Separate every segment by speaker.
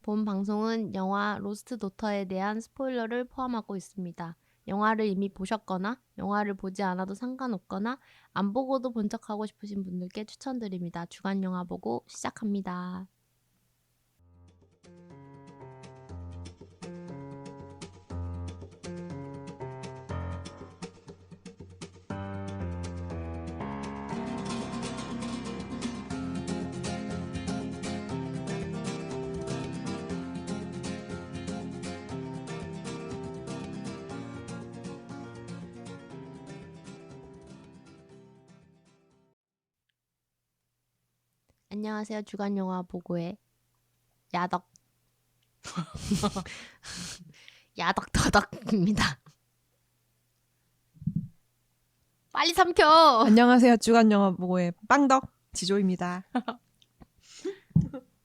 Speaker 1: 본 방송은 영화 로스트 도터에 대한 스포일러를 포함하고 있습니다. 영화를 이미 보셨거나 영화를 보지 않아도 상관없거나 안 보고도 본 척하고 싶으신 분들께 추천드립니다. 주간 영화 보고 시작합니다. 안녕하세요. 주간 영화 보고의 야덕 야덕터덕입니다. 빨리 삼켜.
Speaker 2: 안녕하세요. 주간 영화 보고의 빵덕 지조입니다.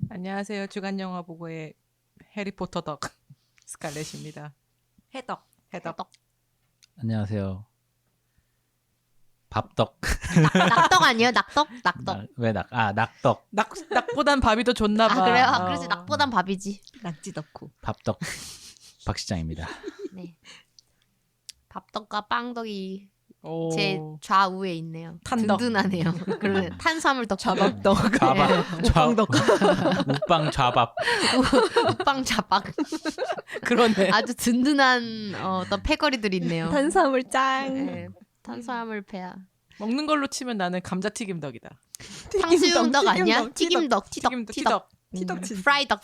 Speaker 3: 안녕하세요. 주간 영화 보고의 해리포터 덕 스칼렛입니다. 해덕.
Speaker 4: 안녕하세요. 밥덕.
Speaker 1: 낙덕 아니에요? 낙덕? 낙덕.
Speaker 4: 왜 낙덕.
Speaker 3: 낙보단 밥이 더 좋나 봐.
Speaker 1: 아 그래요? 아, 그렇지. 낙보단 밥이지.
Speaker 2: 낙지 덕후.
Speaker 4: 밥덕. 박시장입니다.
Speaker 1: 네. 밥덕과 빵덕이
Speaker 3: 오.
Speaker 1: 제 좌우에 있네요.
Speaker 3: 탄덕.
Speaker 1: 든든하네요. 그러면 탄수화물 덕.
Speaker 2: 자밥덕.
Speaker 4: 좌밥. 우빵 좌밥.
Speaker 1: 우빵 자박.
Speaker 3: 그러네.
Speaker 1: 아주 든든한 어떤 패거리들이 있네요.
Speaker 2: 탄수화물 짱.
Speaker 1: 네. 탄수화물 패야.
Speaker 3: 먹는 걸로 치면 나는 감자튀김 덕이다.
Speaker 1: 탕수육 덕 아니야?
Speaker 2: 튀김덕,
Speaker 1: 튀김덕, 티덕,
Speaker 3: 튀김
Speaker 1: 티덕.
Speaker 2: 티덕 친.
Speaker 1: 프라이덕.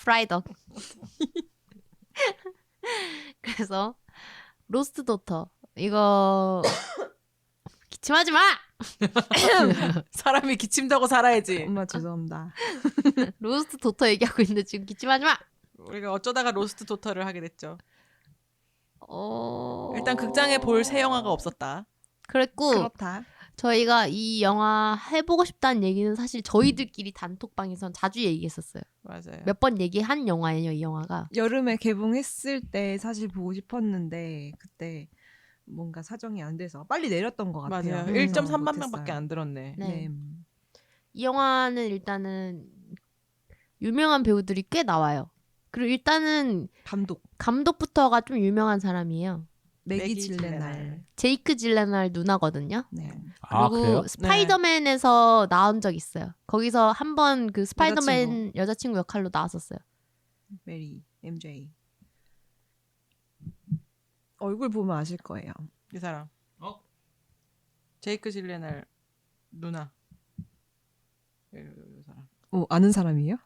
Speaker 1: 그래서 로스트 도터 이거 기침하지 마.
Speaker 3: 사람이 기침다고 살아야지.
Speaker 2: 엄마 죄송합니다.
Speaker 1: 로스트 도터 얘기하고 있는데 지금 기침하지 마.
Speaker 3: 우리가 어쩌다가 로스트 도터를 하게 됐죠.
Speaker 1: 어...
Speaker 3: 일단 극장에 볼 새 영화가 없었다.
Speaker 1: 그랬고
Speaker 2: 그렇다.
Speaker 1: 저희가 이 영화 해보고 싶다는 얘기는 사실 저희들끼리 단톡방에선 자주 얘기했었어요.
Speaker 3: 맞아요.
Speaker 1: 몇 번 얘기한 영화예요, 이 영화가.
Speaker 2: 여름에 개봉했을 때 사실 보고 싶었는데 그때 뭔가 사정이 안 돼서 빨리 내렸던 것 같아요.
Speaker 3: 맞아요.
Speaker 2: 그래서
Speaker 3: 1.3만
Speaker 2: 못했어요.
Speaker 3: 명밖에 안 들었네.
Speaker 1: 네.
Speaker 2: 네.
Speaker 1: 이 영화는 일단은 유명한 배우들이 꽤 나와요. 그리고 일단은 감독부터가 좀 유명한 사람이에요.
Speaker 2: 매기 질레날.
Speaker 1: 제이크 질레날 누나거든요.
Speaker 2: 네.
Speaker 4: 아,
Speaker 1: 그리고
Speaker 4: 그래요?
Speaker 1: 스파이더맨에서 나온 적 있어요. 거기서 한번 그 스파이더맨 여자친구 역할로 나왔었어요.
Speaker 2: 메리 MJ. 얼굴 보면 아실 거예요.
Speaker 3: 이 사람. 제이크 질레날 누나. 이 사람.
Speaker 2: 아는 사람이에요?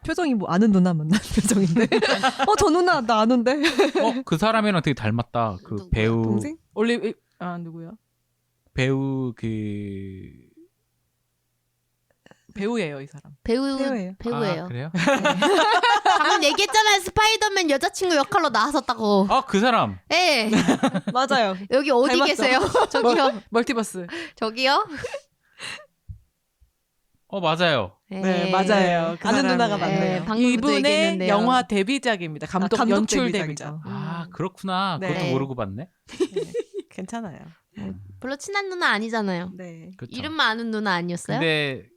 Speaker 2: 표정이 뭐 아는 누나 만난 표정인데. 저 누나 나 아는데.
Speaker 4: 그 사람이랑 되게 닮았다. 그
Speaker 1: 누구야?
Speaker 4: 배우.
Speaker 2: 동생?
Speaker 3: 누구요?
Speaker 4: 배우
Speaker 3: 배우예요, 이 사람.
Speaker 2: 배우예요.
Speaker 1: 배우예요.
Speaker 4: 아, 그래요?
Speaker 1: 방금 얘기했잖아요. 스파이더맨 여자친구 역할로 나왔었다고.
Speaker 4: 그 사람.
Speaker 1: 네.
Speaker 2: 맞아요.
Speaker 1: 여기 어디
Speaker 2: 닮았죠?
Speaker 1: 계세요? 저기요.
Speaker 3: 멀티버스.
Speaker 1: 저기요.
Speaker 4: 맞아요.
Speaker 3: 네, 맞아요. 그
Speaker 2: 아는
Speaker 3: 사람이.
Speaker 2: 누나가
Speaker 1: 네,
Speaker 2: 맞네요.
Speaker 1: 방금도
Speaker 3: 이분의
Speaker 1: 얘기했는데요.
Speaker 3: 영화 데뷔작입니다. 감독 연출
Speaker 2: 데뷔작이죠.
Speaker 3: 데뷔작.
Speaker 4: 그렇구나. 그것도
Speaker 1: 네.
Speaker 4: 모르고 봤네.
Speaker 3: 네, 괜찮아요.
Speaker 1: 별로 친한 누나 아니잖아요.
Speaker 2: 네.
Speaker 4: 그쵸.
Speaker 1: 이름만 아는 누나 아니었어요?
Speaker 4: 근데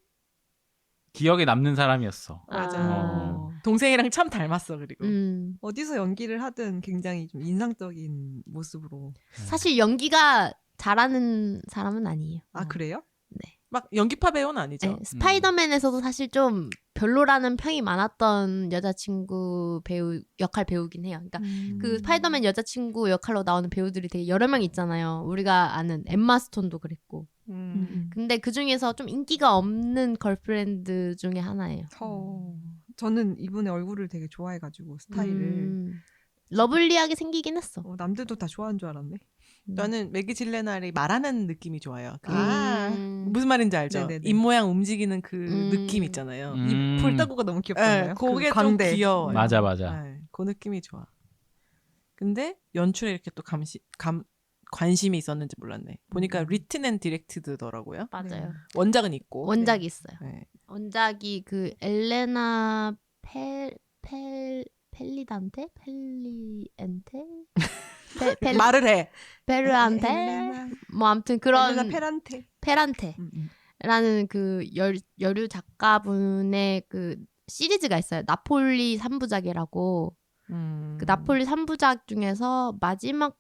Speaker 4: 기억에 남는 사람이었어.
Speaker 3: 맞아.
Speaker 1: 아.
Speaker 3: 동생이랑 참 닮았어. 그리고
Speaker 2: 어디서 연기를 하든 굉장히 좀 인상적인 모습으로.
Speaker 1: 사실 연기가 잘하는 사람은 아니에요.
Speaker 2: 아 그래요?
Speaker 3: 막 연기파 배우는 아니죠.
Speaker 1: 네, 스파이더맨에서도 사실 좀 별로라는 평이 많았던 여자친구 배우 역할 배우긴 해요. 그러니까 그 스파이더맨 여자친구 역할로 나오는 배우들이 되게 여러 명 있잖아요. 우리가 아는 엠마 스톤도 그랬고. 근데 그 중에서 좀 인기가 없는 걸프렌드 중에 하나예요.
Speaker 2: 저는 이분의 얼굴을 되게 좋아해가지고 스타일을.
Speaker 1: 러블리하게 생기긴 했어.
Speaker 2: 남들도 다 좋아하는 줄 알았네.
Speaker 3: 저는 매기 질레날이 말하는 느낌이 좋아요. 무슨 말인지 알죠?
Speaker 2: 네네네.
Speaker 3: 입 모양 움직이는 그 느낌 있잖아요.
Speaker 2: 이 볼따구가 너무 귀엽잖아요.
Speaker 3: 네, 그게
Speaker 2: 그
Speaker 3: 좀
Speaker 2: 광대.
Speaker 3: 귀여워요.
Speaker 4: 맞아.
Speaker 3: 네, 그 느낌이 좋아. 근데 연출에 이렇게 또 관심이 있었는지 몰랐네. 보니까 리튼 앤 디렉트드더라고요.
Speaker 1: 맞아요.
Speaker 3: 원작은 있고.
Speaker 1: 원작이 있어요.
Speaker 3: 네.
Speaker 1: 원작이 그 엘레나 펠리엔테?
Speaker 3: 말을 해.
Speaker 1: 베르한테?
Speaker 2: 엘레나
Speaker 1: 뭐 아무튼 그런
Speaker 2: 페란테.
Speaker 1: 페란테라는 그 여류 작가분의 그 시리즈가 있어요. 나폴리 3부작이라고. 그 나폴리 3부작 중에서 마지막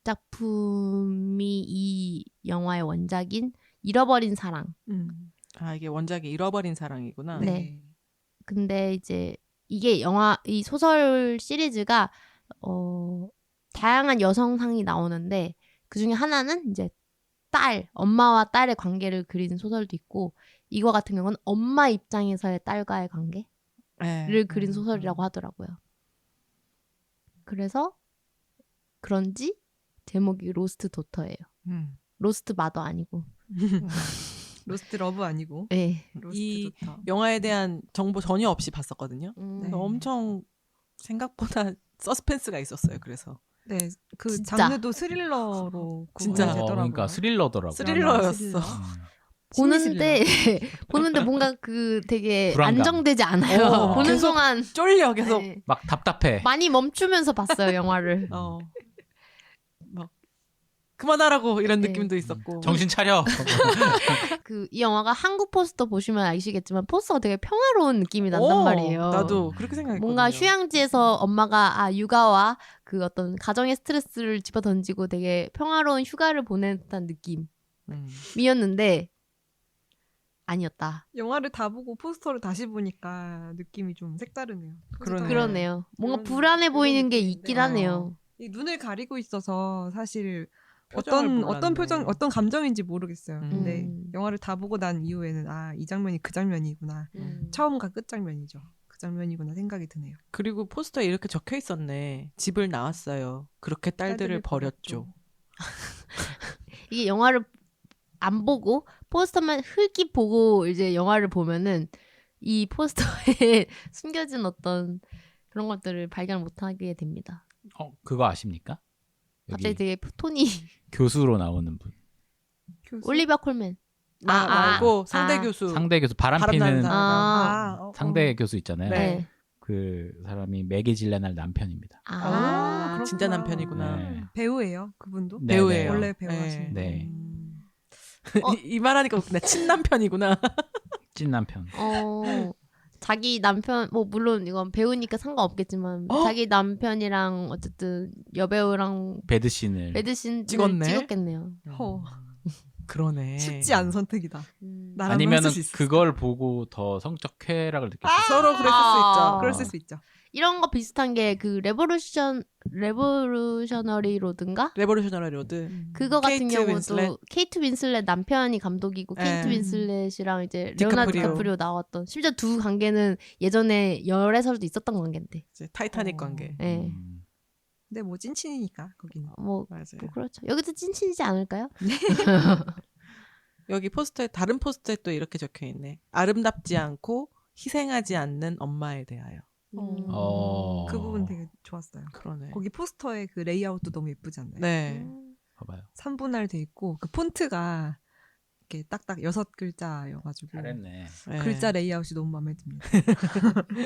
Speaker 1: 작품이 이 영화의 원작인 잃어버린 사랑.
Speaker 3: 아 이게 원작이 잃어버린 사랑이구나.
Speaker 1: 네. 근데 이제 이게 이 소설 시리즈가 다양한 여성상이 나오는데 그 중에 하나는 이제 엄마와 딸의 관계를 그린 소설도 있고 이거 같은 경우는 엄마 입장에서의 딸과의 관계를
Speaker 3: 네.
Speaker 1: 그린 소설이라고 하더라고요. 그래서 그런지 제목이 로스트 도터예요. 로스트 마더 아니고.
Speaker 2: 로스트 러브 아니고.
Speaker 1: 네.
Speaker 2: 로스트
Speaker 3: 이
Speaker 2: 좋다.
Speaker 3: 영화에 대한 정보 전혀 없이 봤었거든요.
Speaker 2: 네.
Speaker 3: 엄청 생각보다 서스펜스가 있었어요. 그래서
Speaker 2: 네, 그
Speaker 1: 진짜.
Speaker 2: 장르도 스릴러로
Speaker 3: 진짜.
Speaker 2: 구분이 되더라고요.
Speaker 4: 그러니까 스릴러더라고.
Speaker 3: 스릴러였어.
Speaker 1: 보는데 뭔가 그 되게
Speaker 4: 불안감.
Speaker 1: 안정되지 않아요. 보는
Speaker 3: 계속
Speaker 1: 동안
Speaker 3: 쫄려 계속.
Speaker 1: 네.
Speaker 4: 막 답답해.
Speaker 1: 많이 멈추면서 봤어요 영화를.
Speaker 3: 막 그만하라고 이런
Speaker 1: 네.
Speaker 3: 느낌도 있었고.
Speaker 4: 정신 차려.
Speaker 1: 이 영화가 한국 포스터 보시면 아시겠지만 포스터가 되게 평화로운 느낌이 난단 말이에요.
Speaker 3: 나도 그렇게 생각했거든요.
Speaker 1: 뭔가 휴양지에서 엄마가 육아와 그 어떤 가정의 스트레스를 집어 던지고 되게 평화로운 휴가를 보낸 듯한 느낌이었는데 아니었다.
Speaker 2: 영화를 다 보고 포스터를 다시 보니까 느낌이 좀 색다르네요.
Speaker 3: 그러네요.
Speaker 1: 그러네요. 뭔가
Speaker 2: 그런-
Speaker 1: 불안해
Speaker 2: 그런
Speaker 1: 보이는 게
Speaker 2: 느낌인데.
Speaker 1: 있긴 하네요.
Speaker 2: 이 눈을 가리고 있어서 사실
Speaker 3: 표정을
Speaker 2: 어떤
Speaker 3: 몰랐네.
Speaker 2: 어떤 감정인지 모르겠어요.
Speaker 3: 음.
Speaker 2: 근데 영화를 다 보고 난 이후에는 이 장면이 그 장면이구나. 처음과 끝 장면이죠. 그 장면이구나 생각이 드네요.
Speaker 3: 그리고 포스터에 이렇게 적혀 있었네. 집을 나왔어요. 그렇게 딸들을 버렸죠.
Speaker 1: 이게 영화를 안 보고 포스터만 흘기 보고 이제 영화를 보면은 이 포스터에 숨겨진 어떤 그런 것들을 발견 못하게 됩니다.
Speaker 4: 그거 아십니까?
Speaker 1: 갑자기
Speaker 4: 여기
Speaker 1: 되게 톤이
Speaker 4: 교수로 나오는 분.
Speaker 2: 교수?
Speaker 1: 올리비아 콜맨.
Speaker 3: 말고 상대 교수.
Speaker 4: 상대 교수 바람
Speaker 3: 바람 나는
Speaker 4: 피는
Speaker 3: 사람.
Speaker 4: 상대 교수 있잖아요.
Speaker 1: 네.
Speaker 4: 그 사람이 매기 질레날 남편입니다.
Speaker 2: 그렇구나.
Speaker 3: 진짜 남편이구나.
Speaker 4: 네.
Speaker 2: 배우예요, 그분도?
Speaker 4: 네,
Speaker 3: 배우예요.
Speaker 2: 원래
Speaker 3: 네.
Speaker 2: 배우하시는
Speaker 4: 네.
Speaker 2: 분.
Speaker 3: 이 말하니까 웃긴다. 친남편이구나.
Speaker 4: 찐 남편.
Speaker 1: 자기 남편 물론 이건 배우니까 상관없겠지만 자기 남편이랑 어쨌든 여배우랑
Speaker 4: 배드신을
Speaker 1: 배드신
Speaker 3: 찍었네.
Speaker 1: 찍었겠네요.
Speaker 2: 허,
Speaker 3: 그러네.
Speaker 2: 쉽지 않은 선택이다. 나라면
Speaker 4: 아니면은
Speaker 2: 했을 수 있어.
Speaker 4: 그걸 보고 더 성적 쾌락을 느꼈을 수
Speaker 3: 서로 그랬을 수 있죠.
Speaker 2: 그랬을 수 있죠.
Speaker 1: 이런 거 비슷한 게 그 레보루셔너리 로드인가?
Speaker 3: 레보루셔너리 로드.
Speaker 1: 그거 같은
Speaker 3: 케이트
Speaker 1: 경우도
Speaker 3: 윈슬렛?
Speaker 1: 케이트 윈슬렛 남편이 감독이고 케이트 윈슬렛이랑 이제 레오나르도
Speaker 3: 디카프리오.
Speaker 1: 디카프리오 나왔던 심지어 두 관계는 예전에 열애설도 있었던 관계인데.
Speaker 3: 이제 타이타닉 관계.
Speaker 1: 네.
Speaker 2: 근데 뭐 찐친이니까 거기는.
Speaker 1: 뭐
Speaker 3: 맞아요.
Speaker 1: 그렇죠. 여기도 찐친이지 않을까요?
Speaker 3: 여기 포스터에 다른 포스터에 또 이렇게 적혀 있네. 아름답지 않고 희생하지 않는 엄마에 대하여.
Speaker 2: 그 부분 되게 좋았어요.
Speaker 3: 그러네.
Speaker 2: 거기 포스터의 그 레이아웃도 너무 예쁘지 않나요?
Speaker 3: 네.
Speaker 4: 봐봐요.
Speaker 2: 3분할 돼 있고 그 폰트가 이렇게 딱딱 6글자여가지고
Speaker 4: 잘했네.
Speaker 3: 네.
Speaker 2: 글자 레이아웃이 너무 마음에 듭니다.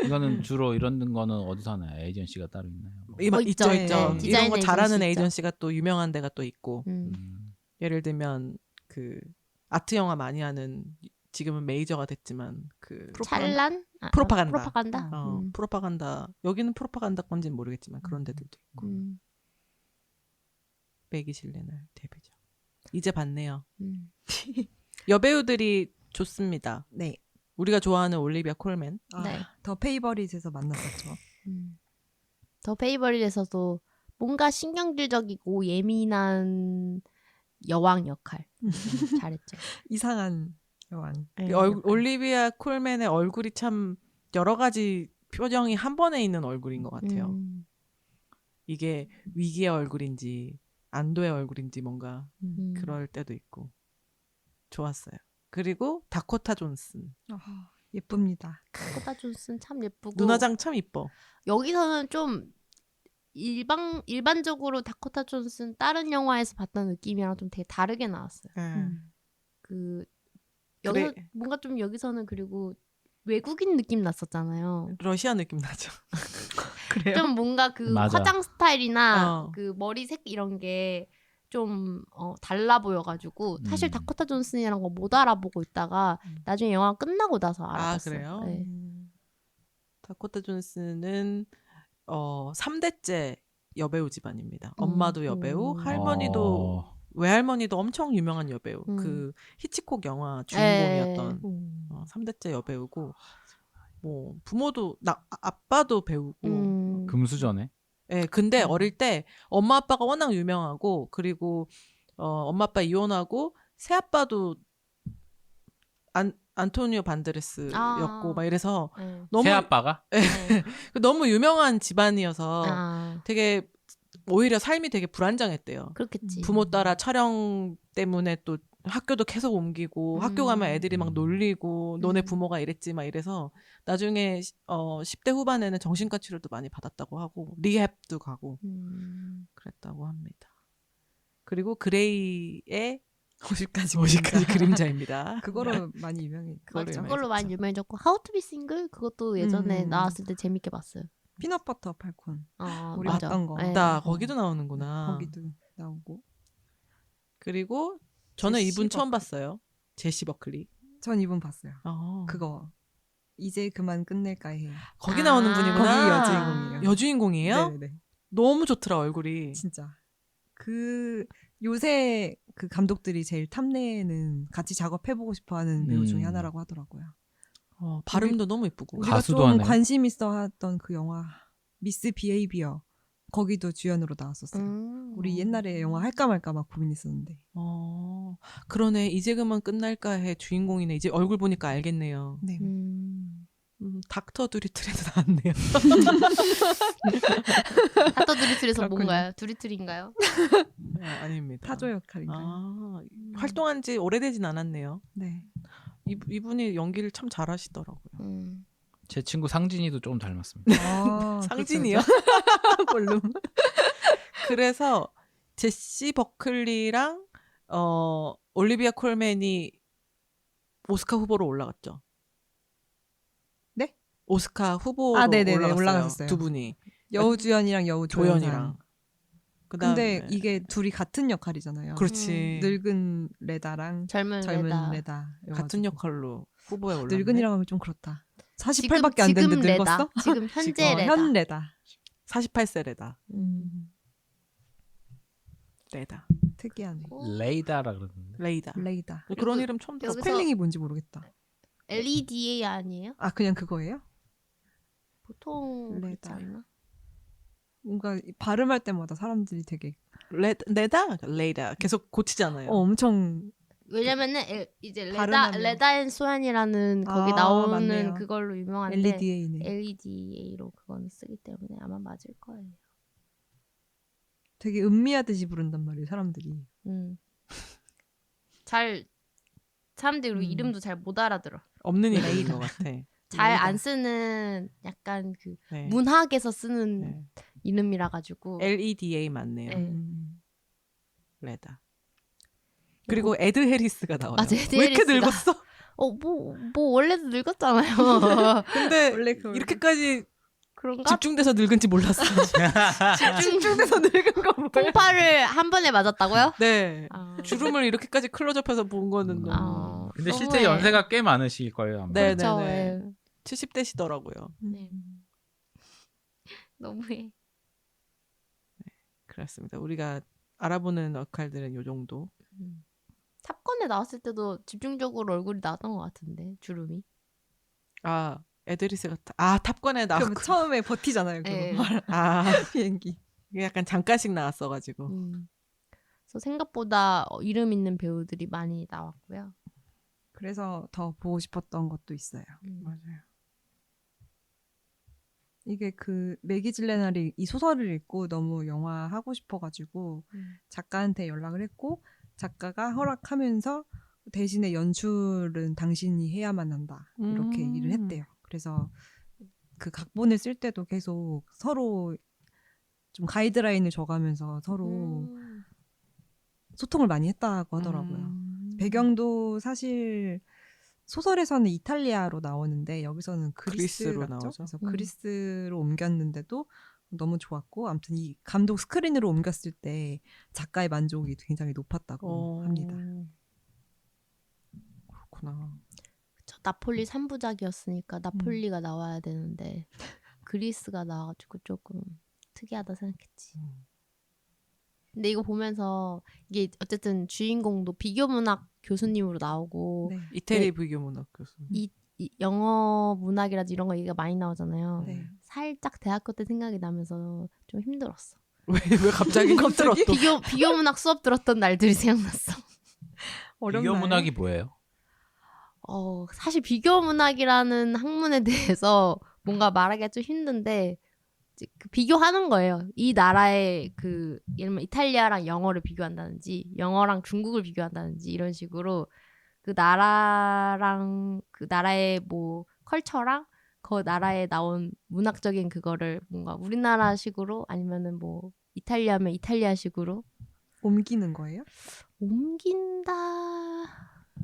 Speaker 4: 이거는 주로 이런 거는 어디서 하나요? 에이전시가 따로 있나요? 뭐.
Speaker 3: 있죠,
Speaker 1: 있죠.
Speaker 3: 있죠.
Speaker 2: 네,
Speaker 3: 이런
Speaker 1: 디자인
Speaker 3: 거 잘하는
Speaker 1: 에이전시 있죠.
Speaker 3: 에이전시가 또 유명한 데가 또 있고. 예를 들면 그 아트 영화 많이 하는 지금은 메이저가 됐지만 그
Speaker 1: 찰란?
Speaker 3: 프로파간다.
Speaker 1: 프로파간다?
Speaker 3: 프로파간다. 여기는 프로파간다 건지는 모르겠지만 그런 데들도 있고. 매기 실레날 데뷔죠. 이제 봤네요. 여배우들이 좋습니다.
Speaker 2: 네.
Speaker 3: 우리가 좋아하는 올리비아 콜맨.
Speaker 1: 네.
Speaker 2: 더 페이버릿에서 만났었죠.
Speaker 1: 더 페이버릿에서도 뭔가 신경질적이고 예민한 여왕 역할 잘했죠.
Speaker 2: 이상한 여왕.
Speaker 1: 네.
Speaker 3: 올리비아 콜맨의 얼굴이 참 여러 가지 표정이 한 번에 있는 얼굴인 것 같아요. 이게 위기의 얼굴인지 안도의 얼굴인지 뭔가 그럴 때도 있고 좋았어요. 그리고 다코타 존슨.
Speaker 2: 예쁩니다.
Speaker 1: 다코타 존슨 참 예쁘고
Speaker 3: 눈화장 참 이뻐.
Speaker 1: 여기서는 좀 일반적으로 다코타 존슨 다른 영화에서 봤던 느낌이랑 좀 되게 다르게 나왔어요. 그 여기서
Speaker 3: 그래.
Speaker 1: 뭔가 좀 여기서는 그리고 외국인 느낌 났었잖아요.
Speaker 3: 러시아 느낌 나죠. 그래요?
Speaker 1: 좀 뭔가 그
Speaker 4: 맞아.
Speaker 1: 화장 스타일이나
Speaker 3: 어.
Speaker 1: 그 머리색 이런 게 좀 달라 보여가지고 사실 다코타 존슨이란 거 못 알아보고 있다가 나중에 영화 끝나고 나서 알아봤어요.
Speaker 3: 그래요?
Speaker 1: 네.
Speaker 3: 다코타 존슨은 3대째 여배우 집안입니다. 엄마도 여배우, 할머니도 외할머니도 엄청 유명한 여배우. 그 히치콕 영화 주인공이었던 3대째 여배우고 뭐 부모도 아빠도 배우고
Speaker 4: 금수저네.
Speaker 3: 네, 근데 어릴 때 엄마 아빠가 워낙 유명하고 그리고 엄마 아빠 이혼하고 새 아빠도 안토니오 반데레스였고 막 이래서 너무
Speaker 4: 새 아빠가?
Speaker 3: 너무 유명한 집안이어서 되게 오히려 삶이 되게 불안정했대요.
Speaker 1: 그렇겠지.
Speaker 3: 부모 따라 촬영 때문에 또 학교도 계속 옮기고 학교 가면 애들이 막 놀리고 너네 부모가 이랬지 막 이래서 나중에 10대 후반에는 정신과 치료도 많이 받았다고 하고 리헵도 가고 그랬다고 합니다. 그리고 그레이의 50가지 그림자입니다.
Speaker 2: 그거로 많이 유명했죠.
Speaker 1: 그걸로 많이 유명해졌고 How to be Single 그것도 예전에 나왔을 때 재밌게 봤어요.
Speaker 2: 피넛버터 팔콘 우리
Speaker 1: 맞아.
Speaker 2: 봤던 거.
Speaker 1: 네.
Speaker 3: 거기도 나오는구나.
Speaker 2: 거기도 나오고.
Speaker 3: 그리고 저는 이분 처음
Speaker 2: 버클리.
Speaker 3: 봤어요. 제시 버클리.
Speaker 2: 전 이분 봤어요.
Speaker 3: 어.
Speaker 2: 그거 이제 그만 끝낼까 해.
Speaker 3: 거기 나오는 분이구나.
Speaker 2: 거기 여주인공이에요.
Speaker 3: 여주인공이에요?
Speaker 2: 네네.
Speaker 3: 너무 좋더라 얼굴이.
Speaker 2: 진짜. 그 요새 그 감독들이 제일 탐내는 같이 작업해보고 싶어하는 배우 중에 하나라고 하더라고요.
Speaker 3: 발음도 너무 예쁘고.
Speaker 2: 우리가
Speaker 4: 가수도
Speaker 2: 좀
Speaker 4: 하네.
Speaker 2: 관심 있어 했던 그 영화 미스 비헤이비어 거기도 주연으로 나왔었어요. 우리 옛날에 영화 할까 말까 막 고민했었는데.
Speaker 3: 그러네. 이제 그만 끝날까 해 주인공이네. 이제 얼굴 보니까 알겠네요.
Speaker 2: 네.
Speaker 3: 닥터 두리틀에도 나왔네요.
Speaker 1: 닥터 두리틀에서
Speaker 2: 그렇군요.
Speaker 1: 뭔가요? 두리틀인가요?
Speaker 3: 아닙니다.
Speaker 2: 타조 역할인가요?
Speaker 3: 활동한 지 오래되진 않았네요.
Speaker 2: 네.
Speaker 3: 이분이 연기를 참 잘하시더라고요.
Speaker 4: 제 친구 상진이도 조금 닮았습니다.
Speaker 3: 상진이요? 볼룸. 그래서 제시 버클리랑 올리비아 콜맨이 오스카 후보로 올라갔죠.
Speaker 2: 네?
Speaker 3: 오스카 후보로
Speaker 2: 네네네,
Speaker 3: 올라갔어요.
Speaker 2: 올라갔었어요.
Speaker 3: 두 분이.
Speaker 2: 여우주연이랑 여우조연상.
Speaker 3: 조연이랑.
Speaker 2: 근데 이게 둘이 같은 역할이잖아요.
Speaker 3: 그렇지.
Speaker 2: 늙은 레다랑
Speaker 1: 젊은
Speaker 2: 레다.
Speaker 3: 같은 역할로 후보에 올랐네.
Speaker 2: 늙은이라고 하면 좀 그렇다. 48밖에 안 됐는데
Speaker 1: 지금
Speaker 2: 늙었어?
Speaker 1: 레다. 지금 현재
Speaker 2: 지금,
Speaker 1: 레다.
Speaker 2: 현 레다.
Speaker 3: 48세 레다. 레다.
Speaker 2: 특이하네.
Speaker 4: 레이다라 그러는데.
Speaker 3: 레이다.
Speaker 2: 레이다.
Speaker 3: 그런 이름 처음 들어.
Speaker 1: 여기서-
Speaker 2: 스펠링이 뭔지 모르겠다.
Speaker 1: LEDA 아니에요?
Speaker 2: 아 그냥 그거예요?
Speaker 1: 보통 그렇지
Speaker 2: 레다.
Speaker 1: 않나?
Speaker 2: 뭔가 발음할 때마다 사람들이 되게
Speaker 3: 레다? 레이다. 계속 고치잖아요.
Speaker 2: 엄청
Speaker 1: 왜냐면은 이제
Speaker 2: 발음하면-
Speaker 1: 레다 앤 소얀이라는 거기
Speaker 2: 아,
Speaker 1: 나오는
Speaker 2: 맞네요.
Speaker 1: 그걸로 유명한데
Speaker 2: LEDA네.
Speaker 1: LEDA로 그거는 쓰기 때문에 아마 맞을 거예요.
Speaker 2: 되게 음미하듯이 부른단 말이에요, 사람들이.
Speaker 1: 잘 사람들이 우리 이름도 잘 못 알아들어.
Speaker 3: 없는 이름인 것 같아.
Speaker 1: 잘
Speaker 2: 레이다.
Speaker 1: 안 쓰는 약간 그
Speaker 3: 네.
Speaker 1: 문학에서 쓰는
Speaker 3: 네.
Speaker 1: 이름이라 가지고.
Speaker 3: LEDA 맞네요.
Speaker 1: 네.
Speaker 3: 레다. 그리고 에드 해리스가 나와요.
Speaker 1: 맞아, 에드
Speaker 3: 왜 이렇게
Speaker 1: 해리스가.
Speaker 3: 늙었어?
Speaker 1: 뭐 원래도 늙었잖아요.
Speaker 3: 근데
Speaker 2: 원래 그
Speaker 3: 이렇게까지
Speaker 1: 그런가?
Speaker 3: 집중돼서 늙은지 몰랐어.
Speaker 2: 집중돼서 늙은 거 뭐야?
Speaker 1: 풍파를 한 번에 맞았다고요?
Speaker 3: 네.
Speaker 1: 아.
Speaker 3: 주름을 이렇게까지 클로즈업해서 본 거는 너무
Speaker 4: 근데
Speaker 1: 너무해.
Speaker 4: 실제 연세가 꽤 많으실 거예요. 아마.
Speaker 3: 네.
Speaker 1: 그렇죠.
Speaker 3: 네네네.
Speaker 1: 예.
Speaker 3: 70대시더라고요.
Speaker 1: 네. 너무해.
Speaker 3: 그렇습니다. 우리가 알아보는 역할들은 요 정도.
Speaker 1: 탑건에 나왔을 때도 집중적으로 얼굴이 나왔던 것 같은데 주름이.
Speaker 3: 아, 에드리스 같아. 아, 탑건에
Speaker 2: 그럼
Speaker 3: 나왔고.
Speaker 2: 처음에 버티잖아요, 그거.
Speaker 1: 네.
Speaker 3: 아,
Speaker 2: 비행기.
Speaker 3: 이게 약간 잠깐씩 나왔어가지고.
Speaker 1: 그래서 생각보다 이름 있는 배우들이 많이 나왔고요.
Speaker 2: 그래서 더 보고 싶었던 것도 있어요.
Speaker 3: 맞아요.
Speaker 2: 이게 그 매기 질레날이 이 소설을 읽고 너무 영화 하고 싶어가지고 작가한테 연락을 했고 작가가 허락하면서 대신에 연출은 당신이 해야만 한다 이렇게 얘기를 했대요. 그래서 그 각본을 쓸 때도 계속 서로 좀 가이드라인을 줘가면서 서로 소통을 많이 했다고 하더라고요. 배경도 사실 소설에서는 이탈리아로 나오는데 여기서는
Speaker 3: 그리스로
Speaker 2: 그리스 같죠?
Speaker 3: 나오죠.
Speaker 2: 그래서 그리스로 옮겼는데도 너무 좋았고 아무튼 이 감독 스크린으로 옮겼을 때 작가의 만족이 굉장히 높았다고 합니다.
Speaker 3: 그렇구나.
Speaker 1: 나폴리 3부작이었으니까 나폴리가 나와야 되는데 그리스가 나와가지고 조금 특이하다 생각했지. 근데 이거 보면서 이게 어쨌든 주인공도 비교문학 교수님으로 나오고
Speaker 2: 네.
Speaker 3: 이태리 비교문학 교수.
Speaker 1: 이 영어 문학이라든지 이런 거 얘기가 많이 나오잖아요.
Speaker 2: 네.
Speaker 1: 살짝 대학교 때 생각이 나면서 좀 힘들었어.
Speaker 3: 왜 갑자기 힘들어 또?
Speaker 1: 비교문학 수업 들었던 날들이 생각났어.
Speaker 2: 어렵나요?
Speaker 4: 비교 문학이 뭐예요?
Speaker 1: 사실 비교문학이라는 학문에 대해서 뭔가 말하기가 좀 힘든데 그 비교하는 거예요. 이 나라의 그 예를 들면 이탈리아랑 영어를 비교한다든지 영어랑 중국을 비교한다든지 이런 식으로 그 나라랑 그 나라의 뭐 컬처랑 그 나라에 나온 문학적인 그거를 뭔가 우리나라식으로 아니면은 뭐 이탈리아면 이탈리아식으로
Speaker 2: 옮기는 거예요?
Speaker 1: 옮긴다.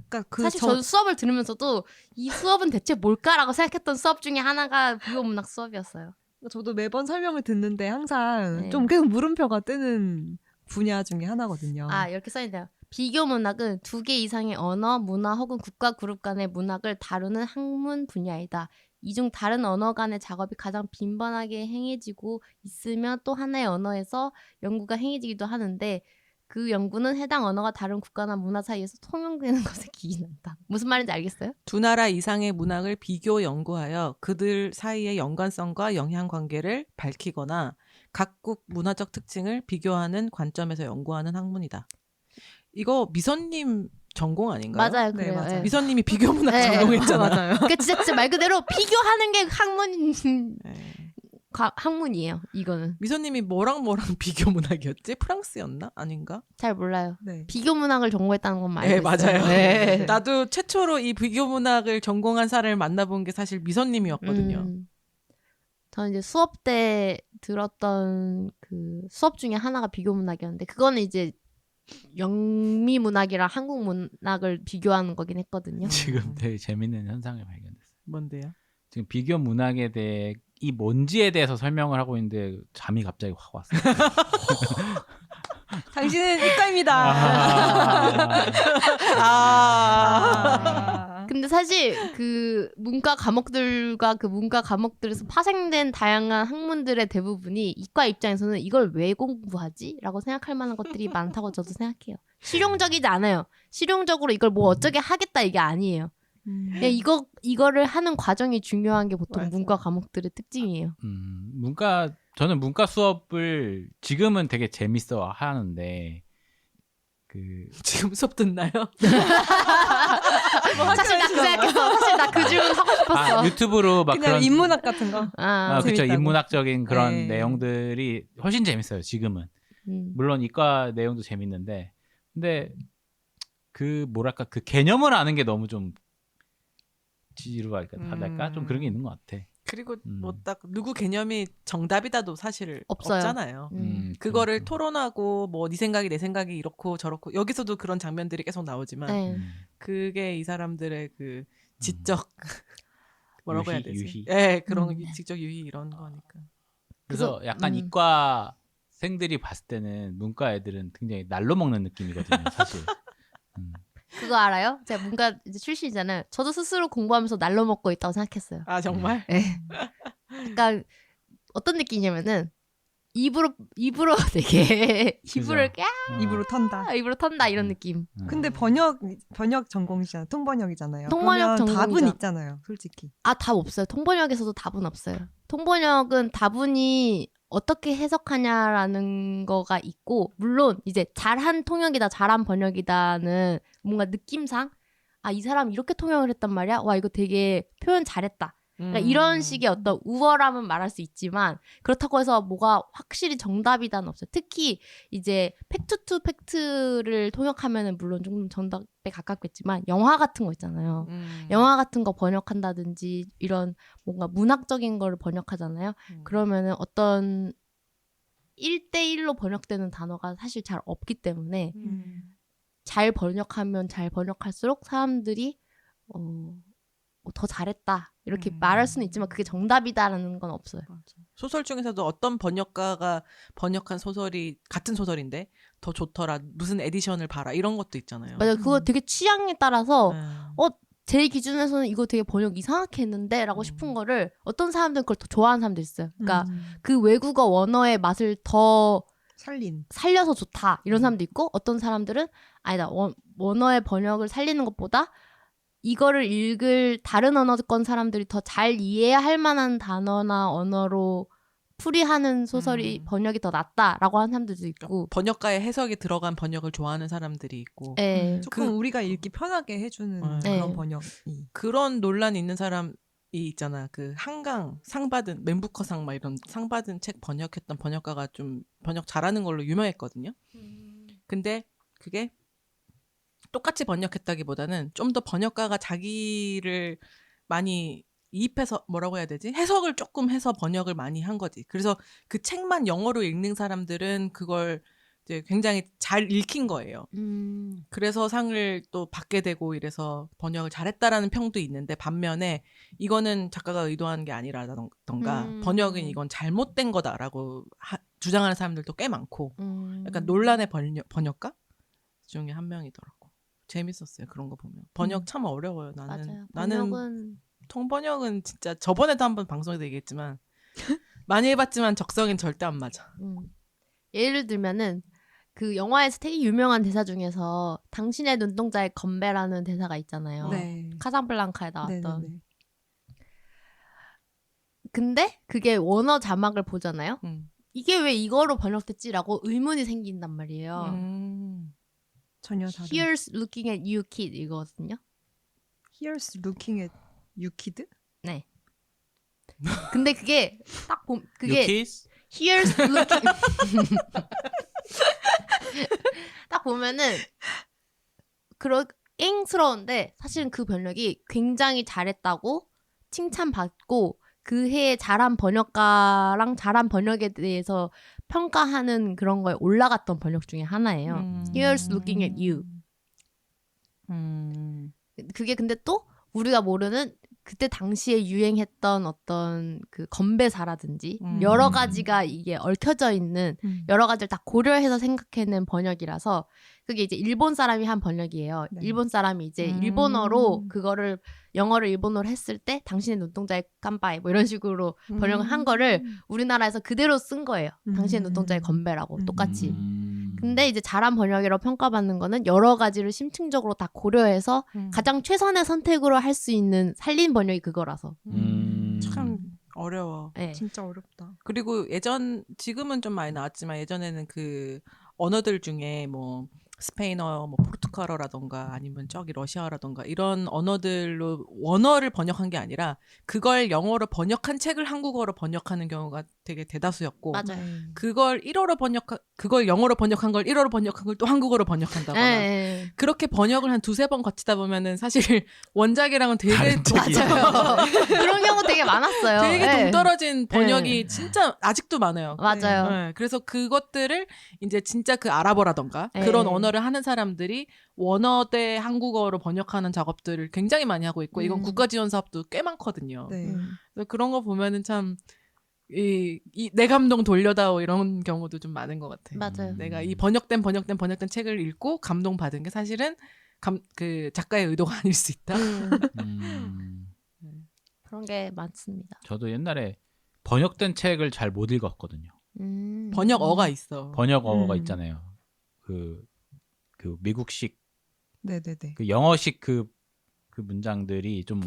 Speaker 2: 그러니까
Speaker 1: 사실 저도 수업을 들으면서도 이 수업은 대체 뭘까라고 생각했던 수업 중에 하나가 비교문학 수업이었어요.
Speaker 2: 저도 매번 설명을 듣는데 항상
Speaker 1: 네.
Speaker 2: 좀 계속 물음표가 뜨는 분야 중에 하나거든요.
Speaker 1: 이렇게 써있네요. 비교문학은 2개 이상의 언어, 문화 혹은 국가 그룹 간의 문학을 다루는 학문 분야이다. 이 중 다른 언어 간의 작업이 가장 빈번하게 행해지고 있으며 또 하나의 언어에서 연구가 행해지기도 하는데 그 연구는 해당 언어가 다른 국가나 문화 사이에서 통용되는 것에 기인한다. 무슨 말인지 알겠어요?
Speaker 3: 두 나라 이상의 문학을 비교 연구하여 그들 사이의 연관성과 영향 관계를 밝히거나 각국 문화적 특징을 비교하는 관점에서 연구하는 학문이다. 이거 미선님 전공 아닌가요?
Speaker 1: 맞아요.
Speaker 2: 네,
Speaker 1: 그래요.
Speaker 2: 맞아요.
Speaker 1: 예.
Speaker 3: 미선님이 비교문학
Speaker 1: 네.
Speaker 3: 전공했잖아요.
Speaker 2: 맞아요.
Speaker 1: 그러니까 진짜 말 그대로 비교하는 게
Speaker 3: 네.
Speaker 1: 학문이에요. 이거는.
Speaker 3: 미선님이 뭐랑 비교문학이었지? 프랑스였나? 아닌가?
Speaker 1: 잘 몰라요.
Speaker 2: 네.
Speaker 1: 비교문학을 전공했다는 건
Speaker 3: 네,
Speaker 1: 알고 있어요.
Speaker 3: 맞아요.
Speaker 1: 네.
Speaker 3: 나도 최초로 이 비교문학을 전공한 사람을 만나본 게 사실 미선님이었거든요.
Speaker 1: 저는 이제 수업 때 들었던 그 수업 중에 하나가 비교문학이었는데 그거는 이제 영미문학이랑 한국문학을 비교하는 거긴 했거든요.
Speaker 4: 지금 되게 재밌는 현상을 발견했어요.
Speaker 3: 뭔데요?
Speaker 4: 지금 비교 문학에 대해 이 뭔지에 대해서 설명을 하고 있는데 잠이 갑자기 확 왔어요.
Speaker 2: 당신은 이과입니다.
Speaker 1: 근데 사실 그 문과 과목들과 그 문과 과목들에서 파생된 다양한 학문들의 대부분이 이과 입장에서는 이걸 왜 공부하지? 라고 생각할 만한 것들이 많다고 저도 생각해요. 실용적이지 않아요. 실용적으로 이걸 뭐 어쩌게 하겠다 이게 아니에요. 그냥 이거를 하는 과정이 중요한 게 보통
Speaker 3: 맞아.
Speaker 1: 문과 과목들의 특징이에요.
Speaker 4: 저는 문과 수업을 지금은 되게 재밌어 하는데
Speaker 3: 지금 수업 듣나요?
Speaker 1: 사실 나 그 생각했어. 사실 나 그 질문 하고 싶었어.
Speaker 4: 유튜브로 막
Speaker 2: 그냥
Speaker 4: 그런
Speaker 2: 인문학 같은 거.
Speaker 4: 그렇죠.
Speaker 2: 재밌다고.
Speaker 4: 인문학적인 그런
Speaker 2: 네.
Speaker 4: 내용들이 훨씬 재밌어요. 지금은. 물론 이과 내용도 재밌는데 근데 그 뭐랄까 그 개념을 아는 게 너무 좀 지루할까 좀 그런 게 있는 것 같아.
Speaker 3: 그리고 뭐 딱 누구 개념이 정답이다도 사실
Speaker 1: 없어요.
Speaker 3: 없잖아요. 그거를 토론하고 뭐 네 생각이 내 생각이 이렇고 저렇고 여기서도 그런 장면들이 계속 나오지만
Speaker 1: 네.
Speaker 3: 그게 이 사람들의 그 지적 뭐라고 해야 되지?
Speaker 4: 유희.
Speaker 3: 예, 그런 지적 유희 이런 거니까.
Speaker 4: 그래서 약간 이과생들이 봤을 때는 문과 애들은 굉장히 날로 먹는 느낌이거든요, 사실.
Speaker 1: 그거 알아요? 제가 문과 이제 출신이잖아요. 저도 스스로 공부하면서 날로 먹고 있다고 생각했어요.
Speaker 3: 아 정말?
Speaker 1: 네. 그러니까 어떤 느낌이냐면은 입으로 되게 입으로
Speaker 2: 입으로 턴다.
Speaker 1: 입으로 턴다 이런 느낌.
Speaker 2: 근데 번역 전공이잖아요. 통번역이잖아요.
Speaker 1: 통번역
Speaker 2: 그러면
Speaker 1: 전공이죠.
Speaker 2: 답은 있잖아요. 솔직히.
Speaker 1: 답 없어요. 통번역에서도 답은 없어요. 통번역은 다분히 어떻게 해석하냐라는 거가 있고 물론 이제 잘한 통역이다 잘한 번역이다는 뭔가 느낌상 이 사람 이렇게 통역을 했단 말이야. 와 이거 되게 표현 잘했다. 그러니까 이런 식의 어떤 우월함은 말할 수 있지만 그렇다고 해서 뭐가 확실히 정답이다는 없어요. 특히 이제 팩트 투 팩트를 통역하면은 물론 좀 정답에 가깝겠지만 영화 같은 거 있잖아요. 영화 같은 거 번역한다든지 이런 뭔가 문학적인 거를 번역하잖아요. 그러면은 어떤 1대1로 번역되는 단어가 사실 잘 없기 때문에 잘 번역하면 잘 번역할수록 사람들이 더 잘했다 이렇게 말할 수는 있지만 그게 정답이다라는 건 없어요.
Speaker 3: 맞아. 소설 중에서도 어떤 번역가가 번역한 소설이 같은 소설인데 더 좋더라 무슨 에디션을 봐라 이런 것도 있잖아요.
Speaker 1: 맞아요. 그거 되게 취향에 따라서 제 기준에서는 이거 되게 번역 이상하게 했는데 라고 싶은 거를 어떤 사람들은 그걸 더 좋아하는 사람도 있어요. 그러니까 그 외국어 원어의 맛을 더 살려서 좋다 이런 사람도 있고 어떤 사람들은 아니다 원어의 번역을 살리는 것보다 이거를 읽을 다른 언어권 사람들이 더 잘 이해할 만한 단어나 언어로 풀이하는 소설이 번역이 더 낫다라고 하는 사람들도 있고
Speaker 3: 번역가의 해석이 들어간 번역을 좋아하는 사람들이 있고
Speaker 2: 조금 우리가 읽기 편하게 해주는 그런 번역이
Speaker 3: 그런 논란이 있는 사람이 있잖아. 그 한강 상 받은 맨부커상 막 이런 상 받은 책 번역했던 번역가가 좀 번역 잘하는 걸로 유명했거든요. 근데 그게 똑같이 번역했다기보다는 좀 더 번역가가 자기를 많이 이입해서 뭐라고 해야 되지? 해석을 조금 해서 번역을 많이 한 거지. 그래서 그 책만 영어로 읽는 사람들은 그걸 이제 굉장히 잘 읽힌 거예요. 그래서 상을 또 받게 되고 이래서 번역을 잘했다라는 평도 있는데 반면에 이거는 작가가 의도한 게 아니라던가 번역은 이건 잘못된 거다라고 주장하는 사람들도 꽤 많고 약간 논란의 번역가 중에 한 명이더라고. 재밌었어요. 그런 거 보면. 번역 참 어려워요. 나는 통번역은 진짜 저번에도 한번 방송에서 얘기했지만 많이 해봤지만 적성엔 절대 안 맞아.
Speaker 1: 예를 들면은 그 영화에서 되게 유명한 대사 중에서 당신의 눈동자의 건배라는 대사가 있잖아요.
Speaker 2: 네.
Speaker 1: 카사블랑카에 나왔던.
Speaker 2: 네네네.
Speaker 1: 근데 그게 원어 자막을 보잖아요. 이게 왜 이거로 번역됐지라고 의문이 생긴단 말이에요.
Speaker 2: 전혀 다른.
Speaker 1: Here's looking at you, kid 이거거든요.
Speaker 2: Here's looking at you, kid?
Speaker 1: 네. 근데 그게 딱 그게
Speaker 4: You kiss?
Speaker 1: Here's looking 딱 보면은 앵스러운데 사실은 그 번역이 굉장히 잘했다고 칭찬받고 그 해에 잘한 번역가랑 잘한 번역에 대해서 평가하는 그런 거에 올라갔던 번역 중에 하나예요. Here's looking at you. 그게 근데 또 우리가 모르는 그때 당시에 유행했던 어떤 그 건배사라든지 여러 가지가 이게 얽혀져 있는 여러 가지를 다 고려해서 생각해낸 번역이라서 그게 이제 일본 사람이 한 번역이에요.
Speaker 2: 네.
Speaker 1: 일본 사람이 이제 일본어로 그거를 영어를 일본어로 했을 때 당신의 눈동자의 깜빠이 뭐 이런 식으로 번역을 한 거를 우리나라에서 그대로 쓴 거예요. 당신의 눈동자의 건배라고 똑같이. 근데 이제 잘한 번역이라고 평가받는 거는 여러 가지를 심층적으로 다 고려해서 가장 최선의 선택으로 할 수 있는 살린 번역이 그거라서.
Speaker 3: 참 어려워.
Speaker 1: 네.
Speaker 2: 진짜 어렵다.
Speaker 3: 그리고 지금은 좀 많이 나왔지만 예전에는 그 언어들 중에 뭐 스페인어, 뭐 포르투갈어라던가 아니면 저기 러시아어라던가 이런 언어들로 원어를 번역한 게 아니라 그걸 영어로 번역한 책을 한국어로 번역하는 경우가 되게 대다수였고
Speaker 1: 맞아요.
Speaker 3: 그걸 영어로 번역한 걸 1어로 번역한 걸 또 한국어로 번역한다거나
Speaker 1: 네.
Speaker 3: 그렇게 번역을 한 두세 번 거치다 보면은 사실 원작이랑은 되게
Speaker 4: 다른 책이
Speaker 1: 맞아요. 그런 경우 되게 많았어요.
Speaker 3: 되게
Speaker 1: 네.
Speaker 3: 동떨어진 번역이 진짜 아직도 많아요.
Speaker 1: 맞아요.
Speaker 3: 네, 그래서 그것들을 이제 진짜 그 아랍어라던가
Speaker 1: 네.
Speaker 3: 그런 언어를 하는 사람들이 원어대 한국어로 번역하는 작업들을 굉장히 많이 하고 있고 이건 국가지원 사업도 꽤 많거든요.
Speaker 2: 네.
Speaker 3: 그래서 그런 거 보면은 참 내 감동 돌려다오 이런 경우도 좀 많은 것 같아요.
Speaker 1: 맞아요.
Speaker 3: 내가 이 번역된 책을 읽고 감동받은 게 사실은 그 작가의 의도가 아닐 수 있다.
Speaker 1: 그런 게 많습니다.
Speaker 4: 저도 옛날에 번역된 책을 잘 못 읽었거든요.
Speaker 3: 번역어가 있어.
Speaker 4: 번역어가 있잖아요. 그 미국식
Speaker 2: 네네네.
Speaker 4: 그 영어식 그 문장들이 좀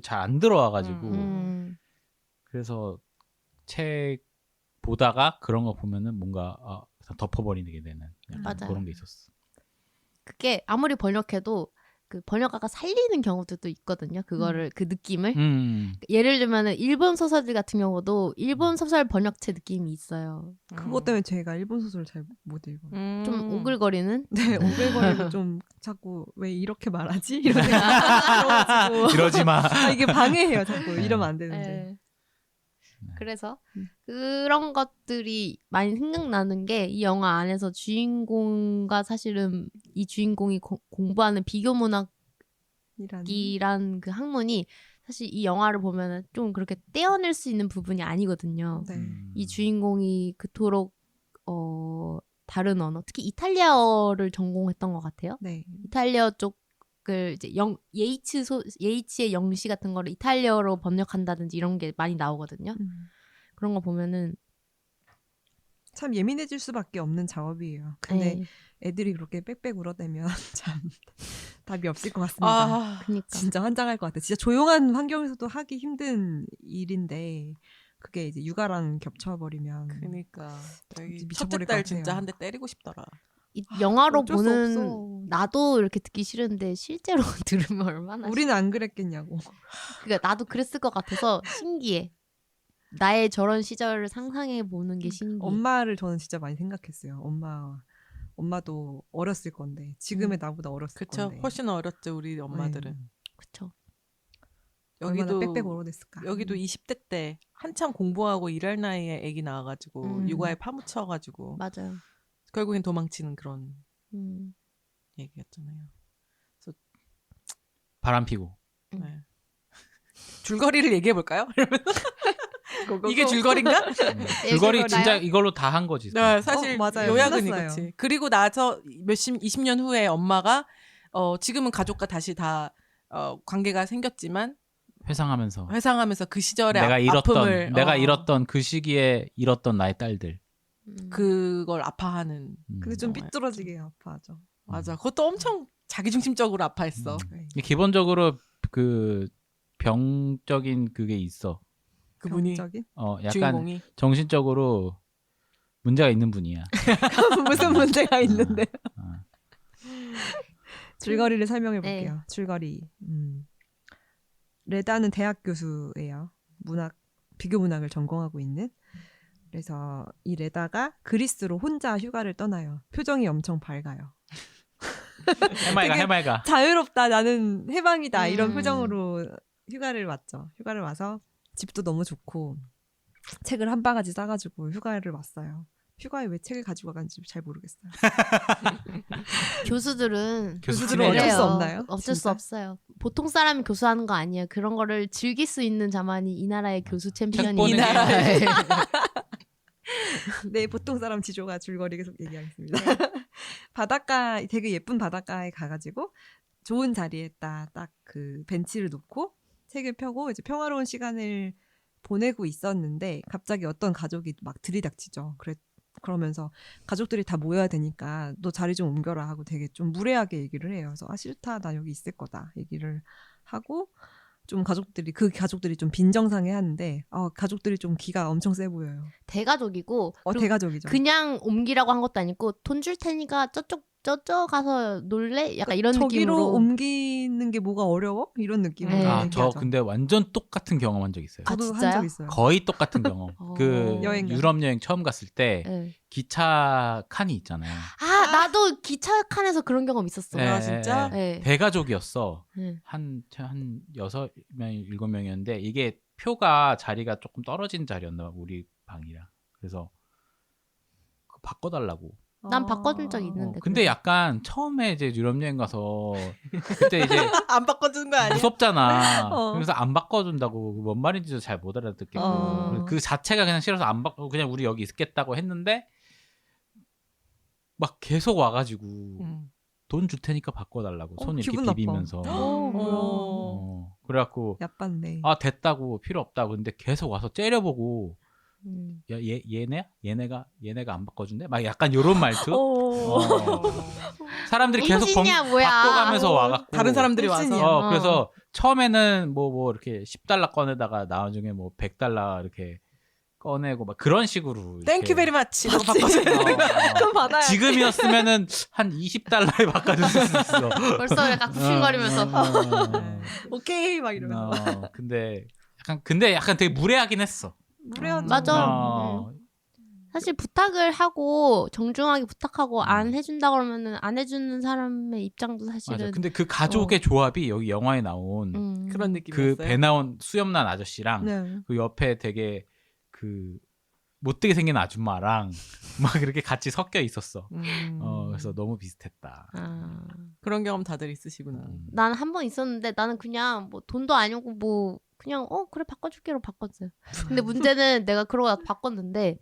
Speaker 4: 잘 안 들어와가지고 그래서 책 보다가 그런 거 보면은 뭔가 덮어버리게 되는 약간
Speaker 1: 맞아요.
Speaker 4: 그런 게 있었어.
Speaker 1: 그게 아무리 번역해도 그 번역가가 살리는 경우도 있거든요. 그거를 그 느낌을 예를 들면은 일본 소설들 같은 경우도 일본 소설 번역체 느낌이 있어요.
Speaker 2: 그것 때문에 제가 일본 소설 잘 못 읽어요.
Speaker 1: 좀 오글거리는.
Speaker 2: 네, 오글거리고 좀 자꾸 왜 이렇게 말하지? 이런 생각이 들어가지고
Speaker 4: 이러지 마.
Speaker 2: 이게 방해해요. 자꾸 이러면 안 되는데.
Speaker 1: 네. 그래서 그런 것들이 많이 생각나는 게 이 영화 안에서 주인공과 사실은 이 주인공이 공부하는 비교 문학이란 그 학문이 사실 이 영화를 보면은 좀 그렇게 떼어낼 수 있는 부분이 아니거든요.
Speaker 2: 네.
Speaker 1: 이 주인공이 그토록 다른 언어, 특히 이탈리아어를 전공했던 것 같아요.
Speaker 2: 네.
Speaker 1: 이탈리아 쪽 이제 예이츠의 영시 같은 거를 이탈리아어로 번역한다든지 이런 게 많이 나오거든요. 그런 거 보면은
Speaker 2: 참 예민해질 수밖에 없는 작업이에요. 근데
Speaker 1: 네.
Speaker 2: 애들이 그렇게 빽빽 울어대면 참 답이 없을 것 같습니다.
Speaker 3: 아,
Speaker 1: 그니까
Speaker 2: 진짜 환장할 것 같아. 진짜 조용한 환경에서도 하기 힘든 일인데 그게 이제 육아랑 겹쳐버리면
Speaker 3: 그러니까 여기
Speaker 2: 미쳐버릴
Speaker 3: 첫째
Speaker 2: 것
Speaker 3: 딸
Speaker 2: 같아요.
Speaker 3: 진짜 한 대 때리고 싶더라.
Speaker 1: 이 영화로
Speaker 2: 어쩔 수
Speaker 1: 보는
Speaker 2: 없어.
Speaker 1: 나도 이렇게 듣기 싫은데 실제로 들으면 얼마나
Speaker 2: 우리는 안 그랬겠냐고.
Speaker 1: 그러니까 나도 그랬을 것 같아서 신기해. 나의 저런 시절을 상상해 보는 게 신기해.
Speaker 2: 엄마를 저는 진짜 많이 생각했어요. 엄마도 어렸을 건데 지금의 나보다 어렸을
Speaker 3: 그쵸?
Speaker 2: 건데.
Speaker 3: 훨씬 어렸죠 우리 엄마들은.
Speaker 2: 네.
Speaker 1: 그쵸.
Speaker 2: 얼마나
Speaker 3: 여기도
Speaker 2: 빽빽 울어댔을까.
Speaker 3: 여기도 20대 때 한참 공부하고 일할 나이에 아기 낳아가지고 육아에 파묻혀가지고
Speaker 1: 맞아요.
Speaker 3: 결국엔 도망치는 그런
Speaker 1: 음.
Speaker 3: 얘기였잖아요.
Speaker 4: 바람 피고.
Speaker 3: 네. 줄거리를 얘기해 볼까요? 이게 줄거리인가?
Speaker 4: 줄거리 진짜 이걸로 다 한 거지.
Speaker 3: 네, 사실
Speaker 2: 맞아요.
Speaker 3: 요약은
Speaker 2: 끝났어요.
Speaker 3: 이거지. 그리고 나서 20년 후에 엄마가 지금은 가족과 다시 다 관계가 생겼지만 회상하면서 그 시절의 아픔을
Speaker 4: 내가 잃었던 그 시기에 잃었던 나의 딸들.
Speaker 3: 그걸 아파하는.
Speaker 2: 근데 좀
Speaker 3: 영화였죠.
Speaker 2: 삐뚤어지게 아파하죠.
Speaker 3: 맞아. 그것도 엄청 자기중심적으로 아파했어.
Speaker 2: 네.
Speaker 4: 기본적으로 그 병적인 그게 있어.
Speaker 3: 그분이
Speaker 2: 병적인?
Speaker 4: 약간
Speaker 3: 주인공이
Speaker 4: 정신적으로 문제가 있는 분이야.
Speaker 2: 무슨 문제가 있는데.
Speaker 4: 어.
Speaker 2: 줄거리를 설명해 볼게요.
Speaker 1: 네.
Speaker 2: 줄거리. 레다는 대학 교수예요. 비교 문학을 전공하고 있는. 그래서 이 레다가 그리스로 혼자 휴가를 떠나요. 표정이 엄청 밝아요.
Speaker 4: 해맑아.
Speaker 2: 자유롭다, 나는 해방이다, 이런 표정으로 휴가를 왔죠. 휴가를 와서 집도 너무 좋고 책을 한 바가지 싸가지고 휴가를 왔어요. 휴가에 왜 책을 가지고 가는지 잘 모르겠어요.
Speaker 1: 교수들은
Speaker 2: 교수들은 어쩔 수 없나요?
Speaker 1: 어쩔 수
Speaker 2: 진짜?
Speaker 1: 없어요. 보통 사람이 교수하는 거 아니에요. 그런 거를 즐길 수 있는 자만이 이 나라의 교수 챔피언이
Speaker 4: 보는
Speaker 1: 이
Speaker 4: 게
Speaker 1: 나라에.
Speaker 2: 네, 보통 사람 지조가 줄거리 계속 얘기하겠습니다. 바닷가, 되게 예쁜 바닷가에 가가지고 좋은 자리에 딱 그 벤치를 놓고 책을 펴고 이제 평화로운 시간을 보내고 있었는데 갑자기 어떤 가족이 막 들이닥치죠. 그러면서 가족들이 다 모여야 되니까 너 자리 좀 옮겨라 하고 되게 좀 무례하게 얘기를 해요. 그래서 싫다, 나 여기 있을 거다 얘기를 하고 좀 그 가족들이 좀 빈정상해하는데 가족들이 좀 기가 엄청 세 보여요.
Speaker 1: 대가족이고 그리고
Speaker 2: 대가족이죠.
Speaker 1: 그냥 옮기라고 한 것도 아니고 돈 줄 테니까 저쪽 가서 놀래? 약간 이런
Speaker 2: 저기로
Speaker 1: 느낌으로.
Speaker 2: 옮기는 게 뭐가 어려워? 이런 느낌으로
Speaker 1: 네.
Speaker 4: 저
Speaker 2: 얘기하죠.
Speaker 4: 근데 완전 똑같은 경험한 적 있어요.
Speaker 2: 저도
Speaker 1: 진짜요?
Speaker 2: 한 적 있어요.
Speaker 4: 거의 똑같은 경험. 그
Speaker 2: 여행 가서.
Speaker 4: 유럽 여행 처음 갔을 때
Speaker 1: 네.
Speaker 4: 기차 칸이 있잖아요.
Speaker 1: 나도 기차 칸에서 그런 경험 있었어.
Speaker 4: 네,
Speaker 3: 진짜?
Speaker 1: 네.
Speaker 4: 대가족이었어.
Speaker 1: 네.
Speaker 4: 한 6명, 7명이었는데 이게 표가 자리가 조금 떨어진 자리였나 봐, 우리 방이랑. 그래서 그거 바꿔달라고.
Speaker 1: 난 바꿔준 적이 있는데.
Speaker 4: 근데 약간 처음에 이제 유럽 여행 가서 그때 이제
Speaker 3: 안 바꿔준 거 아니야?
Speaker 4: 무섭잖아.
Speaker 2: 어.
Speaker 4: 그래서 안 바꿔준다고 뭔 말인지도 잘 못 알아듣겠고
Speaker 1: 어.
Speaker 4: 그 자체가 그냥 싫어서 안 바꿔 그냥 우리 여기 있겠다고 했는데 막 계속 와가지고 돈 줄 테니까 바꿔달라고 손 이렇게
Speaker 2: 기분 나빠.
Speaker 4: 비비면서 그래갖고
Speaker 2: 얕봤네.
Speaker 4: 됐다고 필요 없다고 근데 계속 와서 째려보고 야, 얘네가 안 바꿔준대? 막 약간 요런 말투? 사람들이 계속
Speaker 1: 무엇이냐, 뭐야.
Speaker 4: 바꿔가면서 와갖고
Speaker 3: 다른 사람들이 와서
Speaker 4: 그래서 처음에는 뭐 이렇게 10달러 꺼내다가 나중에 뭐 100달러 이렇게 꺼내고 막 그런 식으로
Speaker 3: 땡큐 베리 마치 이러고 바꿔줘.
Speaker 2: 그럼 받아야
Speaker 4: 지금이었으면은 한 20달러에 바꿔줄 수 있어.
Speaker 1: 벌써 약간 굽신거리면서.
Speaker 2: 오케이 막 이러면서.
Speaker 4: 근데 약간 되게 무례하긴 했어.
Speaker 2: 무례하죠.
Speaker 1: 맞아. 사실 부탁을 하고 정중하게 부탁하고 안 해준다 그러면은 안 해주는 사람의 입장도 사실은.
Speaker 4: 맞아. 근데 그 가족의 조합이 여기 영화에 나온
Speaker 3: 그런 느낌이었어요.
Speaker 4: 그 배 나온 수염난 아저씨랑
Speaker 2: 네.
Speaker 4: 그 옆에 되게 그 못되게 생긴 아줌마랑 막 그렇게 같이 섞여 있었어. 그래서 너무 비슷했다.
Speaker 3: 그런 경험 다들 있으시구나.
Speaker 1: 난 한 번 있었는데 나는 그냥 뭐 돈도 아니고 뭐 그냥 그래 바꿔줄게로 바꿨어요. 근데 문제는 내가 그러고 나서 바꿨는데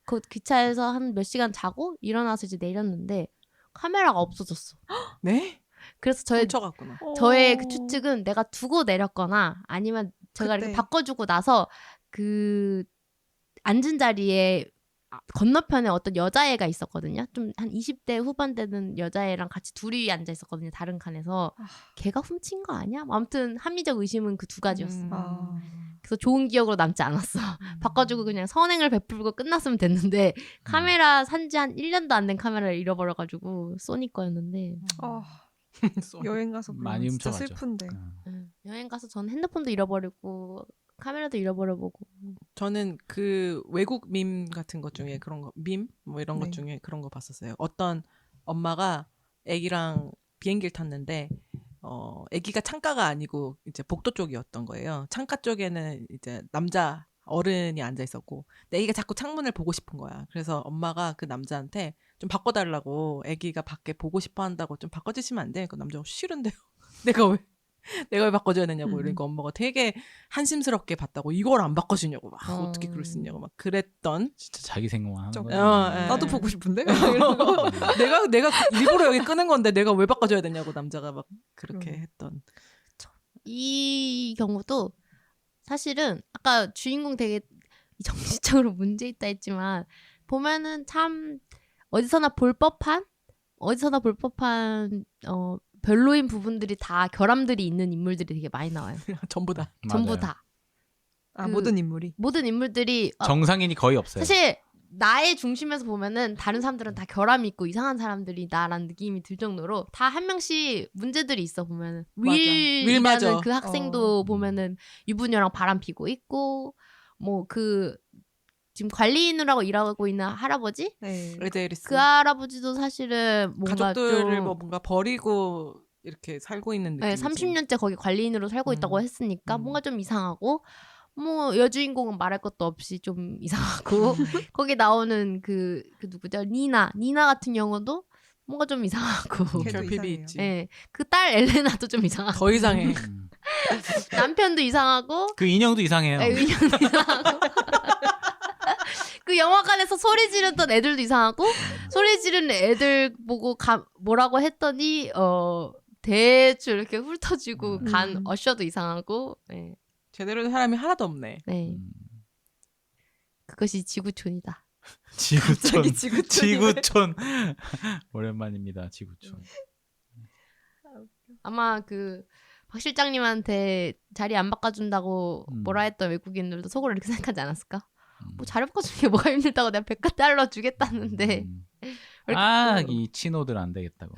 Speaker 1: 그 기차에서 한 몇 시간 자고 일어나서 이제 내렸는데 카메라가 없어졌어.
Speaker 3: 네?
Speaker 1: 그래서
Speaker 3: 훔쳐갔구나.
Speaker 1: 저의 그 추측은 내가 두고 내렸거나 아니면 제가
Speaker 2: 그때.
Speaker 1: 이렇게 바꿔주고 나서 그 앉은 자리에 건너편에 어떤 여자애가 있었거든요. 좀 한 20대 후반 되는 여자애랑 같이 둘이 앉아 있었거든요. 다른 칸에서. 걔가 훔친 거 아니야? 뭐 아무튼 합리적 의심은 그 두 가지였어.
Speaker 2: 아.
Speaker 1: 그래서 좋은 기억으로 남지 않았어. 바꿔주고 그냥 선행을 베풀고 끝났으면 됐는데 카메라 산지 한 1년도 안 된 카메라를 잃어버려가지고 소니 거였는데
Speaker 2: 아, 여행 가서
Speaker 4: 많이
Speaker 2: 그러면 진짜
Speaker 4: 훔쳐가죠.
Speaker 2: 슬픈데.
Speaker 1: 여행 가서 전 핸드폰도 잃어버리고 카메라도 잃어버려보고
Speaker 3: 저는 그 외국 밈 같은 것 중에 그런 거, 밈? 뭐 이런 것
Speaker 2: 네.
Speaker 3: 중에 그런 거 봤었어요. 어떤 엄마가 아기랑 비행기를 탔는데, 아기가 창가가 아니고 이제 복도 쪽이었던 거예요. 창가 쪽에는 이제 남자 어른이 앉아 있었고, 근데 아기가 자꾸 창문을 보고 싶은 거야. 그래서 엄마가 그 남자한테 좀 바꿔달라고, 아기가 밖에 보고 싶어 한다고 좀 바꿔주시면 안 돼? 그 남자가 싫은데요. 내가 왜 바꿔줘야 되냐고. 그러니까 엄마가 되게 한심스럽게 봤다고, 이걸 안 바꿔주냐고 막 어떻게 그럴 수 있냐고 막 그랬던.
Speaker 4: 진짜 자기 생각만 하는
Speaker 2: 좀-
Speaker 4: 거지.
Speaker 2: 나도 보고 싶은데.
Speaker 3: 내가 일부러 여기 끄는 건데 내가 왜 바꿔줘야 되냐고 남자가 막 그렇게 했던.
Speaker 1: 이 경우도 사실은 아까 주인공 되게 정신적으로 문제 있다 했지만 보면은 참 어디서나 볼 법한 별로인 부분들이 다 결함들이 있는 인물들이 되게 많이 나와요.
Speaker 3: 전부 다.
Speaker 1: 전부
Speaker 4: 맞아요.
Speaker 1: 다.
Speaker 2: 아,
Speaker 1: 그-
Speaker 2: 모든 인물이.
Speaker 1: 모든 인물들이
Speaker 4: 정상인이 거의 없어요.
Speaker 1: 사실 나의 중심에서 보면은 다른 사람들은 다 결함이 있고 이상한 사람들이다라는 느낌이 들 정도로 다 한 명씩 문제들이 있어 보면은
Speaker 3: 맞아.
Speaker 1: 윌이라는
Speaker 3: 맞아.
Speaker 1: 그 학생도 보면은 유부녀랑 바람 피고 있고 뭐 그 지금 관리인으로 일하고 있는 할아버지
Speaker 2: 네.
Speaker 3: 레데이리스.
Speaker 1: 그 할아버지도 사실은 뭔가
Speaker 3: 가족들을
Speaker 1: 좀
Speaker 3: 뭐 뭔가 버리고 이렇게 살고 있는
Speaker 1: 네,
Speaker 3: 느낌이지.
Speaker 1: 30년째 거기 관리인으로 살고 있다고 했으니까 뭔가 좀 이상하고 뭐 여주인공은 말할 것도 없이 좀 이상하고 거기 나오는 그 누구죠? 니나 같은 경우도 뭔가 좀 이상하고
Speaker 2: 걔도
Speaker 3: 결핍이
Speaker 2: 이상해요.
Speaker 3: 있지.
Speaker 1: 예. 그 딸 엘레나도 좀 이상하고
Speaker 3: 더 이상해.
Speaker 1: 남편도 이상하고
Speaker 4: 그 인형도 이상해요.
Speaker 1: 예, 의견도 이상하고 그 영화관에서 소리 지르던 애들도 이상하고 소리 지르는 애들 보고 뭐라고 했더니 대충 이렇게 훑어지고 간 어셔도 이상하고 예.
Speaker 3: 제대로 된 사람이 하나도 없네.
Speaker 1: 네. 그것이 지구촌이다.
Speaker 4: 지구촌.
Speaker 2: 지구촌이래.
Speaker 4: 지구촌. 오랜만입니다. 지구촌.
Speaker 1: 아마 그 박 실장님한테 자리 안 바꿔준다고 뭐라 했던 외국인들도 속으로 이렇게 생각하지 않았을까? 뭐 자리 바꿔주는 게 뭐가 힘들다고 내가 $100 주겠다는데 왜 이렇게
Speaker 4: 이 친호들 안 되겠다고.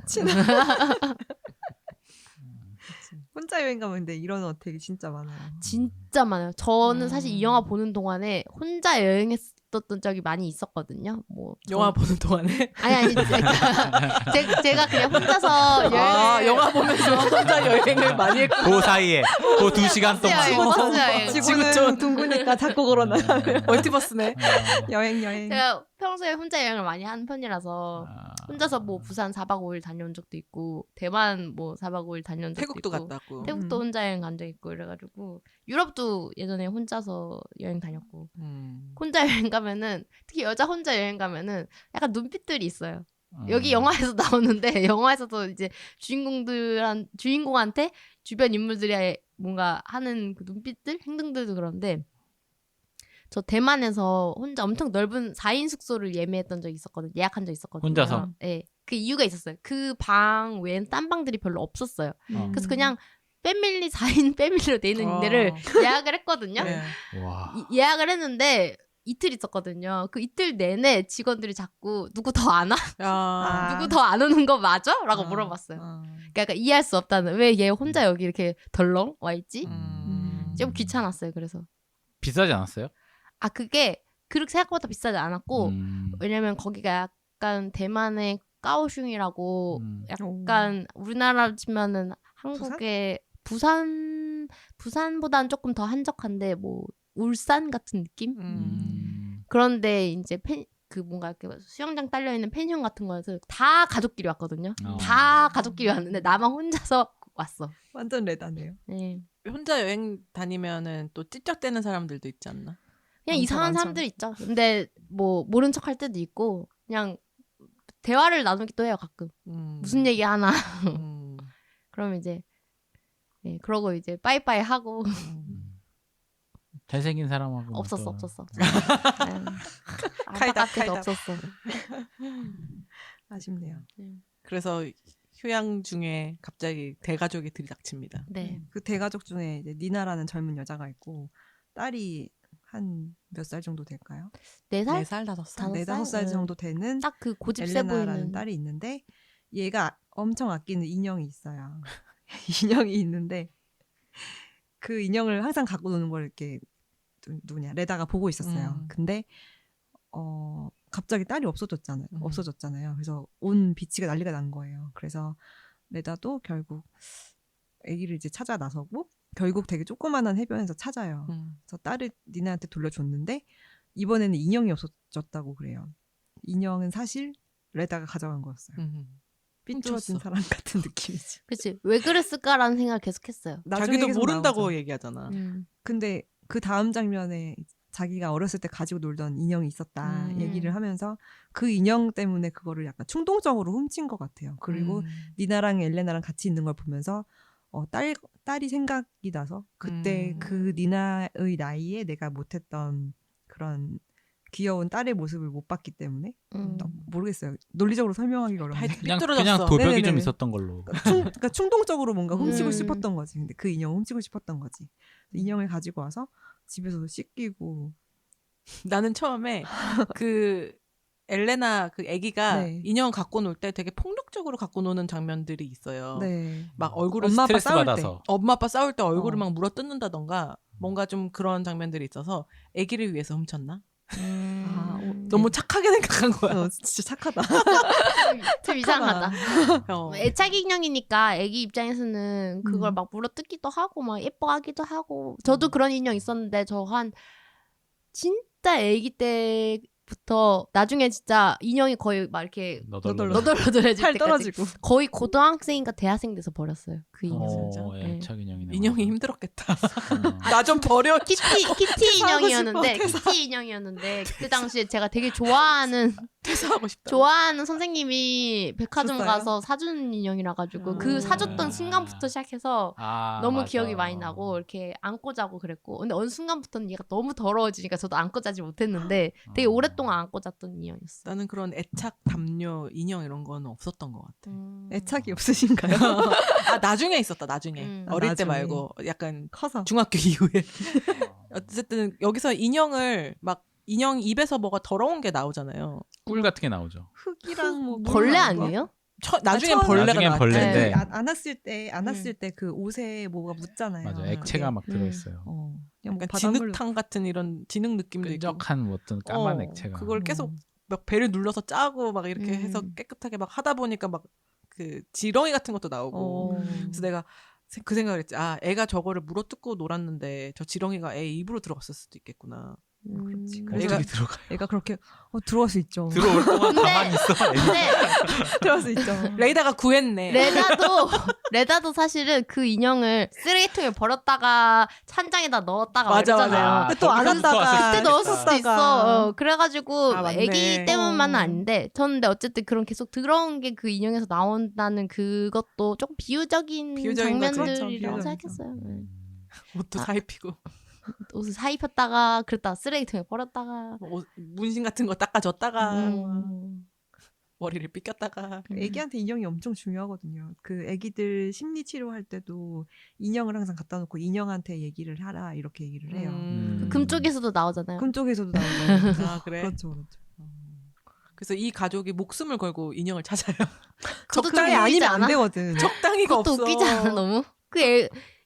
Speaker 2: 혼자 여행 가면 근데 이런 어택이 진짜 많아요.
Speaker 1: 진짜 많아요. 저는 사실 이 영화 보는 동안에 혼자 여행했었던 적이 많이 있었거든요. 뭐
Speaker 3: 영화 보는 동안에.
Speaker 1: 아니 제가 그냥 혼자서 여행
Speaker 3: 영화 보면서 혼자 여행을 많이 했고.
Speaker 4: 그 사이에 그 2시간 동안.
Speaker 1: 버스 여행.
Speaker 2: 지구는 둥그니까 자꾸 걸어놔.
Speaker 3: 멀티버스네.
Speaker 2: 여행.
Speaker 1: 제가 평소에 혼자 여행을 많이 하는 편이라서
Speaker 4: 아,
Speaker 1: 혼자서 뭐 부산 4박 5일 다녀온 적도 있고 대만 뭐 4박 5일 다녀온 적도
Speaker 3: 태국도
Speaker 1: 있고
Speaker 3: 갔다 왔고.
Speaker 1: 태국도 혼자 여행 간 적 있고 이래가지고 유럽도 예전에 혼자서 여행 다녔고 혼자 여행 가면은 특히 여자 혼자 여행 가면은 약간 눈빛들이 있어요. 여기 영화에서 나오는데 영화에서도 이제 주인공한테 주변 인물들이 뭔가 하는 그 눈빛들 행동들도 그런데 저 대만에서 혼자 엄청 넓은 4인 숙소를 예매했던 적이 있었거든요. 예약한 적이 있었거든요.
Speaker 4: 혼자서?
Speaker 1: 네. 그 이유가 있었어요. 그 방 외엔 딴 방들이 별로 없었어요. 그래서 그냥 패밀리 4인 패밀리로 돼 있는 데를 예약을 했거든요.
Speaker 3: 네.
Speaker 4: 와.
Speaker 1: 예약을 했는데 이틀 있었거든요. 그 이틀 내내 직원들이 자꾸 누구 더 안 와?
Speaker 3: 야.
Speaker 1: 누구 더 안 오는 거 맞아? 라고 물어봤어요. 그러니까 이해할 수 없다는 왜 얘 혼자 여기 이렇게 덜렁 와 있지? 좀 귀찮았어요. 그래서
Speaker 4: 비싸지 않았어요?
Speaker 1: 아 그게 그렇게 생각보다 비싸지 않았고 왜냐면 거기가 약간 대만의 까오슝이라고 약간 우리나라 치면은 한국의 부산보다는 조금 더 한적한데 뭐 울산 같은 느낌? 그런데 이제 뭔가 이렇게 수영장 딸려 있는 펜션 같은 거에서 다 가족끼리 왔거든요. 다 가족끼리 왔는데 나만 혼자서 왔어.
Speaker 2: 완전 레다네요.
Speaker 1: 네.
Speaker 3: 혼자 여행 다니면은 또 찝쩍대는 사람들도 있지 않나?
Speaker 1: 그냥
Speaker 2: 많죠,
Speaker 1: 이상한
Speaker 2: 많죠.
Speaker 1: 사람들 있죠. 근데 뭐 모른 척 할 때도 있고 그냥 대화를 나누기도 해요 가끔. 무슨 얘기 하나. 그럼 이제 네, 그러고 이제 빠이빠이 하고
Speaker 4: 잘생긴 사람하고
Speaker 1: 없었어.
Speaker 3: 칼답,
Speaker 1: 안타깝게도
Speaker 3: 칼답.
Speaker 1: 없었어.
Speaker 2: 아쉽네요.
Speaker 3: 그래서 휴양 중에 갑자기 대가족이 들이닥칩니다.
Speaker 1: 네.
Speaker 2: 그 대가족 중에 이제 니나라는 젊은 여자가 있고 딸이 한 몇 살 정도 될까요?
Speaker 1: 4살?
Speaker 3: 4살, 5살?
Speaker 1: 다섯
Speaker 2: 4, 5살
Speaker 1: 살?
Speaker 2: 정도 되는
Speaker 1: 딱 그 고집 세
Speaker 2: 엘레나라는
Speaker 1: 보이는
Speaker 2: 딸이 있는데 얘가 엄청 아끼는 인형이 있어요. 인형이 있는데 그 인형을 항상 갖고 노는 걸 이렇게 누구냐 레다가 보고 있었어요. 근데 갑자기 딸이 없어졌잖아요. 그래서 온 비치가 난리가 난 거예요. 그래서 레다도 결국 아기를 이제 찾아 나서고 결국 되게 조그만한 해변에서 찾아요. 그래서 딸을 니나한테 돌려줬는데 이번에는 인형이 없어졌다고 그래요. 인형은 사실 레다가 가져간 거였어요. 삐뚤어진
Speaker 3: 훔쳤어.
Speaker 2: 사람 같은 느낌이지.
Speaker 1: 그치. 왜 그랬을까라는 생각을 계속했어요.
Speaker 2: 나중에
Speaker 3: 자기도
Speaker 2: 계속
Speaker 3: 모른다고
Speaker 2: 나오죠.
Speaker 3: 얘기하잖아.
Speaker 2: 근데 그 다음 장면에 자기가 어렸을 때 가지고 놀던 인형이 있었다 얘기를 하면서 그 인형 때문에 그거를 약간 충동적으로 훔친 것 같아요. 그리고 니나랑 엘레나랑 같이 있는 걸 보면서 딸이 생각이 나서 그때 그 니나의 나이에 내가 못했던 그런 귀여운 딸의 모습을 못 봤기 때문에 모르겠어요. 논리적으로 설명하기가 어렵네.
Speaker 4: 그냥
Speaker 3: 삐뚤어졌어.
Speaker 4: 도벽이
Speaker 2: 네네네.
Speaker 4: 좀 있었던 걸로.
Speaker 2: 그러니까 충동적으로 뭔가 훔치고
Speaker 1: 음.
Speaker 2: 싶었던 거지. 근데 그 인형 훔치고 싶었던 거지. 인형을 가지고 와서 집에서 씻기고.
Speaker 3: 나는 처음에 그 엘레나 그 아기가
Speaker 2: 네.
Speaker 3: 인형 갖고 놀 때 되게 폭력적으로 갖고 노는 장면들이 있어요.
Speaker 2: 네.
Speaker 3: 막 얼굴을
Speaker 2: 엄마 아빠
Speaker 4: 스트레스
Speaker 2: 싸울
Speaker 4: 받아서.
Speaker 3: 엄마 아빠 싸울 때 얼굴을
Speaker 2: 어.
Speaker 3: 막 물어 뜯는다던가 뭔가 좀 그런 장면들이 있어서 아기를 위해서 훔쳤나? 너무 착하게 생각한 거야.
Speaker 2: 진짜 착하다.
Speaker 1: 좀 이상하다.
Speaker 3: 어.
Speaker 1: 애착 인형이니까 애기 입장에서는 그걸
Speaker 2: 음.
Speaker 1: 막 물어뜯기도 하고 막 예뻐하기도 하고 저도 그런 인형 있었는데 저 한 진짜 애기 때부터 나중에 진짜 인형이 거의 막 이렇게 너덜너덜해질
Speaker 2: 팔
Speaker 1: 때까지
Speaker 2: 떨어지고.
Speaker 1: 거의 고등학생인가 대학생 돼서 버렸어요 그 인형.
Speaker 3: 진짜?
Speaker 1: 네.
Speaker 4: 애착 인형이네.
Speaker 3: 인형이 힘들었겠다.
Speaker 4: 어.
Speaker 3: 나 좀 버려.
Speaker 1: 키티 인형이었는데 키티 인형이었는데 그때 당시에 제가 되게 좋아하는
Speaker 3: 퇴사하고 싶다.
Speaker 1: 선생님이 백화점
Speaker 2: 줬어요?
Speaker 1: 가서 사준 인형이라 가지고 그 사줬던 순간부터 시작해서 너무
Speaker 4: 맞아.
Speaker 1: 기억이 많이 나고 이렇게 안고 자고 그랬고 근데 어느 순간부터는 얘가 너무 더러워지니까 저도 안고 자지 못했는데 되게 오랫동안 안고 잤던 인형이었어.
Speaker 3: 나는 그런 애착 담요 인형 이런 거는 없었던 것 같아.
Speaker 2: 애착이 없으신가요?
Speaker 3: 아 나중에 있었다. 나중에 어릴 때
Speaker 2: 나중에.
Speaker 3: 말고 약간
Speaker 2: 커서.
Speaker 3: 중학교 이후에. 어쨌든 여기서 인형을 막 인형 입에서 뭐가 더러운 게 나오잖아요.
Speaker 4: 꿀 같은 게 나오죠.
Speaker 2: 흙이랑 뭐
Speaker 1: 벌레
Speaker 2: 나오는 거?
Speaker 1: 아니에요?
Speaker 3: 나중엔
Speaker 2: 처음에-
Speaker 3: 벌레가
Speaker 4: 나중엔
Speaker 3: 나왔지.
Speaker 4: 벌레인데.
Speaker 1: 네.
Speaker 2: 안았을 때 그 옷에 뭐가 묻잖아요.
Speaker 4: 맞아. 액체가 막 들어있어요.
Speaker 2: 그냥 뭐
Speaker 3: 약간
Speaker 2: 바닷물로
Speaker 3: 진흙탕 같은 이런 진흙 느낌도 있고.
Speaker 4: 끈적한 뭐 어떤 까만 액체가.
Speaker 3: 그걸 계속 막 배를 눌러서 짜고 막 이렇게
Speaker 1: 음.
Speaker 3: 해서 깨끗하게 막 하다 보니까 막 그 지렁이 같은 것도 나오고. 그래서 내가 그 생각을 했지. 아, 애가 저거를 물어뜯고 놀았는데 저 지렁이가 애 입으로 들어갔을 수도 있겠구나.
Speaker 2: 그렇지.
Speaker 4: 어떻게
Speaker 3: 애가-
Speaker 4: 들어가요?
Speaker 2: 애가 그렇게 들어갈 수 있죠.
Speaker 4: 들어올 동안
Speaker 1: 근데-
Speaker 4: 가만히 있어.
Speaker 1: 근데
Speaker 2: 들어갈 수 있죠.
Speaker 3: 레이다가 구했네.
Speaker 1: 레다도 사실은 그 인형을 쓰레기통에 버렸다가 찬장에다 넣었다가
Speaker 3: 맞아,
Speaker 1: 그랬잖아요.
Speaker 3: 맞아.
Speaker 2: 또 안
Speaker 4: 거기서
Speaker 2: 한다가
Speaker 4: 왔을
Speaker 1: 그때
Speaker 4: 수도
Speaker 1: 넣었을
Speaker 4: 있겠다.
Speaker 1: 수도 있어. 그래가지고
Speaker 3: 아, 맞네.
Speaker 1: 애기 때문만은 아닌데 저는 근데 어쨌든 그런 계속 더러운 게 그 인형에서 나온다는 그것도 조금 비유적인
Speaker 3: 비유적인 거지.
Speaker 1: 장면들이라고
Speaker 2: 그렇죠.
Speaker 1: 생각했어요. 네.
Speaker 3: 옷도 사입히고
Speaker 1: 옷을 사입혔다가 그랬다가 쓰레기통에 버렸다가
Speaker 3: 문신 같은 거 닦아줬다가
Speaker 1: 음.
Speaker 3: 머리를 삐꼈다가
Speaker 2: 애기한테 인형이 엄청 중요하거든요. 그 애기들 심리 치료할 때도 인형을 항상 갖다 놓고 인형한테 얘기를 하라 이렇게 얘기를 해요.
Speaker 1: 금 쪽에서도 나오잖아요.
Speaker 2: 금 쪽에서도 나오죠.
Speaker 3: 아 그래?
Speaker 2: 그렇죠, 그렇죠.
Speaker 3: 그래서 이 가족이 목숨을 걸고 인형을 찾아요.
Speaker 1: 그것도
Speaker 2: 적당히
Speaker 1: 좀 웃기지
Speaker 2: 아니면
Speaker 1: 않아?
Speaker 2: 안 되거든.
Speaker 3: 적당히가
Speaker 1: 그것도
Speaker 3: 없어.
Speaker 1: 웃기지 않아 너무?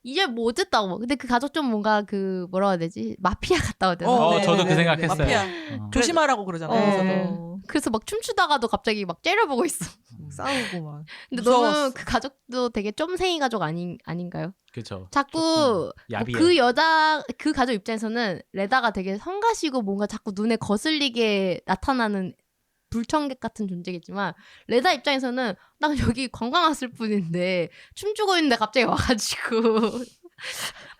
Speaker 1: 이제 뭐 어쨌다고. 근데 그 가족 좀 뭔가 그 뭐라고 해야 되지? 마피아 같다 해야 되나?
Speaker 4: 저도 그
Speaker 2: 네네네.
Speaker 4: 생각했어요.
Speaker 3: 마피아.
Speaker 4: 어.
Speaker 3: 조심하라고 그러잖아요.
Speaker 1: 어.
Speaker 3: 그래서도.
Speaker 1: 그래서 막 춤추다가도 갑자기 막 째려보고 있어.
Speaker 2: 싸우고 막.
Speaker 1: 근데
Speaker 3: 무서웠어.
Speaker 1: 너무 그 가족도 되게 쫌생이 가족 아닌가요?
Speaker 4: 그렇죠.
Speaker 1: 자꾸 뭐
Speaker 4: 야비해.
Speaker 1: 그 가족 입장에서는 레다가 되게 성가시고 뭔가 자꾸 눈에 거슬리게 나타나는 불청객 같은 존재겠지만 레다 입장에서는 나 여기 관광 왔을 뿐인데 춤추고 있는데 갑자기 와가지고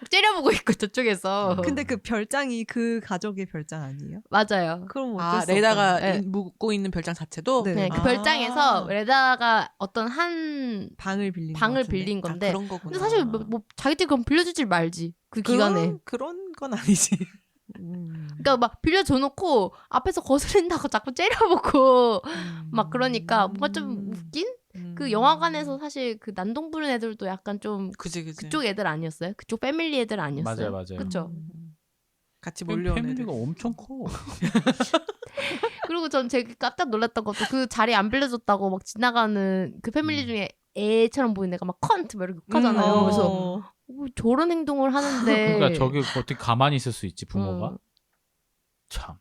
Speaker 1: 째려보고 있고 저쪽에서.
Speaker 2: 근데 그 별장이 그 가족의 별장 아니에요?
Speaker 1: 맞아요.
Speaker 2: 그럼 어쩔 수
Speaker 3: 레다가
Speaker 1: 네.
Speaker 3: 묵고 있는 별장 자체도
Speaker 2: 네.
Speaker 1: 네, 그 별장에서 레다가 어떤 한
Speaker 2: 방을 빌린 것
Speaker 1: 방을
Speaker 2: 같은데.
Speaker 1: 빌린 건데.
Speaker 3: 그런 거구나.
Speaker 1: 근데 사실 뭐 자기들이 그럼 빌려주질 말지 그 기간에.
Speaker 3: 그런 건 아니지.
Speaker 1: 그러니까 막 빌려줘놓고 앞에서 거스른다고 자꾸 째려보고 막 그러니까 뭔가 좀 웃긴? 그 영화관에서 사실 그 난동 부른 애들도 약간 좀
Speaker 3: 그지.
Speaker 1: 그쪽 애들 아니었어요? 그쪽 패밀리 애들 아니었어요?
Speaker 4: 맞아요.
Speaker 1: 그쵸?
Speaker 3: 같이 몰려온 애들.
Speaker 4: 패밀리가 엄청 커.
Speaker 1: 그리고 전 되게 깜짝 놀랐던 것도 그 자리 안 빌려줬다고 막 지나가는 그 패밀리 중에 애처럼 보이는 애가 막 컨트 막 이렇게 욕하잖아요. 그래서 저런 행동을 하는데.
Speaker 4: 그러니까 저기 어떻게 가만히 있을 수 있지 부모가? 참.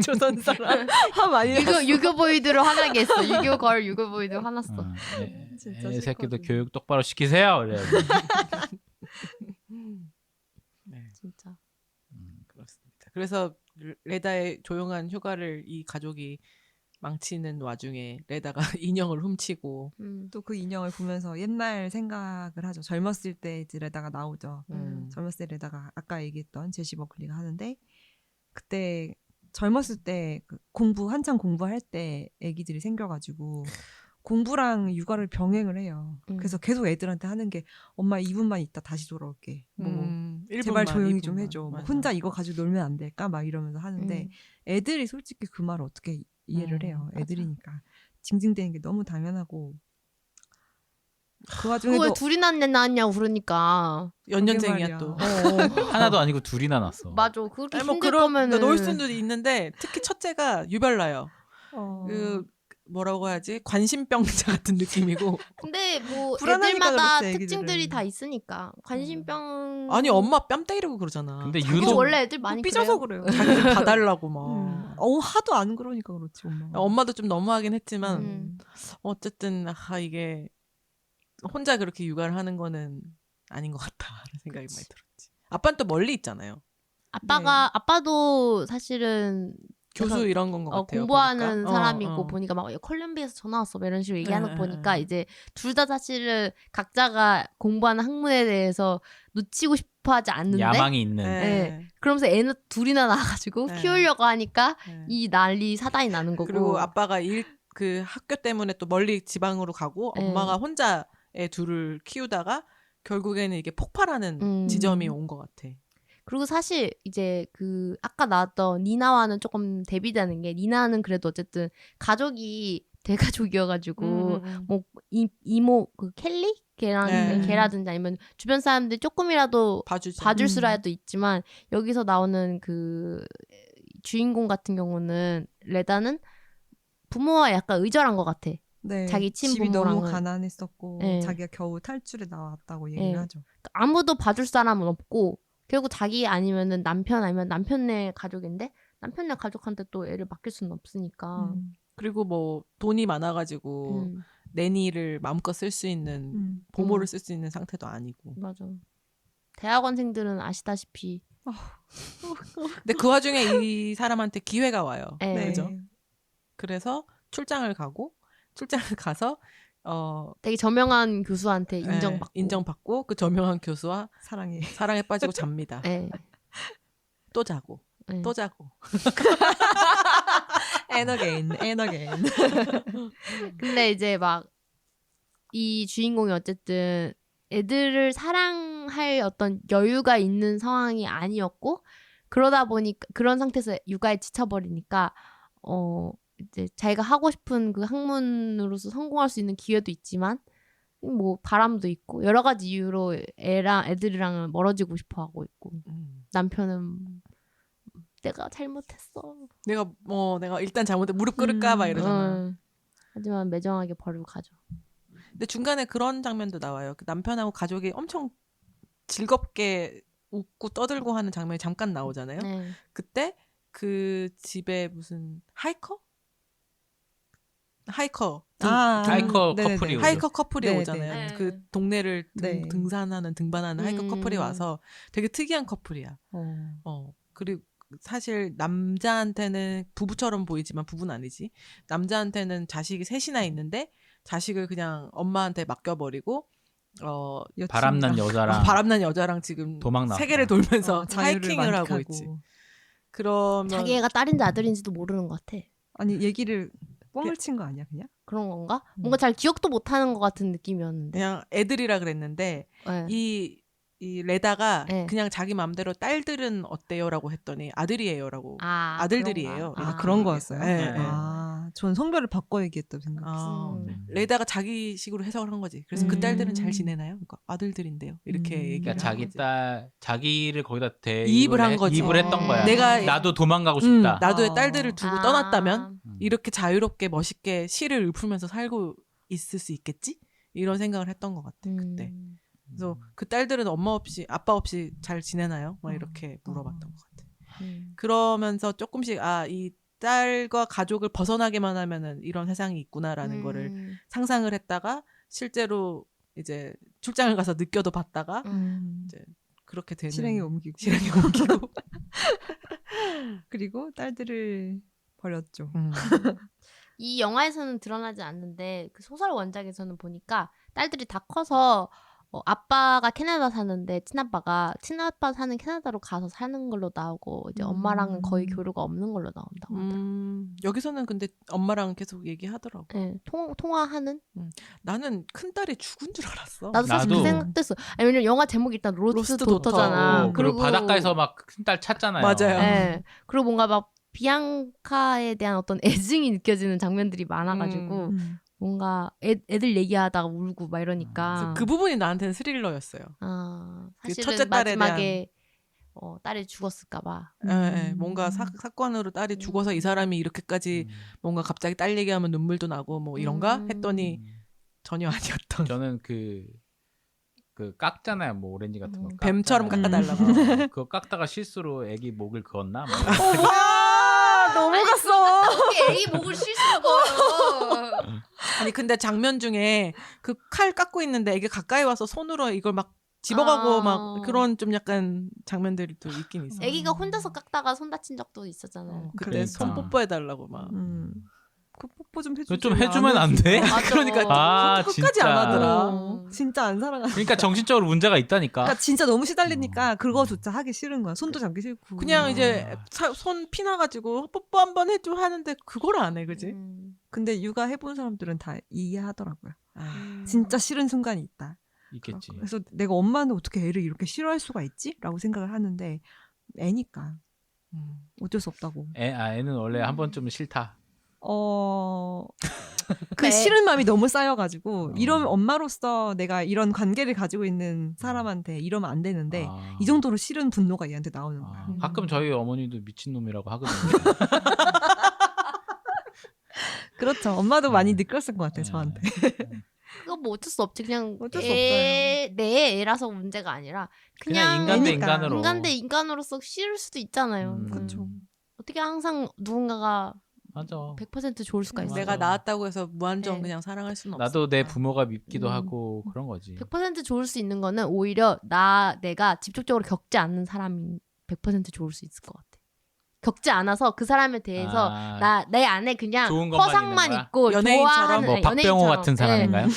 Speaker 2: 조선 사람 화 많이
Speaker 1: 유교 보이들을 화나게 했어. 유교 걸 유교 보이들 화났어.
Speaker 2: 진짜
Speaker 4: 애 새끼도
Speaker 2: 싫거든.
Speaker 4: 교육 똑바로 시키세요. 그래야지.
Speaker 3: 네.
Speaker 1: 진짜.
Speaker 3: 그렇습니다. 그래서 레다의 조용한 휴가를 이 가족이 망치는 와중에 레다가 인형을 훔치고
Speaker 2: 또 그 인형을 보면서 옛날 생각을 하죠. 젊었을 때 이제 레다가 나오죠. 젊었을 때 레다가 아까 얘기했던 제시 버클리가 하는데 그때 젊었을 때 그 한창 공부할 때 애기들이 생겨가지고 공부랑 육아를 병행을 해요. 그래서 계속 애들한테 하는 게 엄마 2분만 있다 다시 돌아올게. 제발 조용히 좀 해줘. 뭐 혼자 이거 가지고 놀면 안 될까? 막 이러면서 하는데 애들이 솔직히 그 말을 어떻게 이해를 해요. 애들이니까. 징징대는 게 너무 당연하고 그 와중에도
Speaker 1: 그거 왜 둘이나 낳았냐고 그러니까.
Speaker 3: 연년생이야 또.
Speaker 4: 하나도 아니고 둘이나 났어.
Speaker 1: 맞아. 그렇게
Speaker 3: 아니, 뭐
Speaker 1: 힘들
Speaker 3: 그런
Speaker 1: 거면은.
Speaker 3: 놓을 수도 있는데 특히 첫째가 유별나요. 그 뭐라고 해야지 관심병자 같은 느낌이고.
Speaker 1: 근데 뭐
Speaker 2: 불안하니까
Speaker 1: 애들마다
Speaker 2: 그렇지,
Speaker 1: 특징들이
Speaker 2: 애기들은.
Speaker 1: 다 있으니까 관심병.
Speaker 3: 아니 엄마 뺨 때리고 그러잖아.
Speaker 4: 근데
Speaker 1: 그거
Speaker 4: 유독
Speaker 1: 원래 애들 많이
Speaker 2: 삐져서
Speaker 1: 그래요.
Speaker 2: 그래요.
Speaker 3: 자기 좀 봐달라고 막.
Speaker 2: 하도 안 그러니까 그렇지 엄마.
Speaker 3: 엄마도 좀 너무하긴 했지만
Speaker 1: 음.
Speaker 3: 어쨌든 이게 혼자 그렇게 육아를 하는 거는 아닌 것 같다라는 생각이 많이 들었지. 아빠는 또 멀리 있잖아요.
Speaker 1: 아빠도 사실은
Speaker 3: 교수
Speaker 1: 약간,
Speaker 3: 이런 건 것 같아요.
Speaker 1: 공부하는
Speaker 3: 보니까.
Speaker 1: 사람이고 보니까 막 콜룸비아에서 전화 왔어 뭐 이런 식으로 얘기하는 거 보니까
Speaker 3: 네.
Speaker 1: 이제 둘 다 사실은 각자가 공부하는 학문에 대해서 놓치고 싶어하지 않는데
Speaker 4: 야망이 있는.
Speaker 1: 네. 그러면서 애는 둘이나 낳아가지고
Speaker 3: 네.
Speaker 1: 키우려고 하니까
Speaker 3: 네.
Speaker 1: 이 난리 사단이 나는 거고.
Speaker 3: 그리고 아빠가 그 학교 때문에 또 멀리 지방으로 가고
Speaker 1: 네.
Speaker 3: 엄마가 혼자 애 둘을 키우다가 결국에는 이게 폭발하는 지점이 온 것 같아.
Speaker 1: 그리고 사실 이제 그 아까 나왔던 니나와는 조금 대비되는 게 니나는 그래도 어쨌든 가족이 대가족이어가지고 뭐 이모 그 켈리 걔라든지 아니면 주변 사람들이 조금이라도 봐줄 수라도 있지만 여기서 나오는 그 주인공 같은 경우는 레다는 부모와 약간 의절한 것 같아.
Speaker 2: 네,
Speaker 1: 자기
Speaker 2: 집이
Speaker 1: 친부모랑은.
Speaker 2: 너무 가난했었고
Speaker 1: 네.
Speaker 2: 자기가 겨우 탈출해 나왔다고 얘기를
Speaker 1: 네.
Speaker 2: 하죠.
Speaker 1: 아무도 봐줄 사람은 없고 결국 자기 아니면은 남편 아니면 남편네 가족인데 남편네 가족한테 또 애를 맡길 수는 없으니까.
Speaker 3: 그리고 뭐 돈이 많아가지고 내니를 마음껏 쓸 수 있는 보모를 쓸 수 있는 상태도 아니고.
Speaker 1: 맞아. 대학원생들은 아시다시피.
Speaker 3: 근데 그 와중에 이 사람한테 기회가 와요.
Speaker 1: 네.
Speaker 3: 그죠? 그래서 출장을 가서
Speaker 1: 되게 저명한 교수한테
Speaker 3: 인정받고 그 저명한 교수와 사랑에 빠지고 잡니다.
Speaker 1: 네.
Speaker 3: 또 자고
Speaker 1: 네.
Speaker 3: 또 자고.
Speaker 2: And again.
Speaker 1: 근데 이제 막 이 주인공이 어쨌든 애들을 사랑할 어떤 여유가 있는 상황이 아니었고 그러다 보니까 그런 상태에서 육아에 지쳐버리니까 이제 자기가 하고 싶은 그 학문으로서 성공할 수 있는 기회도 있지만 뭐 바람도 있고 여러 가지 이유로 애들이랑은 멀어지고 싶어 하고 있고 남편은 내가 잘못했어.
Speaker 3: 내가 일단 잘못해 무릎 꿇을까 봐 이러잖아.
Speaker 1: 하지만 매정하게 버리고 가죠.
Speaker 3: 근데 중간에 그런 장면도 나와요. 그 남편하고 가족이 엄청 즐겁게 웃고 떠들고 하는 장면이 잠깐 나오잖아요.
Speaker 1: 네.
Speaker 3: 그때 그 집에 무슨 하이커
Speaker 4: 커플이 오죠.
Speaker 3: 하이커 커플이
Speaker 2: 네,
Speaker 3: 오잖아요.
Speaker 1: 네.
Speaker 3: 그 동네를
Speaker 2: 네.
Speaker 3: 등반하는 하이커 커플이 와서 되게 특이한 커플이야. 그리고 사실 남자한테는 부부처럼 보이지만 부부는 아니지. 남자한테는 자식이 셋이나 있는데 자식을 그냥 엄마한테 맡겨버리고
Speaker 4: 바람난 여자랑
Speaker 3: 바람난 여자랑 지금
Speaker 4: 도망 나왔다.
Speaker 3: 세계를 돌면서
Speaker 2: 자유를
Speaker 3: 하이킹을 하고
Speaker 2: 만끽하고.
Speaker 3: 있지. 그러면
Speaker 1: 자기 애가 딸인지 아들인지도 모르는 것 같아.
Speaker 2: 아니 얘기를 뻥을 친 거 아니야 그냥?
Speaker 1: 그런 건가? 뭔가 잘 기억도 못하는 것 같은 느낌이었는데.
Speaker 3: 그냥 애들이라 그랬는데
Speaker 1: 네.
Speaker 3: 이 레다가
Speaker 1: 네.
Speaker 3: 그냥 자기 맘대로 딸들은 어때요라고 했더니 아들이에요라고 아들들이에요.
Speaker 1: 그런가?
Speaker 2: 그런 거였어요?
Speaker 3: 네, 네.
Speaker 2: 전 성별을 바꿔 얘기했다고 생각했어.
Speaker 3: 레다가 자기 식으로 해석을 한 거지. 그래서 그 딸들은 잘 지내나요? 그러니까 아들들인데요. 이렇게 얘기를
Speaker 4: 그러니까
Speaker 3: 한
Speaker 4: 자기
Speaker 3: 거지.
Speaker 4: 딸 자기를 거기다
Speaker 3: 이입을 한 거지.
Speaker 4: 이입을 했던 거야.
Speaker 3: 내가
Speaker 4: 나도 도망가고 싶다.
Speaker 3: 나도의
Speaker 2: 어.
Speaker 3: 딸들을 두고 떠났다면 이렇게 자유롭게 멋있게 시를 읊으면서 살고 있을 수 있겠지? 이런 생각을 했던 것 같아 그때. 그래서 그 딸들은 엄마 없이 아빠 없이 잘 지내나요? 막 이렇게 물어봤던 것 같아. 그러면서 조금씩 이 딸과 가족을 벗어나게만 하면은 이런 세상이 있구나라는 거를 상상을 했다가 실제로 이제 출장을 가서 느껴도 봤다가 이제 그렇게 되는
Speaker 2: 실행에 옮기고 그리고 딸들을 버렸죠.
Speaker 1: 이 영화에서는 드러나지 않는데 그 소설 원작에서는 보니까 딸들이 다 커서 아빠가 캐나다 사는데 친아빠 사는 캐나다로 가서 사는 걸로 나오고 이제 엄마랑은 거의 교류가 없는 걸로 나온다고 하더라고요.
Speaker 3: 여기서는 근데 엄마랑 계속 얘기하더라고.
Speaker 1: 네, 통화하는?
Speaker 3: 나는 큰딸이 죽은 줄 알았어.
Speaker 1: 나도 사실 그
Speaker 4: 나도.
Speaker 1: 생각됐어. 아니, 왜냐면 영화 제목이 일단 로스트 도터잖아.
Speaker 4: 그리고 바닷가에서 막 큰딸 찾잖아요.
Speaker 3: 맞아요.
Speaker 1: 네. 그리고 뭔가 막 비앙카에 대한 어떤 애증이 느껴지는 장면들이 많아가지고 뭔가 애들 얘기하다가 울고 막 이러니까
Speaker 3: 그 부분이 나한테는 스릴러였어요. 그
Speaker 1: 사실은
Speaker 3: 첫째 딸에
Speaker 1: 마지막에 딸이 죽었을까봐.
Speaker 3: 뭔가 사건으로 딸이 죽어서 이 사람이 이렇게까지 뭔가 갑자기 딸 얘기하면 눈물도 나고 뭐 이런가 했더니 전혀 아니었던.
Speaker 4: 저는 그 깎잖아요, 뭐 오렌지 같은 거.
Speaker 3: 뱀처럼 깎아달라고.
Speaker 4: 그거 깎다가 실수로 애기 목을 그었나? 뭐.
Speaker 2: 넘어갔어.
Speaker 1: 어떻게 애기 목을 실수로 걸어.
Speaker 3: 아니 근데 장면 중에 그 칼 깎고 있는데 애기 가까이 와서 손으로 이걸 막 집어가고 막 그런 좀 약간 장면들이 또 있긴 있어.
Speaker 1: 애기가 혼자서 깎다가 손 다친 적도 있었잖아요.
Speaker 3: 그때
Speaker 4: 그러니까.
Speaker 3: 손 뽀뽀해달라고 막.
Speaker 2: 그 뽀뽀 좀 해주지.
Speaker 4: 그거 좀 해주면 안 돼?
Speaker 3: 그러니까 끝까지
Speaker 4: 진짜.
Speaker 3: 안 하더라.
Speaker 2: 진짜 안 사랑하는.
Speaker 4: 그러니까 정신적으로 문제가 있다니까.
Speaker 2: 그러니까 진짜 너무 시달리니까 그거조차 하기 싫은 거야. 손도 잡기 싫고.
Speaker 3: 그냥 이제 손 피나가지고 뽀뽀 한번 해줘 하는데 그걸 안 해, 그지?
Speaker 2: 근데 육아 해본 사람들은 다 이해하더라고요.
Speaker 3: 아,
Speaker 2: 진짜 싫은 순간이 있다.
Speaker 4: 있겠지.
Speaker 2: 그래서 내가 엄마는 어떻게 애를 이렇게 싫어할 수가 있지? 라고 생각을 하는데 애니까 어쩔 수 없다고.
Speaker 4: 애는 원래 한 번쯤은 싫다.
Speaker 2: 그 싫은 마음이 너무 쌓여가지고 이런 엄마로서 내가 이런 관계를 가지고 있는 사람한테 이러면 안 되는데 이 정도로 싫은 분노가 얘한테 나오는 거야.
Speaker 4: 가끔 저희 어머니도 미친놈이라고 하거든요.
Speaker 2: 그렇죠. 엄마도 많이 느꼈을 것 같아 저한테.
Speaker 1: 그거 뭐 어쩔 수 없지. 그냥
Speaker 2: 어쩔 수
Speaker 1: 내 애라서 문제가 아니라
Speaker 4: 그냥
Speaker 1: 그냥
Speaker 4: 인간 대
Speaker 2: 애니까.
Speaker 4: 인간으로.
Speaker 1: 인간 대 인간으로서 싫을 수도 있잖아요.
Speaker 2: 그렇죠.
Speaker 1: 어떻게 항상 누군가가
Speaker 4: 맞아.
Speaker 1: 100% 좋을 수가 있어요.
Speaker 3: 내가 낳았다고 해서 무한정
Speaker 1: 네.
Speaker 3: 그냥 사랑할 수는 없어.
Speaker 4: 나도 내 부모가 밉기도 하고 그런 거지.
Speaker 1: 100% 좋을 수 있는 거는 오히려 내가 직접적으로 겪지 않는 사람이 100% 좋을 수 있을 것 같아. 겪지 않아서 그 사람에 대해서 내 안에 그냥
Speaker 4: 좋은 것만
Speaker 1: 허상만
Speaker 4: 있는 거야?
Speaker 1: 있고
Speaker 3: 연예인처럼?
Speaker 1: 좋아하는
Speaker 4: 뭐 박병호
Speaker 1: 연예인처럼.
Speaker 4: 같은 사람인가요? 네.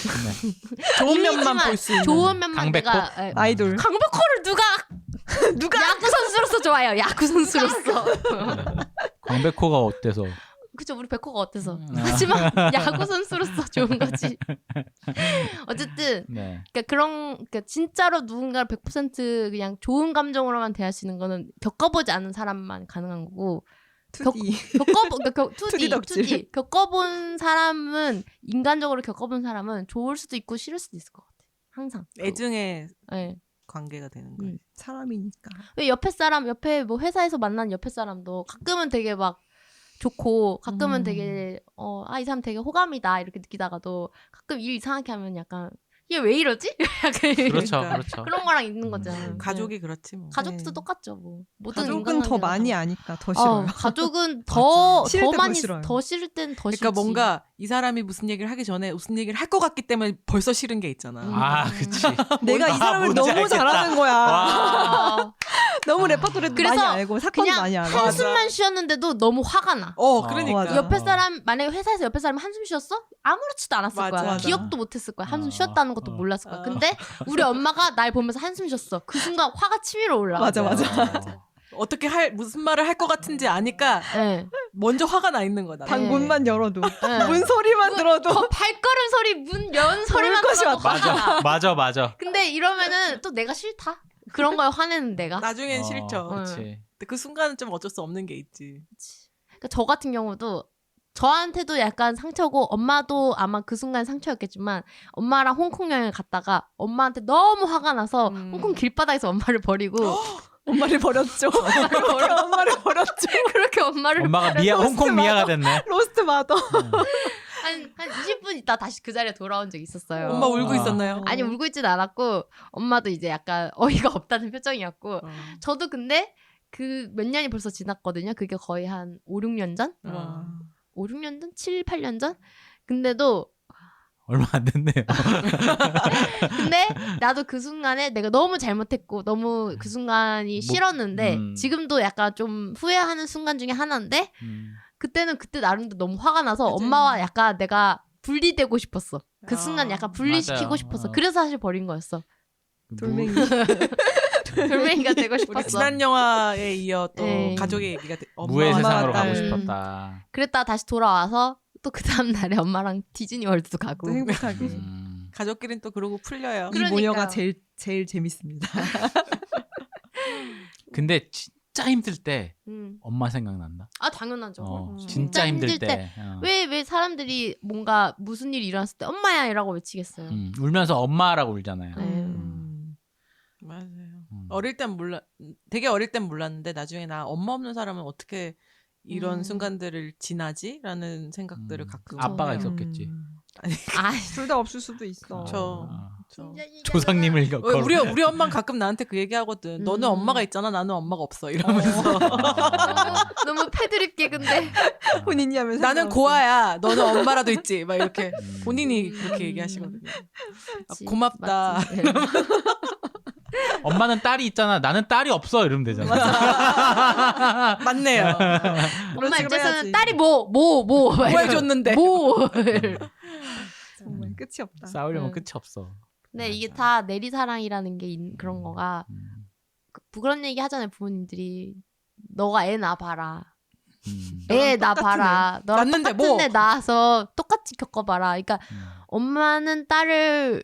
Speaker 3: 좋은 면만
Speaker 1: 이미지만,
Speaker 3: 볼 수 있는.
Speaker 1: 좋은 면만
Speaker 4: 강백호?
Speaker 1: 내가
Speaker 2: 아이돌.
Speaker 1: 강백호를 누가 야구 선수로서 좋아요. 야구 선수로서.
Speaker 4: 광백호가 어때서?
Speaker 1: 그쵸, 우리 백호가 어때서. 하지만 야구 선수로서 좋은 거지. 어쨌든
Speaker 4: 네.
Speaker 1: 그러니까 진짜로 누군가를 100% 그냥 좋은 감정으로만 대할 수 있는 거는 겪어보지 않은 사람만 가능한 거고.
Speaker 2: 2D.
Speaker 1: 그러니까
Speaker 2: 2D 덕질.
Speaker 1: 2D. 겪어본 사람은 인간적으로 겪어본 사람은 좋을 수도 있고 싫을 수도 있을 것 같아. 항상.
Speaker 3: 애증의
Speaker 1: 네.
Speaker 3: 관계가 되는 거지.
Speaker 2: 사람이니까.
Speaker 1: 왜 옆에 뭐 회사에서 만난 옆에 사람도 가끔은 되게 막 좋고 가끔은 되게 이 사람 되게 호감이다 이렇게 느끼다가도 가끔 일 이상하게 하면 약간 얘 왜 이러지? 약간
Speaker 4: 그렇죠,
Speaker 3: 그러니까.
Speaker 4: 그렇죠.
Speaker 1: 그런 거랑 있는 거잖아요.
Speaker 3: 가족이 그렇지 뭐.
Speaker 1: 가족도
Speaker 2: 네.
Speaker 1: 똑같죠 뭐. 모든
Speaker 2: 가족은 더 많이 아니까 더 싫어요.
Speaker 1: 가족은
Speaker 2: 싫을
Speaker 1: 더
Speaker 2: 때
Speaker 1: 많이
Speaker 2: 싫어요.
Speaker 1: 더 싫을 땐 더 싫지.
Speaker 3: 그러니까 뭔가 이 사람이 무슨 얘기를 하기 전에 무슨 얘기를 할 것 같기 때문에 벌써 싫은 게 있잖아.
Speaker 4: 아, 그치.
Speaker 2: 내가 이 사람을
Speaker 4: 뭔지
Speaker 2: 너무
Speaker 4: 알겠다.
Speaker 2: 잘하는 거야.
Speaker 4: 와.
Speaker 2: 너무 레퍼토리도
Speaker 1: 그래서
Speaker 2: 많이 알고 사건도
Speaker 1: 그냥
Speaker 2: 많이 알아.
Speaker 1: 한숨만 쉬었는데도 너무 화가 나.
Speaker 3: 그러니까.
Speaker 2: 맞아.
Speaker 1: 옆에 사람 만약에 회사에서 옆에 사람이 한숨 쉬었어? 아무렇지도 않았을
Speaker 3: 맞아,
Speaker 1: 거야.
Speaker 3: 맞아.
Speaker 1: 기억도 못했을 거야. 한숨
Speaker 4: 어,
Speaker 1: 쉬었다는 것도
Speaker 4: 어.
Speaker 1: 몰랐을 거야. 근데 우리 엄마가 날 보면서 한숨 쉬었어. 그 순간 화가 치밀어 올라.
Speaker 2: 맞아.
Speaker 3: 어떻게 무슨 말을 할 것 같은지 아니까
Speaker 1: 네.
Speaker 3: 먼저 화가 나 있는 거다.
Speaker 2: 방 문만 열어도
Speaker 1: 네.
Speaker 2: 문 소리만 들어도
Speaker 1: 발걸음 소리, 문 연 소리만
Speaker 2: 것이
Speaker 1: 들어도 화가 나.
Speaker 4: 맞아.
Speaker 1: 근데 이러면은 또 내가 싫다. 그런 거에 화내는 내가.
Speaker 3: 나중엔 싫죠.
Speaker 4: 그렇지.
Speaker 3: 근데 그 순간은 좀 어쩔 수 없는 게 있지.
Speaker 1: 그러니까 저 같은 경우도 저한테도 약간 상처고 엄마도 아마 그 순간 상처였겠지만 엄마랑 홍콩 여행을 갔다가 엄마한테 너무 화가 나서 홍콩 길바닥에서 엄마를 버리고
Speaker 2: 엄마를 버렸죠. 엄마를 버렸죠.
Speaker 1: 그렇게 엄마를
Speaker 4: 엄마가 홍콩 미아가 됐네.
Speaker 2: 로스트 마더.
Speaker 1: 한 20분 있다 다시 그 자리에 돌아온 적이 있었어요.
Speaker 3: 엄마 울고 있었나요?
Speaker 1: 아니 울고 있진 않았고 엄마도 이제 약간 어이가 없다는 표정이었고 저도 근데 그 몇 년이 벌써 지났거든요. 그게 거의 한 5, 6년 전?
Speaker 2: 와.
Speaker 1: 5, 6년 전? 7, 8년 전? 근데도
Speaker 4: 얼마 안 됐네요.
Speaker 1: 근데 나도 그 순간에 내가 너무 잘못했고 너무 그 순간이 싫었는데 지금도 약간 좀 후회하는 순간 중에 하나인데 그때는 그때 나름대로 너무 화가 나서
Speaker 3: 맞아요.
Speaker 1: 엄마와 약간 내가 분리되고 싶었어. 그 순간 약간 분리시키고
Speaker 4: 맞아요.
Speaker 1: 싶었어. 그래서 사실 버린 거였어.
Speaker 2: 돌멩이.
Speaker 1: 돌멩이가 되고
Speaker 3: 우리
Speaker 1: 싶었어.
Speaker 3: 지난 영화에 이어 또
Speaker 1: 네.
Speaker 3: 가족의 얘기가
Speaker 4: 무의
Speaker 3: 엄마와
Speaker 4: 세상으로
Speaker 2: 딸.
Speaker 4: 가고 싶었다.
Speaker 1: 그랬다가 다시 돌아와서 또 그 다음 날에 엄마랑 디즈니 월드도 가고.
Speaker 2: 또 행복하게.
Speaker 3: 가족끼리는 또 그러고 풀려요.
Speaker 2: 이
Speaker 1: 그러니까요.
Speaker 2: 모녀가 제일 재밌습니다.
Speaker 4: 근데 진짜 힘들 때
Speaker 1: 음.
Speaker 4: 엄마 생각난다.
Speaker 1: 아 당연하죠.
Speaker 4: 진짜 힘들 때.
Speaker 1: 왜 사람들이 뭔가 무슨 일이 일어났을 때 엄마야 이라고 외치겠어요.
Speaker 4: 울면서 엄마라고 울잖아요.
Speaker 1: 네.
Speaker 3: 맞아요. 어릴 땐 되게 어릴 땐 몰랐는데 나중에 나 엄마 없는 사람은 어떻게 이런 순간들을 지나지라는 생각들을 가끔
Speaker 4: 아빠가
Speaker 3: 해요.
Speaker 4: 있었겠지.
Speaker 1: 아,
Speaker 2: 둘 다 없을 수도 있어.
Speaker 3: 그쵸.
Speaker 4: 조상님을 걸어.
Speaker 3: 우리 엄마는 가끔 나한테 그 얘기하거든. 너는 엄마가 있잖아. 나는 엄마가 없어. 이러면서
Speaker 1: 너무 패드립게 근데.
Speaker 2: 본인이 하면서
Speaker 3: 나는 고아야. 너는 엄마라도 있지. 막 이렇게 본인이 그렇게 얘기하시거든요.
Speaker 1: 그치,
Speaker 3: 고맙다.
Speaker 1: 맞지. 네.
Speaker 4: 엄마는 딸이 있잖아. 나는 딸이 없어. 이러면 되잖아.
Speaker 3: 맞네요.
Speaker 1: 엄마
Speaker 2: 식으로
Speaker 1: 입장에서는
Speaker 2: 해야지.
Speaker 1: 딸이 뭐
Speaker 3: 해줬는데.
Speaker 1: 뭐.
Speaker 2: 정말 끝이 없다.
Speaker 4: 싸우려면 끝이 없어.
Speaker 1: 근데 이게 다 내리사랑이라는 게 그런 거가 그런 얘기 하잖아요 부모님들이. 너가 애 낳아봐라. 애 낳아봐라. 너랑
Speaker 3: 낳는데
Speaker 1: 똑같은
Speaker 3: 뭐.
Speaker 1: 애 낳아서 똑같이 겪어봐라. 그러니까 엄마는 딸을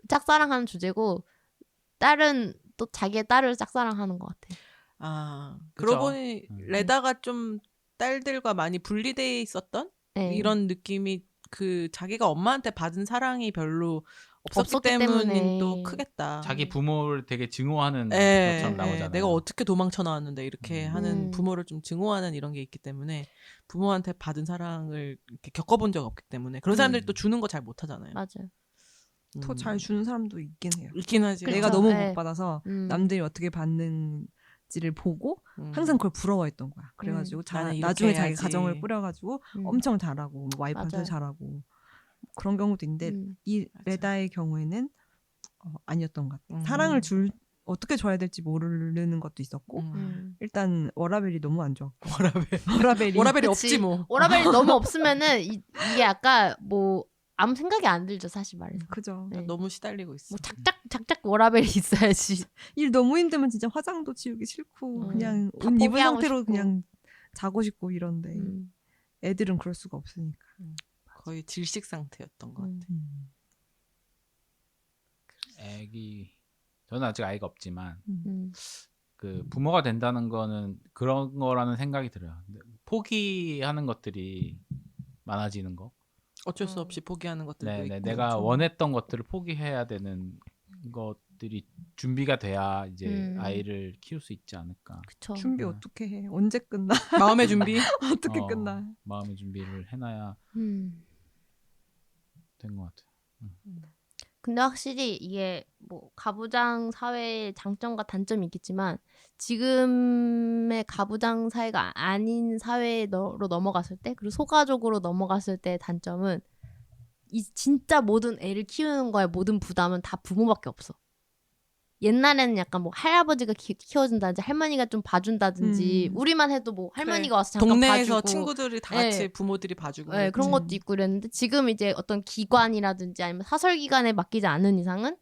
Speaker 1: 짝사랑하는 주제고 딸은 또 자기의 딸을 짝사랑하는 것 같아.
Speaker 3: 아,
Speaker 4: 그쵸?
Speaker 3: 그러고 보니 레다가 좀 딸들과 많이 분리돼 있었던
Speaker 1: 네.
Speaker 3: 이런 느낌이 그 자기가 엄마한테 받은 사랑이 별로 없었기
Speaker 1: 없었기
Speaker 3: 때문인
Speaker 1: 때문에.
Speaker 3: 또 크겠다.
Speaker 4: 자기 부모를 되게 증오하는
Speaker 3: 예,
Speaker 4: 것처럼 나오잖아요.
Speaker 3: 내가 어떻게 도망쳐 나왔는데 이렇게 하는 부모를 좀 증오하는 이런 게 있기 때문에 부모한테 받은 사랑을 이렇게 겪어본 적 없기 때문에 그런 사람들이 또 주는 거 잘 못하잖아요.
Speaker 1: 맞아요.
Speaker 2: 더 잘 주는 사람도 있긴 해요.
Speaker 3: 있긴 하지.
Speaker 1: 그렇죠.
Speaker 2: 내가 너무
Speaker 1: 네.
Speaker 2: 못 받아서
Speaker 1: 음.
Speaker 2: 남들이 어떻게 받는지를 보고 항상 그걸 부러워했던 거야. 그래가지고
Speaker 3: 나는 이렇게
Speaker 2: 나중에 자기
Speaker 3: 해야지.
Speaker 2: 가정을 꾸려가지고 엄청 잘하고 뭐 와이프한테
Speaker 1: 맞아요.
Speaker 2: 잘하고 그런 경우도 있는데 이 레다의 경우에는 아니었던 것 같아. 사랑을 어떻게 줘야 될지 모르는 것도 있었고 일단 워라벨이 너무 안 좋았고 워라벨이
Speaker 3: 워라벨이
Speaker 1: 그치.
Speaker 3: 없지 뭐.
Speaker 1: 워라벨이 너무 없으면은 이게 약간 뭐 아무 생각이 안 들죠 사실 말해서.
Speaker 2: 그죠.
Speaker 1: 네.
Speaker 3: 너무 시달리고 있어.
Speaker 1: 뭐 작작 워라벨이 있어야지.
Speaker 2: 일 너무 힘들면 진짜 화장도 지우기 싫고 그냥
Speaker 1: 다
Speaker 2: 옷 입은
Speaker 1: 포기하고
Speaker 2: 상태로
Speaker 1: 싶고.
Speaker 2: 그냥 자고 싶고 이런데 애들은 그럴 수가 없으니까.
Speaker 3: 거의 질식 상태였던 것 같아.
Speaker 4: 저는 아직 아이가 없지만 그 부모가 된다는 거는 그런 거라는 생각이 들어요. 포기하는 것들이 많아지는 거.
Speaker 3: 어쩔 수 없이 포기하는 것들도
Speaker 4: 네,
Speaker 3: 있고.
Speaker 4: 내가 원했던 것들을 포기해야 되는 것들이 준비가 돼야 이제 아이를 키울 수 있지 않을까.
Speaker 1: 그쵸.
Speaker 2: 준비 어떻게 해? 언제 끝나?
Speaker 3: 마음의 준비.
Speaker 2: 어떻게 끝나?
Speaker 4: 마음의 준비를 해놔야 된 것 같아요.
Speaker 1: 근데 확실히 이게 뭐 가부장 사회의 장점과 단점이 있겠지만 지금의 가부장 사회가 아닌 사회로 넘어갔을 때 그리고 소가족으로 넘어갔을 때의 단점은 이 진짜 모든 애를 키우는 거에 모든 부담은 다 부모밖에 없어. 옛날에는 약간 뭐 할아버지가 키워준다든지 할머니가 좀 봐준다든지 우리만 해도 뭐 할머니가 와서 잠깐
Speaker 3: 동네에서
Speaker 1: 봐주고
Speaker 3: 친구들이 다 같이
Speaker 1: 네.
Speaker 3: 부모들이 봐주고
Speaker 1: 네, 그런 것도 있고 그랬는데 지금 이제 어떤 기관이라든지 아니면 사설기관에 맡기지 않는 이상은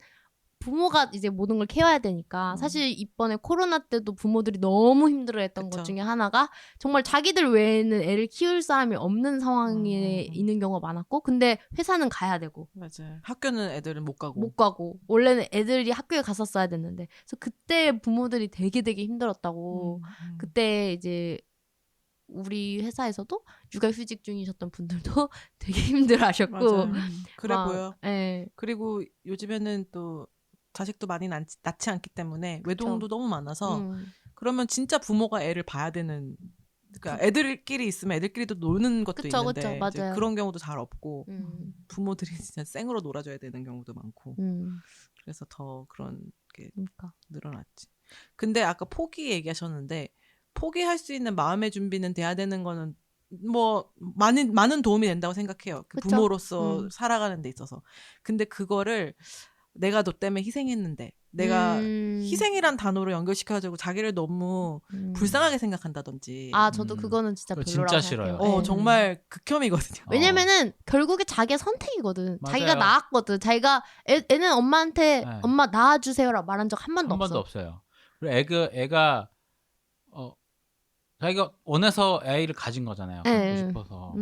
Speaker 1: 부모가 이제 모든 걸 케어해야 되니까 사실 이번에 코로나 때도 부모들이 너무 힘들어했던 것 중에 하나가 정말 자기들 외에는 애를 키울 사람이 없는 상황에 있는 경우가 많았고 근데 회사는 가야 되고
Speaker 3: 맞아요. 학교는 애들은 못 가고
Speaker 1: 원래는 애들이 학교에 갔었어야 됐는데 그래서 그때 부모들이 되게 힘들었다고 그때 이제 우리 회사에서도 육아휴직 중이셨던 분들도 되게 힘들어하셨고
Speaker 3: 맞아요. 그래
Speaker 1: 막,
Speaker 3: 보여.
Speaker 1: 네.
Speaker 3: 그리고 요즘에는 또 자식도 많이 낳지 않기 때문에 외동도 너무 많아서 그러면 진짜 부모가 애를 봐야 되는 그러니까 애들끼리 있으면 애들끼리도 노는 것도 있는데 이제 그런 경우도 잘 없고 부모들이 진짜 생으로 놀아줘야 되는 경우도 많고 그래서 더 그런 게 늘어났지. 근데 아까 포기 얘기하셨는데 포기할 수 있는 마음의 준비는 돼야 되는 거는 뭐 많은 도움이 된다고 생각해요. 그 부모로서 살아가는 데 있어서. 근데 그거를 내가 너 때문에 희생했는데 내가 희생이란 단어로 연결시켜가지고 자기를 너무 불쌍하게 생각한다든지
Speaker 1: 저도 그거는 진짜 별로라고
Speaker 4: 진짜 싫어요.
Speaker 1: 생각해요.
Speaker 3: 정말 극혐이거든요.
Speaker 1: 왜냐면은 결국에 자기의 선택이거든. 맞아요. 자기가 낳았거든. 자기가 애는 엄마한테 엄마 낳아주세요라고 말한 적 한 번도
Speaker 4: 없어요. 그리고 애가 자기가 원해서 애를 가진 거잖아요. 갖고 싶어서.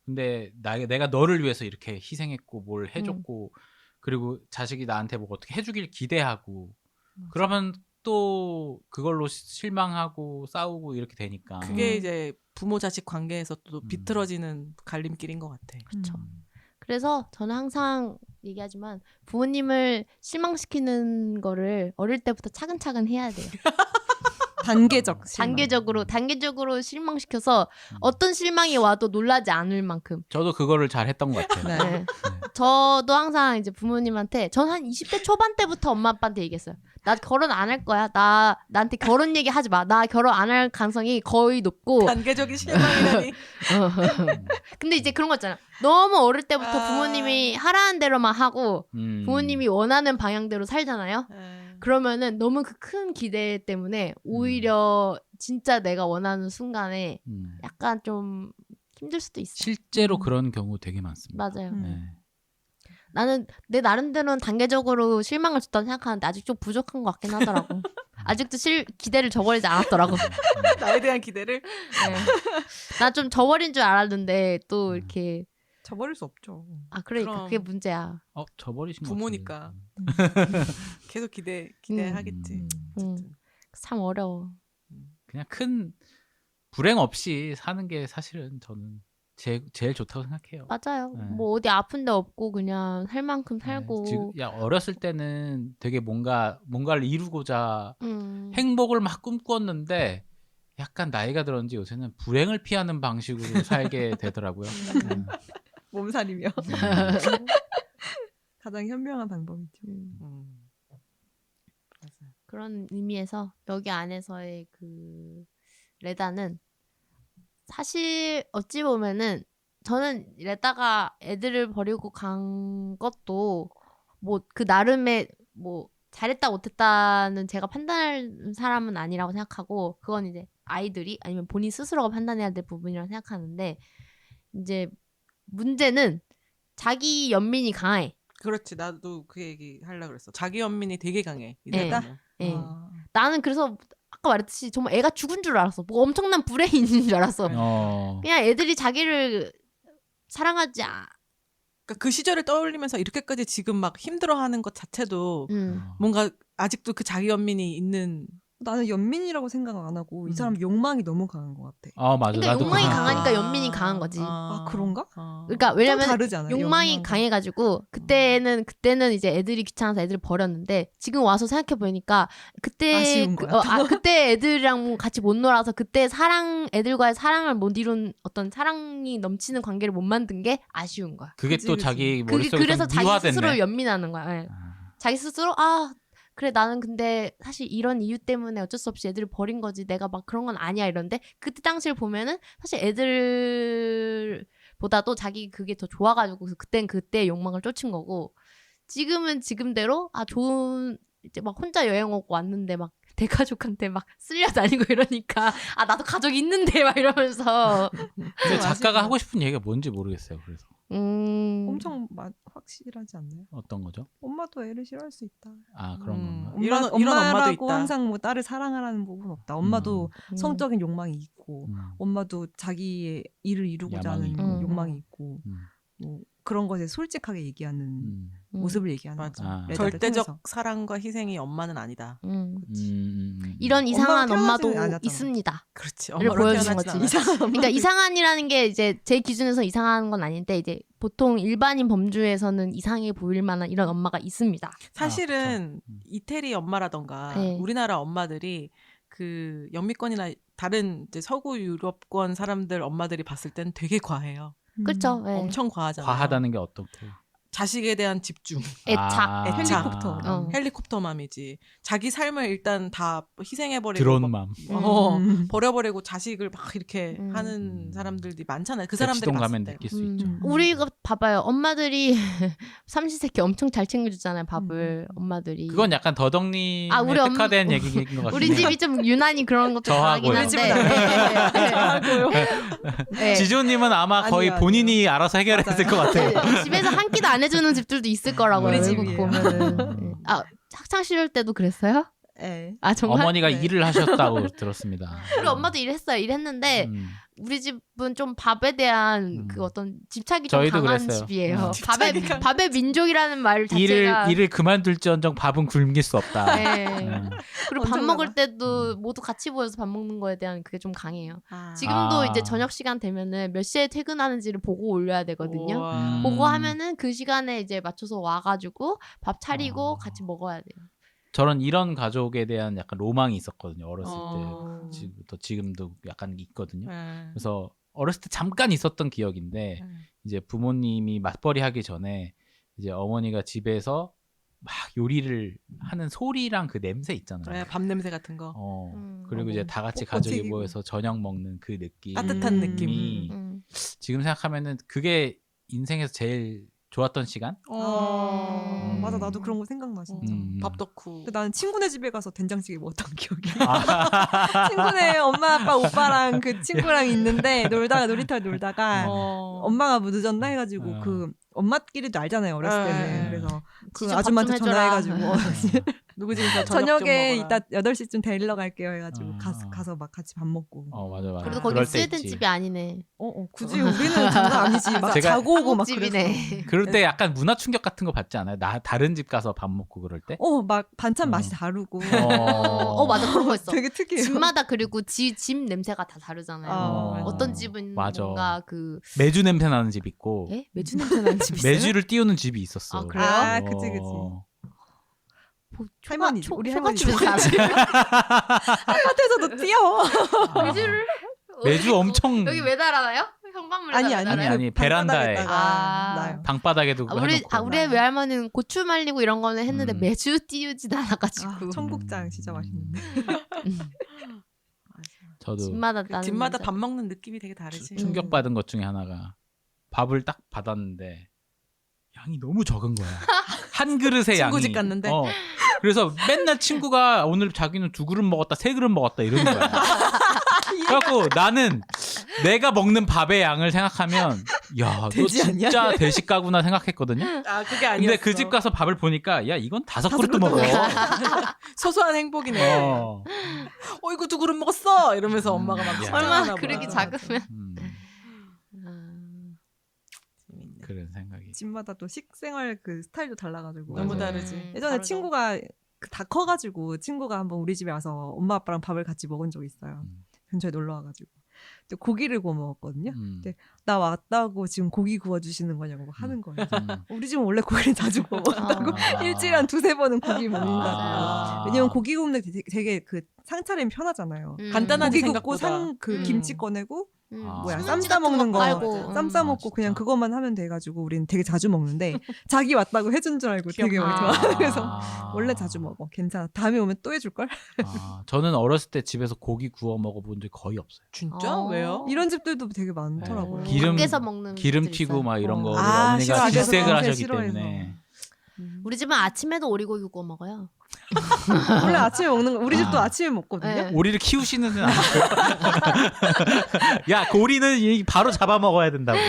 Speaker 4: 근데 내가 너를 위해서 이렇게 희생했고 뭘 해줬고 그리고 자식이 나한테 뭐 어떻게 해주길 기대하고 그러면 또 그걸로 실망하고 싸우고 이렇게 되니까
Speaker 3: 그게 이제 부모 자식 관계에서 또 비틀어지는 갈림길인 것 같아.
Speaker 1: 그렇죠. 그래서 저는 항상 얘기하지만 부모님을 실망시키는 거를 어릴 때부터 차근차근 해야 돼요. 단계적으로 실망시켜서 어떤 실망이 와도 놀라지 않을 만큼.
Speaker 4: 저도 그거를 잘 했던 것 같아요.
Speaker 1: 네. 저도 항상 이제 부모님한테 전 한 20대 초반 때부터 엄마 아빠한테 얘기했어요. 나 결혼 안 할 거야. 나한테 결혼 얘기 하지 마. 나 결혼 안 할 가능성이 거의 높고.
Speaker 3: 단계적인 실망이라니.
Speaker 1: 근데 이제 그런 거 있잖아. 너무 어릴 때부터 부모님이 하라는 대로만 하고 부모님이 원하는 방향대로 살잖아요. 그러면은 너무 그 큰 기대 때문에 오히려 진짜 내가 원하는 순간에 약간 좀 힘들 수도 있어.
Speaker 4: 실제로 그런 경우 되게 많습니다.
Speaker 1: 맞아요. 나는 내 나름대로는 단계적으로 실망을 줬다고 생각하는데 아직 좀 부족한 것 같긴 하더라고. 아직도 기대를 저버리지 않았더라고.
Speaker 3: 나에 대한 기대를?
Speaker 1: 나 좀 저버린 줄 알았는데 또 이렇게
Speaker 2: 저버릴 수 없죠.
Speaker 1: 그러니까 그게 문제야.
Speaker 4: 저버리신 거
Speaker 3: 부모니까 계속 기대하겠지.
Speaker 1: 참 어려워.
Speaker 4: 그냥 큰 불행 없이 사는 게 사실은 저는 제일 좋다고 생각해요.
Speaker 1: 맞아요. 뭐 어디 아픈 데 없고 그냥 살 만큼 살고.
Speaker 4: 어렸을 때는 되게 뭔가를 이루고자 행복을 막 꿈꾸었는데 약간 나이가 들었는지 요새는 불행을 피하는 방식으로 살게 되더라고요.
Speaker 2: 몸살이며. 가장 현명한 방법이죠.
Speaker 1: 그런 의미에서 여기 안에서의 그 레다는 사실 어찌 보면은 저는 레다가 애들을 버리고 간 것도 뭐 그 나름의 뭐 잘했다 못했다는 제가 판단할 사람은 아니라고 생각하고 그건 이제 아이들이 아니면 본인 스스로가 판단해야 될 부분이라고 생각하는데 이제 문제는 자기 연민이 강해.
Speaker 3: 그렇지. 나도 그 얘기 하려고 그랬어. 자기 연민이 되게 강해.
Speaker 1: 나는 그래서 아까 말했듯이 정말 애가 죽은 줄 알았어. 뭐 엄청난 불행이 있는 줄 알았어. 그냥 애들이 자기를 사랑하지
Speaker 3: 그러니까 그 시절을 떠올리면서 이렇게까지 지금 막 힘들어하는 것 자체도 뭔가 아직도 그 자기 연민이 있는.
Speaker 2: 나는 연민이라고 생각 안 하고 이 사람 욕망이 너무 강한 것 같아.
Speaker 4: 맞아.
Speaker 1: 그러니까
Speaker 4: 나도
Speaker 1: 욕망이 강하니까 연민이 강한 거지.
Speaker 2: 그런가?
Speaker 1: 그러니까 왜냐면
Speaker 2: 다르잖아요,
Speaker 1: 욕망이 강해가지고 그때는 이제 애들이 귀찮아서 애들을 버렸는데 지금 와서 생각해 보니까 그때
Speaker 2: 아쉬운 거야.
Speaker 1: 그때 애들이랑 같이 못 놀아서 그때 애들과의 사랑을 못 이룬 어떤 사랑이 넘치는 관계를 못 만든 게 아쉬운 거야.
Speaker 4: 그게 또 자기 머릿속에
Speaker 1: 그래서 자기
Speaker 4: 미화됐네.
Speaker 1: 스스로 연민하는 거야. 네. 자기 스스로 그래 나는 근데 사실 이런 이유 때문에 어쩔 수 없이 애들을 버린 거지 내가 막 그런 건 아니야 이런데 그때 당시를 보면은 사실 애들보다도 자기 그게 더 좋아가지고 그땐 그때의 욕망을 쫓은 거고 지금은 지금대로 좋은 이제 막 혼자 여행 오고 왔는데 막 대가족한테 막 쓸려 다니고 이러니까 아 나도 가족 있는데 막 이러면서
Speaker 4: 근데 작가가 하고 싶은 얘기가 뭔지 모르겠어요. 그래서
Speaker 2: 엄청 확실하지 않나요?
Speaker 4: 어떤 거죠?
Speaker 2: 엄마도 애를 싫어할 수 있다.
Speaker 4: 아 그런 건가?
Speaker 3: 이런 엄마도
Speaker 2: 엄마라고
Speaker 3: 있다.
Speaker 2: 항상 뭐 딸을 사랑하라는 부분 없다. 엄마도 성적인 욕망이 있고, 엄마도 자기의 일을 이루고자 하는
Speaker 4: 야망이 있고.
Speaker 2: 욕망이 있고, 뭐 그런 것에 솔직하게 얘기하는 모습을 얘기하는
Speaker 3: 맞아.
Speaker 2: 거죠. 레다를
Speaker 3: 절대적
Speaker 2: 통해서.
Speaker 3: 사랑과 희생이 엄마는 아니다.
Speaker 1: 이런 이상한
Speaker 2: 엄마가
Speaker 1: 엄마도
Speaker 2: 태어나지는 않았잖아.
Speaker 1: 있습니다.
Speaker 3: 그렇지.
Speaker 1: 를
Speaker 3: 엄마로
Speaker 1: 보여주는
Speaker 3: 태어나진
Speaker 1: 거지.
Speaker 3: 않았지.
Speaker 1: 그러니까 이상한이라는 게 이제 제 기준에서 이상한 건 아닌데 이제 보통 일반인 범주에서는 이상해 보일 만한 이런 엄마가 있습니다.
Speaker 3: 사실은 이태리 엄마라던가
Speaker 1: 네.
Speaker 3: 우리나라 엄마들이 그 영미권이나 다른 이제 서구 유럽권 사람들 엄마들이 봤을 땐 되게 과해요.
Speaker 1: 그렇죠. 네.
Speaker 3: 엄청 과하잖아요.
Speaker 4: 과하다는 게 어떻게?
Speaker 3: 자식에 대한 집중.
Speaker 1: 애착.
Speaker 2: 헬리콥터.
Speaker 3: 헬리콥터맘이지. 자기 삶을 일단 다 희생해버리고
Speaker 4: 드론맘.
Speaker 3: 버려버리고 자식을 막 이렇게 하는 사람들이 많잖아요. 그 사람들이
Speaker 4: 백시동
Speaker 3: 봤을
Speaker 4: 가면
Speaker 3: 때.
Speaker 4: 느낄 수 있죠.
Speaker 1: 우리가 봐봐요. 엄마들이 삼시세끼 엄청 잘 챙겨주잖아요. 밥을 엄마들이.
Speaker 4: 그건 약간 더덕님의
Speaker 1: 아, 우리
Speaker 4: 특화된 얘기인 것 같아요.
Speaker 1: 우리 집이 좀 유난히 그런 것도
Speaker 4: 저하고요.
Speaker 1: 강하긴
Speaker 4: 우리
Speaker 1: 한데. 네.
Speaker 4: 지조님은 아마 거의
Speaker 2: 아니요,
Speaker 4: 본인이 알아서 해결했을 것 같아요.
Speaker 1: 네. 집에서 한 끼도 안 해주는 집들도 있을 거라고요.
Speaker 2: 우리
Speaker 1: 외국
Speaker 2: 집이에요.
Speaker 1: 보면은. 네. 아 학창 시절 때도 그랬어요?
Speaker 2: 네.
Speaker 1: 아 정말?
Speaker 4: 어머니가
Speaker 2: 네.
Speaker 4: 일을 하셨다고 들었습니다.
Speaker 1: 우리 엄마도 일했어요. 일했는데 우리 집은 좀 밥에 대한 그 어떤 집착이 좀
Speaker 4: 저희도
Speaker 1: 강한
Speaker 4: 그랬어요.
Speaker 1: 집이에요. 밥의 민족이라는 말 자체가.
Speaker 4: 일을 그만둘지언정 밥은 굶길 수 없다.
Speaker 1: 네. 그리고 밥
Speaker 2: 언젠가나.
Speaker 1: 먹을 때도 모두 같이 모여서 밥 먹는 거에 대한 그게 좀 강해요. 지금도
Speaker 4: 아.
Speaker 1: 이제 저녁 시간 되면은 몇 시에 퇴근하는지를 보고 올려야 되거든요.
Speaker 3: 우와.
Speaker 1: 보고 하면은 그 시간에 이제 맞춰서 와가지고 밥 차리고 같이 먹어야 돼요.
Speaker 4: 저는 이런 가족에 대한 약간 로망이 있었거든요. 어렸을
Speaker 3: 어.
Speaker 4: 때. 지금도 약간 있거든요.
Speaker 3: 네.
Speaker 4: 그래서 어렸을 때 잠깐 있었던 기억인데 이제 부모님이 맞벌이 하기 전에 이제 어머니가 집에서 막 요리를 하는 소리랑 그 냄새 있잖아요.
Speaker 3: 네, 밥 냄새 같은 거.
Speaker 4: 그리고 이제 다 같이
Speaker 2: 뽀뽀
Speaker 4: 가족이
Speaker 2: 튀기고.
Speaker 4: 모여서 저녁 먹는 그 느낌.
Speaker 3: 따뜻한 느낌.
Speaker 4: 지금 생각하면은 그게 인생에서 제일 좋았던 시간?
Speaker 2: 맞아, 나도 그런 거 생각나 진짜.
Speaker 3: 밥 덕후.
Speaker 2: 근데 나는 친구네 집에 가서 된장찌개 먹었던 기억이.
Speaker 4: 아.
Speaker 2: 친구네 엄마 아빠 오빠랑 그 친구랑 있는데 놀다가 놀다가 엄마가 뭐 늦었나 해가지고 그 엄마끼리도 알잖아요 어렸을 때는. 그래서 그
Speaker 1: 진짜
Speaker 2: 아줌마한테
Speaker 1: 밥 좀 해줘라.
Speaker 2: 전화해가지고
Speaker 3: 누구 집에서 저녁
Speaker 2: 저녁에
Speaker 3: 좀 먹어라.
Speaker 2: 이따 8시쯤 데리러 갈게요 해가지고 가서 막 같이 밥 먹고.
Speaker 4: 맞아.
Speaker 1: 그래도
Speaker 4: 그럴
Speaker 1: 거기
Speaker 4: 때
Speaker 1: 스웨덴
Speaker 4: 있지.
Speaker 1: 집이 아니네.
Speaker 2: 굳이 우리는 장난 아니지. 막
Speaker 4: 제가
Speaker 2: 자고 오고 막
Speaker 1: 집이네.
Speaker 4: 그럴 때 약간 문화 충격 같은 거 받지 않아요? 다른 집 가서 밥 먹고 그럴 때?
Speaker 2: 막 반찬 맛이 다르고.
Speaker 1: 맞아 그런 거 있어.
Speaker 2: 되게 특이해요.
Speaker 1: 집마다 그리고 집 냄새가 다 다르잖아요. 어떤 집은
Speaker 4: 맞아.
Speaker 1: 뭔가 그
Speaker 4: 매주 냄새 나는 집 있고
Speaker 1: 예? 매주 냄새 나는 집 있어요?
Speaker 4: 매주를 띄우는 집이 있었어.
Speaker 1: 아, 그래요?
Speaker 2: 아, 그치. 할머니, 우리 할머니
Speaker 1: 초가집에서 살아요?
Speaker 2: 아파트에서도 뛰어.
Speaker 1: 매주를
Speaker 4: 매주 엄청
Speaker 1: 여기 매달아요? 현관문에
Speaker 2: 아니,
Speaker 4: 아니, 베란다에.
Speaker 2: 나요.
Speaker 4: 방바닥에도
Speaker 1: 우리 외할머니는 고추 말리고 이런 거는 했는데
Speaker 4: 음.
Speaker 1: 매주 띄우진 않아가지고
Speaker 2: 청국장 진짜 맛있는데.
Speaker 4: 저도
Speaker 1: 집마다 나는
Speaker 3: 집마다
Speaker 1: 냄새.
Speaker 3: 밥 먹는 느낌이 되게 다르지.
Speaker 4: 충격받은 것 중에 하나가 밥을 딱 받았는데 양이 너무 적은 거야. 한 그릇의
Speaker 3: 친구
Speaker 4: 양이.
Speaker 3: 집 갔는데?
Speaker 4: 그래서 맨날 친구가 오늘 자기는 2그릇 먹었다, 3그릇 먹었다 이러는 거야. 그래갖고 나는 내가 먹는 밥의 양을 생각하면 야, 너
Speaker 2: 돼지 아니야?
Speaker 4: 진짜 대식가구나 생각했거든요.
Speaker 3: 아 그게 아니었어.
Speaker 4: 근데 그 집 가서 밥을 보니까 야 이건 5그릇도 먹어.
Speaker 3: 소소한 행복이네. 이거 2그릇 먹었어 이러면서 엄마가 막
Speaker 4: 야.
Speaker 1: 얼마나
Speaker 3: 칭찬하나
Speaker 1: 그릇이
Speaker 3: 보다.
Speaker 1: 작으면
Speaker 3: 재밌네.
Speaker 4: 그런 생각이.
Speaker 2: 집마다 또 식생활 그 스타일도 달라가지고.
Speaker 3: 너무
Speaker 4: 맞아요.
Speaker 3: 다르지.
Speaker 2: 예전에
Speaker 1: 다르죠.
Speaker 2: 친구가 다 커가지고 친구가 한번 우리 집에 와서 엄마 아빠랑 밥을 같이 먹은 적이 있어요. 근처에 놀러 와가지고. 근데 고기를 구워 먹었거든요. 근데 나 왔다고 지금 고기 구워주시는 거냐고 막 하는 거예요. 우리 집은 원래 고기를 자주 구워 먹는다고. 일주일에 한 2-3번은 고기 먹는다고.
Speaker 1: 맞아요.
Speaker 2: 왜냐면 고기 굽는 게 되게 그 상차림이 편하잖아요.
Speaker 3: 간단하지,
Speaker 2: 고기 굽고
Speaker 3: 생각보다.
Speaker 2: 그 김치 꺼내고
Speaker 4: 뭐야,
Speaker 2: 쌈 싸먹는 거. 쌈
Speaker 4: 진짜.
Speaker 2: 싸먹고 그냥 그것만 하면 돼가지고 우리는 되게 자주 먹는데 자기 왔다고 해준 줄 알고 되게
Speaker 1: 귀엽다.
Speaker 2: 좋아. 그래서 원래 자주 먹어. 괜찮아. 다음에 오면 또 해줄걸?
Speaker 4: 저는 어렸을 때 집에서 고기 구워 먹어본 적이 거의 없어요.
Speaker 3: 진짜? 왜요?
Speaker 2: 이런 집들도 되게 많더라고요.
Speaker 4: 네. 기름-
Speaker 1: 밖에서 먹는
Speaker 4: 기름
Speaker 1: 집들이
Speaker 4: 튀고
Speaker 1: 있어요.
Speaker 4: 막 이런 거
Speaker 2: 아,
Speaker 4: 어머니가
Speaker 2: 싫어하셔서
Speaker 4: 질색을
Speaker 2: 냄새
Speaker 4: 하셨기
Speaker 2: 싫어해서.
Speaker 4: 때문에
Speaker 1: 우리 집은 아침에도 오리고기 구워 먹어요.
Speaker 2: 원래 아침에 먹는 거 우리 집도
Speaker 4: 아.
Speaker 2: 아침에 먹거든요.
Speaker 1: 네.
Speaker 4: 오리를 키우시는 은 아니고요. 야, 그 오리는 바로 잡아 먹어야 된다고.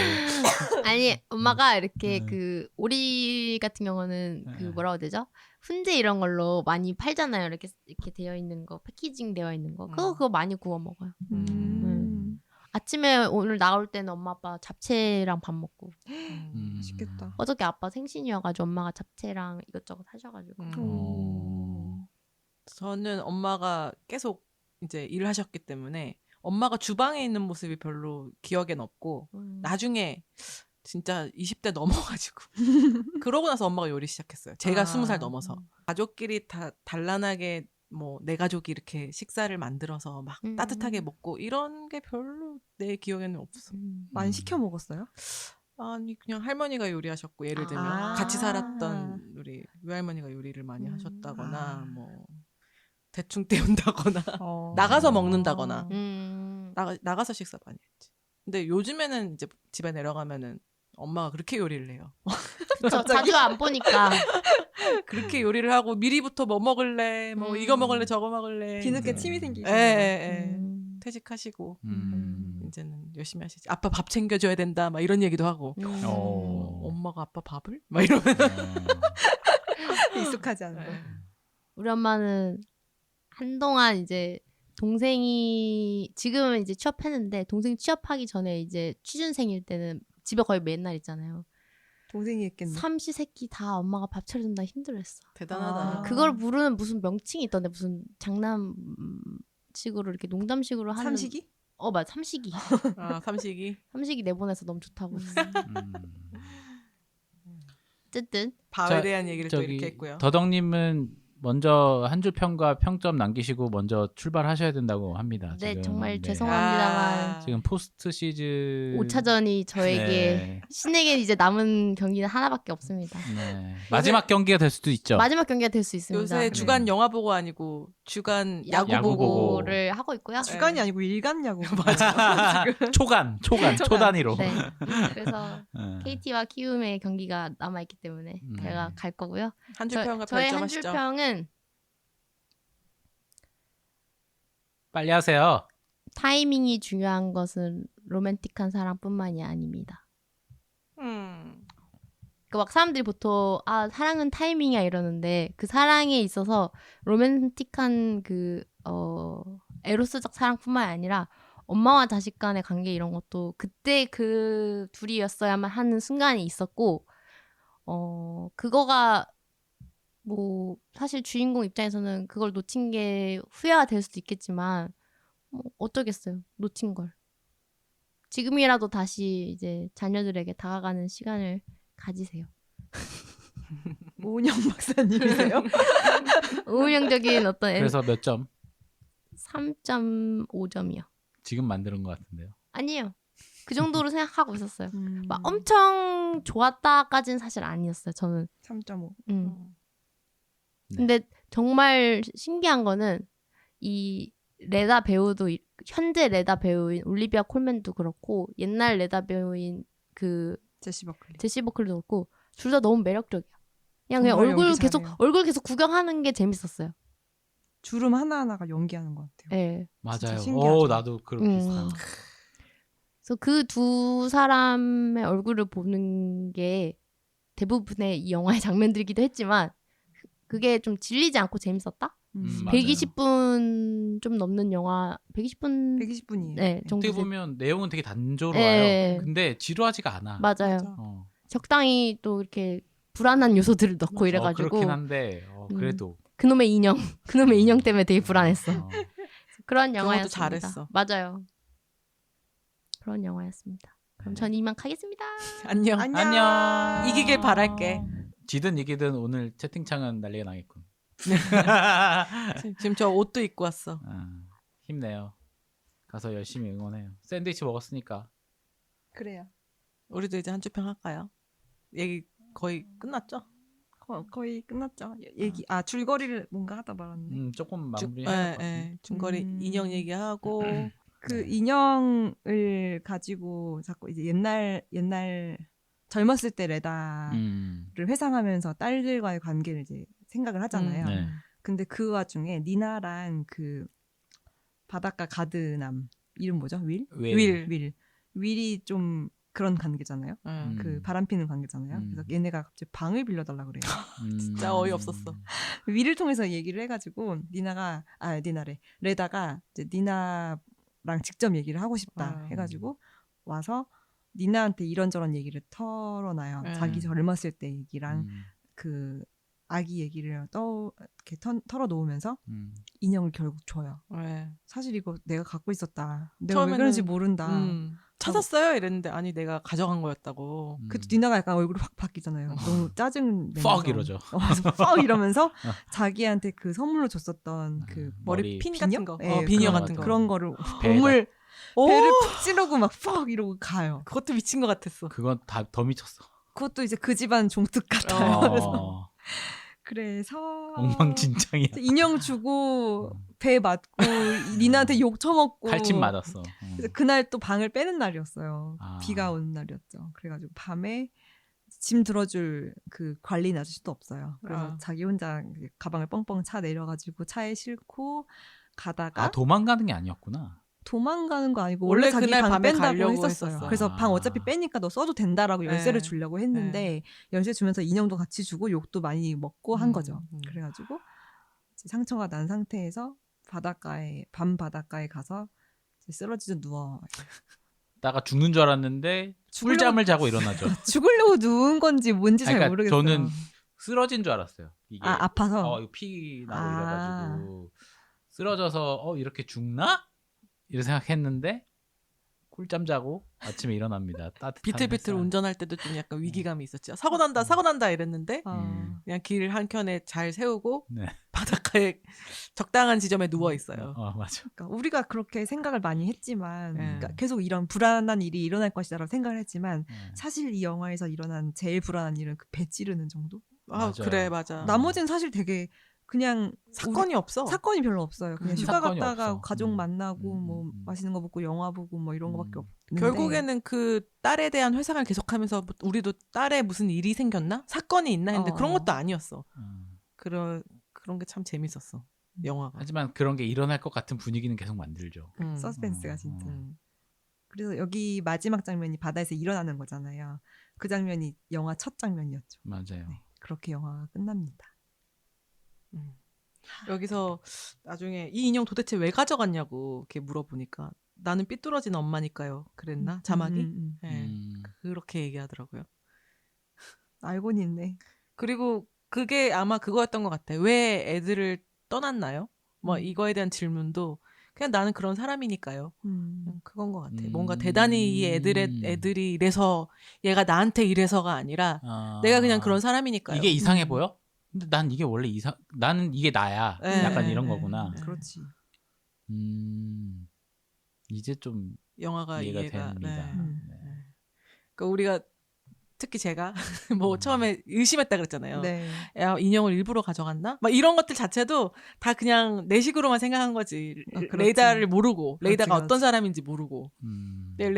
Speaker 1: 아니 엄마가 이렇게
Speaker 4: 네.
Speaker 1: 그 오리 같은 경우는 그
Speaker 4: 네.
Speaker 1: 뭐라고 해야 되죠? 훈제 이런 걸로 많이 팔잖아요. 이렇게 되어 있는 거, 패키징 되어 있는 거. 그거 많이 구워 먹어요. 아침에 오늘 나올 때는 엄마 아빠 잡채랑 밥 먹고.
Speaker 2: 맛있겠다.
Speaker 1: 어저께 아빠 생신이어가지고 엄마가 잡채랑 이것저것 하셔가지고.
Speaker 3: 저는 엄마가 계속 이제 일을 하셨기 때문에 엄마가 주방에 있는 모습이 별로 기억엔 없고 나중에 진짜 20대 넘어가지고 그러고 나서 엄마가 요리 시작했어요. 제가 20살 넘어서 가족끼리 다 단란하게 뭐 내 가족이 이렇게 식사를 만들어서 막 따뜻하게 먹고 이런 게 별로 내 기억에는 없어.
Speaker 2: 많이 시켜 먹었어요?
Speaker 3: 아니 그냥 할머니가 요리하셨고 예를 들면 같이 살았던 우리 외할머니가 요리를 많이 하셨다거나 뭐 대충 때운다거나 나가서 먹는다거나 나가서 식사 많이 했지. 근데 요즘에는 이제 집에 내려가면은 엄마가 그렇게 요리를 해요.
Speaker 1: 그쵸, 자주 안 보니까.
Speaker 3: 그렇게 요리를 하고 미리부터 뭐 먹을래, 뭐 이거 먹을래, 저거 먹을래.
Speaker 2: 뒤늦게 침이 생기시죠.
Speaker 3: 예. 퇴직하시고 이제는 열심히 하시지. 아빠 밥 챙겨줘야 된다, 막 이런 얘기도 하고. 엄마가 아빠 밥을? 막 이러면
Speaker 2: 익숙하지 않은 거.
Speaker 1: 우리 엄마는 한동안 이제 동생이 지금은 이제 취업했는데 동생 취업하기 전에 이제 취준생일 때는 집에 거의 맨날 있잖아요.
Speaker 2: 동생이 했겠네.
Speaker 1: 삼시세끼 다 엄마가 밥 차려준다 힘들었어.
Speaker 3: 대단하다.
Speaker 1: 그걸 부르는 무슨 명칭이 있던데 무슨 장난식으로 이렇게 농담식으로 하는.
Speaker 2: 삼식이?
Speaker 1: 맞아 삼식이.
Speaker 3: 삼식이.
Speaker 1: 삼식이 내보내서 너무 좋다고 했어. 어쨌든
Speaker 3: 밥에 대한 얘기를 또 이렇게 했고요.
Speaker 4: 더덕님은 먼저 한 줄 평과 평점 남기시고 먼저 출발하셔야 된다고 합니다.
Speaker 1: 네
Speaker 4: 지금.
Speaker 1: 정말
Speaker 4: 네.
Speaker 1: 죄송합니다만
Speaker 4: 지금 포스트 시즌
Speaker 1: 5차전이 저에게
Speaker 4: 네.
Speaker 1: 신에게 이제 남은 경기는 하나밖에 없습니다.
Speaker 4: 네. 마지막 경기가 될 수도 있죠.
Speaker 1: 마지막 경기가 될 수 있습니다.
Speaker 3: 요새 주간 영화 보고 아니고 주간 야구
Speaker 4: 야구 보고.
Speaker 1: 보고를 하고 있고요.
Speaker 2: 주간이 아니고 일간냐고.
Speaker 3: 맞아.
Speaker 4: 초간 초 단위로.
Speaker 1: 네. 그래서
Speaker 4: 네.
Speaker 1: KT와 키움의 경기가 남아 있기 때문에 제가 갈 거고요.
Speaker 3: 한 줄 평과
Speaker 1: 저의 한
Speaker 3: 별점하시죠.
Speaker 1: 줄 평은
Speaker 4: 빨리 하세요.
Speaker 1: 타이밍이 중요한 것은 로맨틱한 사랑뿐만이 아닙니다. 막 사람들이 보통 사랑은 타이밍이야 이러는데 그 사랑에 있어서 로맨틱한 그 에로스적 사랑뿐만이 아니라 엄마와 자식 간의 관계 이런 것도 그때 그 둘이었어야만 하는 순간이 있었고 그거가 뭐 사실 주인공 입장에서는 그걸 놓친 게 후회가 될 수도 있겠지만 어쩌겠어요. 놓친 걸. 지금이라도 다시 이제 자녀들에게 다가가는 시간을 가지세요.
Speaker 2: 오은영 박사님이세요?
Speaker 1: 우영적인 어떤
Speaker 4: 그래서 몇 점?
Speaker 1: 3.5점이요.
Speaker 4: 지금 만드는 것 같은데요.
Speaker 1: 아니에요. 그 정도로 생각하고 있었어요. 막 엄청 좋았다까지는 사실 아니었어요. 저는.
Speaker 2: 3.5.
Speaker 4: 네.
Speaker 1: 근데 정말 신기한 거는 이 레다 배우도 현재 레다 배우인 올리비아 콜맨도 그렇고 옛날 레다 배우인 그
Speaker 2: 제시 버클리.
Speaker 1: 제시 버클리도 그렇고 둘 다 너무 매력적이야. 그냥
Speaker 2: 정말
Speaker 1: 얼굴
Speaker 2: 연기
Speaker 1: 계속
Speaker 2: 잘해요.
Speaker 1: 얼굴 계속 구경하는 게 재밌었어요.
Speaker 2: 주름 하나하나가 연기하는 것 같아요.
Speaker 1: 네.
Speaker 4: 맞아요.
Speaker 2: 신기하죠.
Speaker 4: 나도 그렇게 비슷한.
Speaker 1: 그래서 그 두 사람의 얼굴을 보는 게 대부분의 이 영화의 장면들이기도 했지만 그게 좀 질리지 않고 재밌었다?
Speaker 4: 맞아요.
Speaker 1: 120분 좀 넘는 영화 120분
Speaker 2: 120분이에요.
Speaker 1: 네, 정도
Speaker 4: 어떻게
Speaker 1: 돼-
Speaker 4: 보면 내용은 되게 단조로워요.
Speaker 1: 네.
Speaker 4: 근데 지루하지가 않아.
Speaker 1: 맞아요.
Speaker 2: 맞아.
Speaker 1: 적당히 또 이렇게 불안한 요소들을 넣고 이래가지고
Speaker 4: 그렇긴 한데 그래도
Speaker 1: 그놈의 인형 그놈의 인형 때문에 되게 불안했어. 그런
Speaker 3: 그것도
Speaker 1: 영화였습니다.
Speaker 3: 잘했어.
Speaker 1: 맞아요. 그런 영화였습니다. 그럼 전 이만 가겠습니다.
Speaker 3: 안녕.
Speaker 4: 안녕.
Speaker 3: 이기길 바랄게.
Speaker 4: 지든 이기든 오늘 채팅창은 난리가 나겠군.
Speaker 3: 지금 저 옷도 입고 왔어.
Speaker 4: 힘내요. 가서 열심히 응원해요. 샌드위치 먹었으니까.
Speaker 2: 그래요.
Speaker 3: 우리도 이제 한 줄 평 할까요? 얘기 거의 끝났죠?
Speaker 2: 거의 끝났죠. 얘기 줄거리를 뭔가 하다 말았네.
Speaker 4: 조금 마무리해야 될 것 같은데.
Speaker 3: 네, 중거리 인형 얘기하고
Speaker 2: 그 인형을 가지고 자꾸 이제 옛날 젊었을 때 레다를 회상하면서 딸들과의 관계를 이제 생각을 하잖아요.
Speaker 4: 네.
Speaker 2: 근데 그 와중에 니나랑 그 바닷가 가드남 이름 뭐죠? 윌이 좀 그런 관계잖아요. 그 바람 피는 관계잖아요. 그래서 얘네가 갑자기 방을 빌려달라 그래요.
Speaker 3: 진짜 어이없었어.
Speaker 2: 윌을 통해서 얘기를 해가지고 레다가 이제 니나랑 직접 얘기를 하고 싶다 해가지고 와서 니나한테 이런저런 얘기를 털어놔요. 자기 젊었을 때 얘기랑 그 아기 얘기를 이렇게 털어놓으면서 인형을 결국 줘요. 사실 이거 내가 갖고 있었다. 내가 왜 그런지 모른다.
Speaker 3: 찾았어요? 이랬는데 아니 내가 가져간 거였다고.
Speaker 2: 그때 니나가 약간 얼굴이 확 바뀌잖아요. 너무 짜증 내면서
Speaker 4: 퍽 이러죠.
Speaker 2: 퍽 이러면서 자기한테 그 선물로 줬었던 그
Speaker 3: 머리 핀
Speaker 2: 비녀?
Speaker 3: 같은 거,
Speaker 2: 네,
Speaker 3: 비녀 같은 거
Speaker 2: 그런 거를
Speaker 4: 배에다.
Speaker 2: 몸을 배를 푹 찌르고 막 퍽 이러고 가요.
Speaker 3: 그것도 미친 것 같았어.
Speaker 4: 그건 다 더 미쳤어.
Speaker 2: 그것도 이제 그 집안 종특 같아요. 그래서
Speaker 4: 엉망진창이야.
Speaker 2: 인형 주고 배 맞고 니나한테 욕 처먹고
Speaker 4: 칼집 맞았어.
Speaker 2: 그래서 그날 또 방을 빼는 날이었어요.
Speaker 4: 아.
Speaker 2: 비가 오는 날이었죠. 그래가지고 밤에 짐 들어줄 그 관리인 아저씨도 없어요. 그래서 자기 혼자 가방을 뻥뻥 차 내려가지고 차에 싣고 가다가
Speaker 4: 도망가는 게 아니었구나.
Speaker 2: 도망가는 거 아니고
Speaker 3: 원래
Speaker 2: 원래 자기
Speaker 3: 그날
Speaker 2: 방
Speaker 3: 밤에
Speaker 2: 뺀다고
Speaker 3: 가려고
Speaker 2: 했었어요.
Speaker 3: 했었어.
Speaker 2: 그래서 방 어차피 빼니까 너 써도 된다라고 열쇠를 주려고 했는데 열쇠 주면서 인형도 같이 주고 욕도 많이 먹고 한 거죠. 그래가지고 이제 상처가 난 상태에서 밤 바닷가에 가서 이제 쓰러지듯 누워.
Speaker 4: 다가 죽는 줄 알았는데 꿀잠을 자고 일어나죠.
Speaker 2: 죽으려고 누운 건지 뭔지 잘
Speaker 4: 그러니까
Speaker 2: 모르겠어요.
Speaker 4: 저는 쓰러진 줄 알았어요. 이게
Speaker 2: 아파서.
Speaker 4: 이거 피 나고 이래가지고 쓰러져서 이렇게 죽나? 이렇게 생각했는데 꿀잠 자고 아침에 일어납니다. 따뜻한
Speaker 3: 비틀비틀
Speaker 4: 햇살.
Speaker 3: 운전할 때도 좀 약간 위기감이 있었죠. 사고 난다 이랬는데 그냥 길 한켠에 잘 세우고
Speaker 4: 네.
Speaker 3: 바닷가에 적당한 지점에 누워 있어요.
Speaker 4: 맞아.
Speaker 2: 그러니까 우리가 그렇게 생각을 많이 했지만 그러니까 계속 이런 불안한 일이 일어날 것이다라고 생각을 했지만 사실 이 영화에서 일어난 제일 불안한 일은 그 배 찌르는 정도?
Speaker 4: 맞아요.
Speaker 3: 그래 맞아.
Speaker 2: 나머지는 사실 되게 그냥
Speaker 3: 사건이 없어.
Speaker 2: 사건이 별로 없어요. 그냥 휴가
Speaker 4: 사건이
Speaker 2: 갔다가
Speaker 4: 없어.
Speaker 2: 가족 만나고 뭐 맛있는 거 먹고 영화 보고 뭐 이런 거밖에 없는데
Speaker 3: 결국에는 그 딸에 대한 회상을 계속하면서 우리도 딸에 무슨 일이 생겼나? 사건이 있나 했는데 그런 것도 아니었어. 그런 게 참 재밌었어. 영화가.
Speaker 4: 하지만 그런 게 일어날 것 같은 분위기는 계속 만들죠.
Speaker 2: 서스펜스가 진짜. 그래서 여기 마지막 장면이 바다에서 일어나는 거잖아요. 그 장면이 영화 첫 장면이었죠.
Speaker 4: 맞아요.
Speaker 2: 네, 그렇게 영화가 끝납니다.
Speaker 3: 여기서 나중에 이 인형 도대체 왜 가져갔냐고 이렇게 물어보니까 나는 삐뚤어진 엄마니까요. 그랬나? 자막이? 네, 그렇게 얘기하더라고요.
Speaker 2: 알고는 있네.
Speaker 3: 그리고 그게 아마 그거였던 것 같아. 왜 애들을 떠났나요? 뭐 이거에 대한 질문도 그냥 나는 그런 사람이니까요. 그건 것 같아. 뭔가 대단히 이 애들이 이래서 얘가 나한테 이래서가 아니라 내가 그냥 그런 사람이니까요.
Speaker 4: 이게 이상해 보여? 근데 난 이게 원래 나는 이게 나야. 약간 이런 거구나.
Speaker 2: 그렇지.
Speaker 4: 이제 좀
Speaker 3: 영화가
Speaker 4: 이해가 됩니다.
Speaker 3: 그러니까 우리가 특히 제가 뭐 처음에 의심했다 그랬잖아요.
Speaker 2: 네.
Speaker 3: 야, 인형을 일부러 가져갔나? 막 이런 것들 자체도 다 그냥 내 식으로만 생각한 거지. 레이다를 모르고 레이다가 어떤 사람인지 모르고. 근데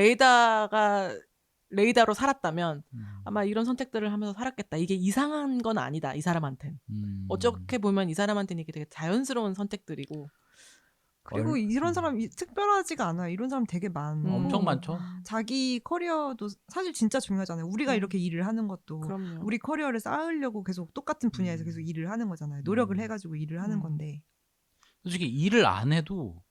Speaker 3: 레이다로 살았다면 아마 이런 선택들을 하면서 살았겠다. 이게 이상한 건 아니다. 이 사람한텐. 어떻게 보면 이 사람한테는 이게 되게 자연스러운 선택들이고.
Speaker 2: 그리고 이런 사람이 특별하지가 않아요. 이런 사람 되게 많고
Speaker 4: 엄청 많죠.
Speaker 2: 자기 커리어도 사실 진짜 중요하잖아요. 우리가 이렇게 일을 하는 것도
Speaker 3: 그럼요.
Speaker 2: 우리 커리어를 쌓으려고 계속 똑같은 분야에서 계속 일을 하는 거잖아요. 노력을 해가지고 일을 하는 건데
Speaker 4: 솔직히 일을 안 해도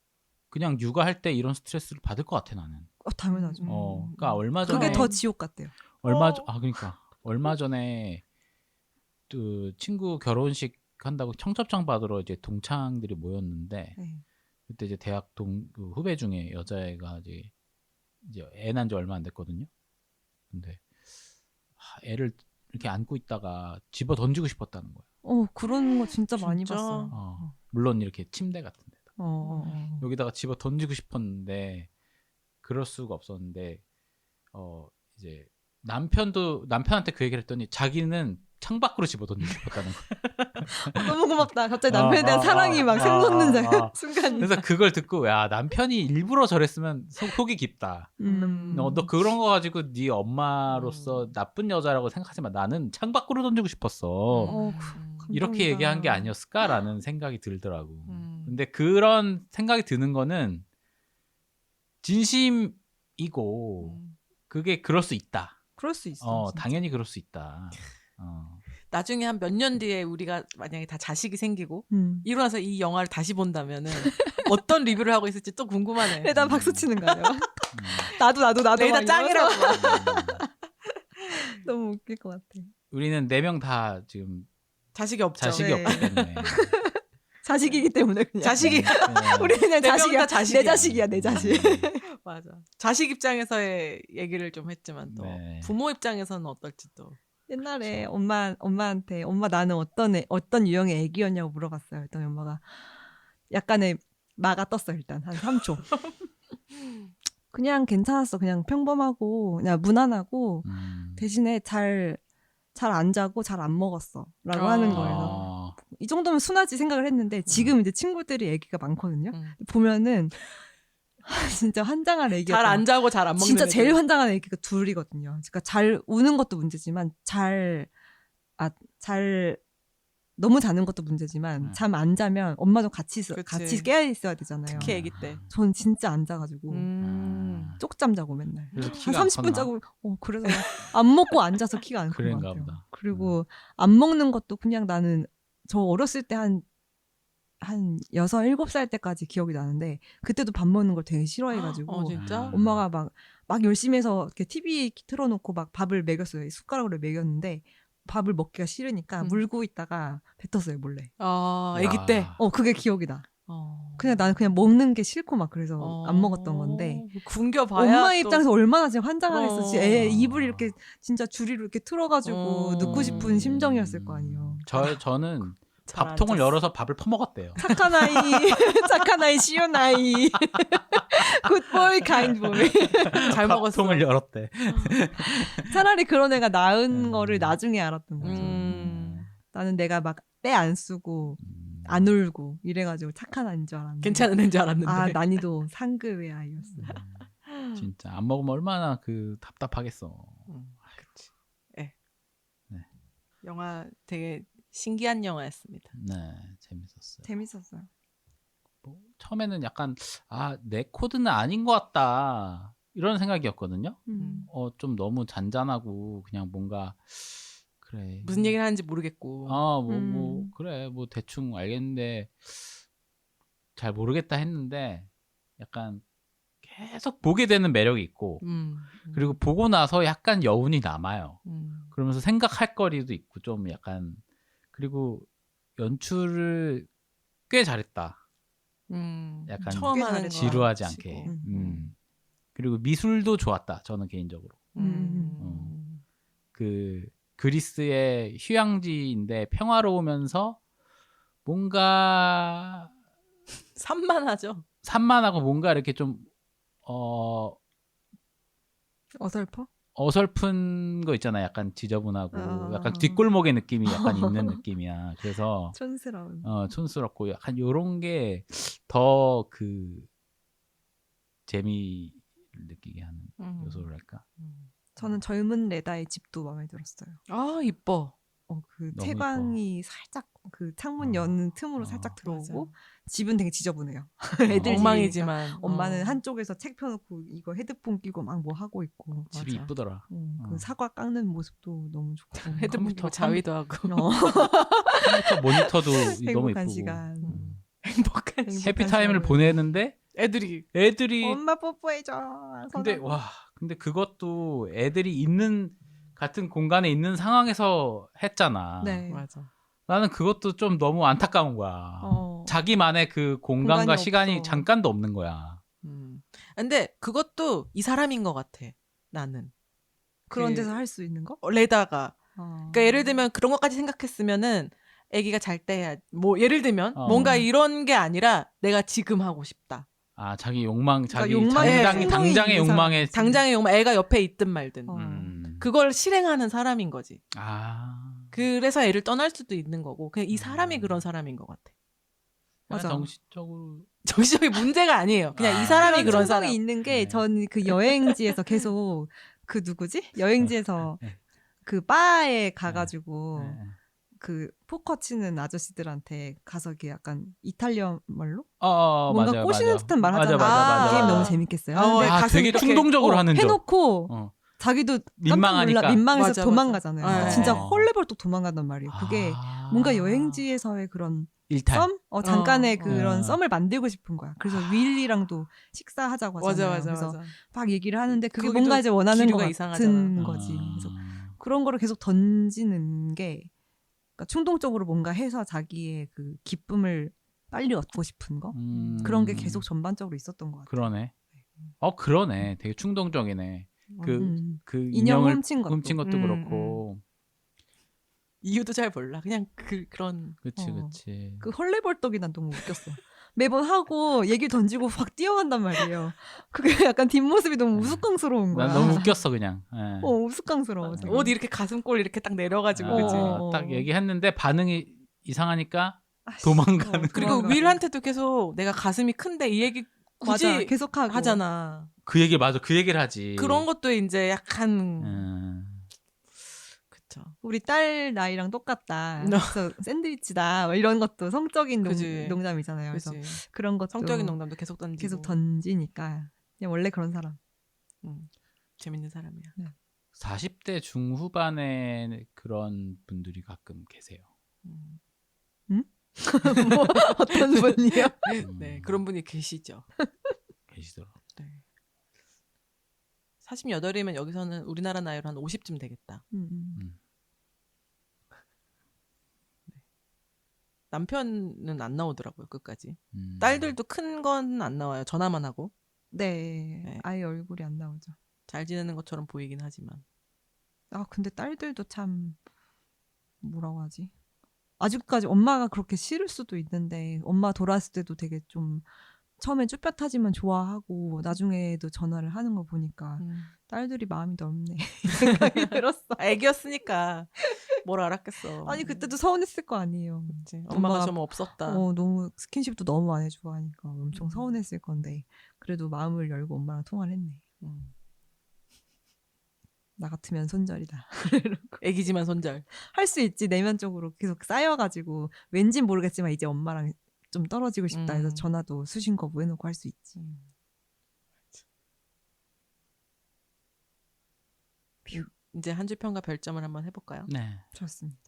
Speaker 4: 그냥 육아할 때 이런 스트레스를 받을 것 같아 나는.
Speaker 2: 당연하죠.
Speaker 4: 그러니까 얼마 전에
Speaker 2: 그게 더 지옥 같대요.
Speaker 4: 그러니까 얼마 전에 그 친구 결혼식 한다고 청첩장 받으러 이제 동창들이 모였는데
Speaker 2: 네.
Speaker 4: 그때 이제 대학 그 후배 중에 여자애가 이제 애 낳은 지 얼마 안 됐거든요. 근데 애를 이렇게 안고 있다가 집어 던지고 싶었다는 거예요.
Speaker 2: 그런 거 진짜 많이 봤어요.
Speaker 4: 물론 이렇게 침대 같은 데다.
Speaker 2: 여기다가
Speaker 4: 여기다가 집어 던지고 싶었는데 그럴 수가 없었는데 이제 남편한테 그 얘기를 했더니 자기는 창밖으로 집어 던지고 싶었다는 거예요.
Speaker 2: 너무 고맙다. 갑자기 남편에 대한 사랑이 막 샘솟는 순간이.
Speaker 4: 그래서 그걸 듣고 야 남편이 일부러 저랬으면 속이 깊다. 너 그런 거 가지고 네 엄마로서 나쁜 여자라고 생각하지 마. 나는 창밖으로 던지고 싶었어. 이렇게 얘기한 게 아니었을까라는 생각이 들더라고. 근데 그런 생각이 드는 거는 진심이고 그게 그럴 수 있다.
Speaker 2: 그럴 수 있어.
Speaker 4: 당연히 그럴 수 있다.
Speaker 3: 나중에 한 몇 년 뒤에 우리가 만약에 다 자식이 생기고 이러고 나서 이 영화를 다시 본다면은 어떤 리뷰를 하고 있을지 또 궁금하네.
Speaker 2: 일단 박수 치는 거예요. 나도
Speaker 3: 내가
Speaker 2: 막
Speaker 3: 짱이라고.
Speaker 2: 너무 웃길 것 같아.
Speaker 4: 우리는 4명 다 지금
Speaker 3: 자식이 없죠.
Speaker 4: 자식이
Speaker 2: 네.
Speaker 4: 없기 때문에.
Speaker 2: 자식이기 때문에 그냥.
Speaker 3: 자식이
Speaker 2: 우리 그냥
Speaker 3: 네 명
Speaker 2: 자식이야.
Speaker 3: 다 자식이야.
Speaker 2: 내 자식이야, 내 자식.
Speaker 3: 맞아. 자식 입장에서의 얘기를 좀 했지만 또
Speaker 4: 네.
Speaker 3: 부모 입장에서는 어떨지 또.
Speaker 2: 옛날에 엄마한테 엄마 나는 어떤 유형의 애기였냐고 물어봤어요. 그랬더니 엄마가 약간의 마가 떴어 일단 한 3초. 그냥 괜찮았어. 그냥 평범하고 그냥 무난하고 대신에 잘 안 자고 잘 안 먹었어라고 하는 거예요. 이 정도면 순하지 생각을 했는데 지금 이제 친구들이 애기가 많거든요. 보면은 진짜 환장한 애기가
Speaker 3: 잘 안 자고 잘 안 먹는
Speaker 2: 진짜
Speaker 3: 애들.
Speaker 2: 제일 환장한 애기가 둘이거든요. 그러니까 잘 우는 것도 문제지만 너무 자는 것도 문제지만 잠 안 자면 엄마도 같이 깨어 있어야 되잖아요.
Speaker 3: 특히 애기 때.
Speaker 2: 전 진짜 안 자가지고 쪽잠 자고 맨날 한 30분 자고 그래서 안 먹고 앉아서 키가 안 큰 것
Speaker 4: 그런가
Speaker 2: 같아요.
Speaker 4: 보다.
Speaker 2: 그리고 안 먹는 것도 그냥 나는 저 어렸을 때 한 6, 7살 때까지 기억이 나는데 그때도 밥 먹는 걸 되게 싫어해가지고
Speaker 3: 진짜?
Speaker 2: 엄마가 막 열심히 해서 이렇게 TV 틀어놓고 막 밥을 먹였어요. 숟가락으로 먹였는데 밥을 먹기가 싫으니까 물고 있다가 뱉었어요 몰래.
Speaker 3: 애기 때.
Speaker 2: 그게 기억이 나. 그냥 나는 그냥 먹는 게 싫고 막 그래서 안 먹었던 건데
Speaker 3: 굶겨봐야
Speaker 2: 엄마
Speaker 3: 또...
Speaker 2: 입장에서 얼마나 진짜 환장하겠어. 애 입을 이렇게 진짜 주리로 이렇게 틀어가지고 넣고 싶은 심정이었을 거 아니에요.
Speaker 4: 저는 밥통을 열어서 밥을 퍼먹었대요.
Speaker 2: 착한 아이, 착한 아이, 쉬운 아이. 굿보이, 가인보이.
Speaker 3: 잘 먹었어.
Speaker 4: 밥통을 열었대.
Speaker 2: 차라리 그런 애가 나은 거를 나중에 알았던 거죠. 나는 내가 막 때 안 쓰고 안 울고 이래가지고 착한 아이인 줄 알았는데.
Speaker 3: 괜찮은 애인 줄 알았는데.
Speaker 2: 난이도 상급의 아이였어.
Speaker 4: 진짜 안 먹으면 얼마나 답답하겠어.
Speaker 3: 그치. 네. 영화 되게 신기한 영화였습니다.
Speaker 4: 네, 재밌었어요.
Speaker 2: 재밌었어요.
Speaker 4: 처음에는 약간 내 코드는 아닌 것 같다 이런 생각이었거든요. 좀 너무 잔잔하고 그냥 뭔가 그래
Speaker 3: 무슨 얘기를 하는지 모르겠고
Speaker 4: 그래 뭐 대충 알겠는데 잘 모르겠다 했는데 약간 계속 보게 되는 매력이 있고 그리고 보고 나서 약간 여운이 남아요. 그러면서 생각할 거리도 있고 좀 약간 그리고 연출을 꽤 잘했다. 약간
Speaker 3: 처음 하는
Speaker 4: 지루하지 않게. 그리고 미술도 좋았다. 저는 개인적으로. 그 그리스의 휴양지인데 평화로우면서 뭔가 산만하고 뭔가 이렇게 좀 어설픈 거 있잖아. 약간 지저분하고 약간 뒷골목의 느낌이 약간 있는 느낌이야. 그래서
Speaker 2: 촌스러운.
Speaker 4: 촌스럽고 약간 요런 게 더 그 재미를 느끼게 하는 요소랄까.
Speaker 2: 저는 젊은 레다의 집도 마음에 들었어요.
Speaker 3: 이뻐.
Speaker 2: 그 채광이 살짝 그 창문 여는 틈으로 살짝 들어오고
Speaker 3: 맞아.
Speaker 2: 집은 되게 지저분해요. 애들
Speaker 3: 엉망이지만
Speaker 2: 엄마는 한쪽에서 책 펴놓고 이거 헤드폰 끼고 막 뭐 하고 있고
Speaker 4: 집이
Speaker 3: 맞아.
Speaker 4: 이쁘더라.
Speaker 2: 그 사과 깎는 모습도 너무 좋고
Speaker 3: 헤드폰 끼고 자위도 하고
Speaker 4: 컴퓨터 모니터도 너무
Speaker 2: 행복한
Speaker 4: 이쁘고.
Speaker 2: 시간.
Speaker 3: 행복한
Speaker 4: 해피타임을 보내는데
Speaker 3: 애들이
Speaker 2: 엄마 뽀뽀해줘.
Speaker 4: 근데 그것도 애들이 있는 같은 공간에 있는 상황에서 했잖아.
Speaker 2: 네.
Speaker 3: 맞아.
Speaker 4: 나는 그것도 좀 너무 안타까운 거야. 자기만의 그 공간과
Speaker 2: 공간이
Speaker 4: 시간이
Speaker 2: 없어.
Speaker 4: 잠깐도 없는 거야.
Speaker 3: 근데 그것도 이 사람인 것 같아. 나는
Speaker 2: 그런 데서 할 수 있는 거?
Speaker 3: 레다가 그러니까 예를 들면 그런 것까지 생각했으면은 아기가 잘 때 해야 뭐 예를 들면 뭔가 이런 게 아니라 내가 지금 하고 싶다.
Speaker 4: 자기 욕망, 자기
Speaker 2: 욕망의
Speaker 4: 당장의 욕망에
Speaker 3: 당장의 욕망, 애가 옆에 있든 말든 그걸 실행하는 사람인 거지. 그래서 애를 떠날 수도 있는 거고 그냥 이 사람이 그런 사람인 것 같아.
Speaker 2: 맞아.
Speaker 4: 정신적인
Speaker 3: 문제가 아니에요. 그냥 이 사람이 그런 사람이
Speaker 2: 있는 게 전 그 여행지에서 계속 그 누구지? 여행지에서 그 바에 가가지고 그 포커 치는 아저씨들한테 가서 이렇게 약간 이탈리아 말로 뭔가
Speaker 4: 맞아요,
Speaker 2: 꼬시는
Speaker 4: 맞아.
Speaker 2: 듯한 말 하잖아요.
Speaker 3: 맞아.
Speaker 2: 그 게임 너무 재밌겠어요. 근데
Speaker 3: 가슴
Speaker 4: 되게
Speaker 3: 이렇게
Speaker 4: 충동적으로 하는 적.
Speaker 2: 해놓고 자기도
Speaker 4: 민망하니까.
Speaker 2: 민망해서
Speaker 3: 맞아,
Speaker 2: 도망가잖아요.
Speaker 3: 맞아.
Speaker 2: 진짜
Speaker 4: 네.
Speaker 2: 헐레벌떡 도망간단 말이에요. 그게 뭔가 여행지에서의 그런
Speaker 4: 일탈.
Speaker 2: 썸? 잠깐의 그런
Speaker 4: 어.
Speaker 2: 썸을 만들고 싶은 거야. 그래서 윌리랑도 식사하자고 하잖아요. 그래서 막 얘기를 하는데 그게
Speaker 3: 거기도
Speaker 2: 뭔가 이제 원하는 것
Speaker 3: 기류가
Speaker 2: 같은
Speaker 3: 이상하잖아.
Speaker 2: 거지. 그래서 그런 거를 계속 던지는 게 그러니까 충동적으로 뭔가 해서 자기의 그 기쁨을 빨리 얻고 싶은 거 그런 게 계속 전반적으로 있었던 것 같아요.
Speaker 4: 그러네. 그러네. 되게 충동적이네. 그
Speaker 2: 인형
Speaker 4: 인형을
Speaker 2: 훔친 것도.
Speaker 4: 그렇고.
Speaker 3: 이유도 잘 몰라. 그냥 그런.
Speaker 4: 그치.
Speaker 2: 그 헐레벌떡이 난 너무 웃겼어. 매번 하고 얘기 던지고 확 뛰어간단 말이에요. 그게 약간 뒷모습이 너무 우스꽝스러운 거야.
Speaker 4: 난 너무 웃겼어 그냥.
Speaker 2: 우스꽝스러워.
Speaker 3: 옷 이렇게 가슴골 이렇게 딱 내려가지고 그치?
Speaker 4: 딱 얘기했는데 반응이 이상하니까 도망가는.
Speaker 3: 그리고 윌한테도 계속 내가 가슴이 큰데 이 얘기 굳이
Speaker 2: 맞아, 계속
Speaker 3: 하잖아.
Speaker 4: 그 얘기를 하지.
Speaker 3: 그런 것도 이제 약간 그쵸.
Speaker 2: 우리 딸 나이랑 똑같다. 그래서 샌드위치다. 뭐 이런 것도 성적인 농담이잖아요. 그래서 그런 것도
Speaker 3: 성적인 농담도 계속 던지고.
Speaker 2: 계속 던지니까 그냥 원래 그런 사람.
Speaker 3: 재밌는 사람이야.
Speaker 2: 네.
Speaker 4: 40대 중후반에 그런 분들이 가끔 계세요.
Speaker 2: 뭐 어떤 분이요?
Speaker 3: 네, 그런 분이 계시죠.
Speaker 4: 계시더라.
Speaker 3: 네. 48이면 여기서는 우리나라 나이로 한 50쯤 되겠다. 네. 남편은 안 나오더라고요, 끝까지. 딸들도 큰 건 안 나와요. 전화만 하고.
Speaker 2: 네. 아예 얼굴이 안 나오죠.
Speaker 3: 잘 지내는 것처럼 보이긴 하지만.
Speaker 2: 근데 딸들도 참 뭐라고 하지? 아직까지 엄마가 그렇게 싫을 수도 있는데 엄마 돌아왔을 때도 되게 좀 처음엔 쭈뼛하지만 좋아하고 나중에도 전화를 하는 거 보니까 딸들이 마음이 넓네 생각이 들었어.
Speaker 3: 애기였으니까 뭘 알았겠어.
Speaker 2: 아니 그때도 서운했을 거 아니에요.
Speaker 3: 그치. 엄마가 좀 없었다.
Speaker 2: 너무 스킨십도 너무 안 해주고 하니까 엄청 서운했을 건데 그래도 마음을 열고 엄마랑 통화를 했네. 나 같으면 손절이다.
Speaker 3: 애기지만 손절.
Speaker 2: 할 수 있지. 내면적으로 계속 쌓여가지고 왠진 모르겠지만 이제 엄마랑 좀 떨어지고 싶다 해서 전화도 수신 거부해놓고 할 수 있지.
Speaker 3: 이제 한 줄 평가 별점을 한번 해볼까요?
Speaker 4: 네.
Speaker 2: 좋습니다.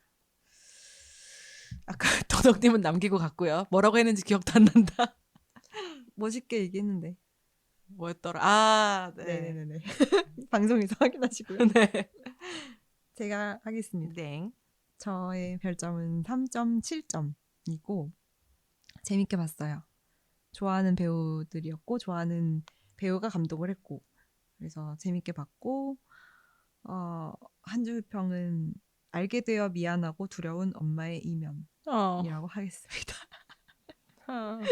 Speaker 3: 아까 도덕님은 남기고 갔고요. 뭐라고 했는지 기억도 안 난다.
Speaker 2: 멋있게 얘기했는데.
Speaker 3: 뭐였더라? 네.
Speaker 2: 네네네. 방송에서 확인하시고요.
Speaker 3: 네.
Speaker 2: 제가 하겠습니다.
Speaker 3: 네.
Speaker 2: 저의 별점은 3.7점이고 재밌게 봤어요. 좋아하는 배우들이었고 좋아하는 배우가 감독을 했고 그래서 재밌게 봤고 한 줄 평은 알게 되어 미안하고 두려운 엄마의 이면이라고 하겠습니다.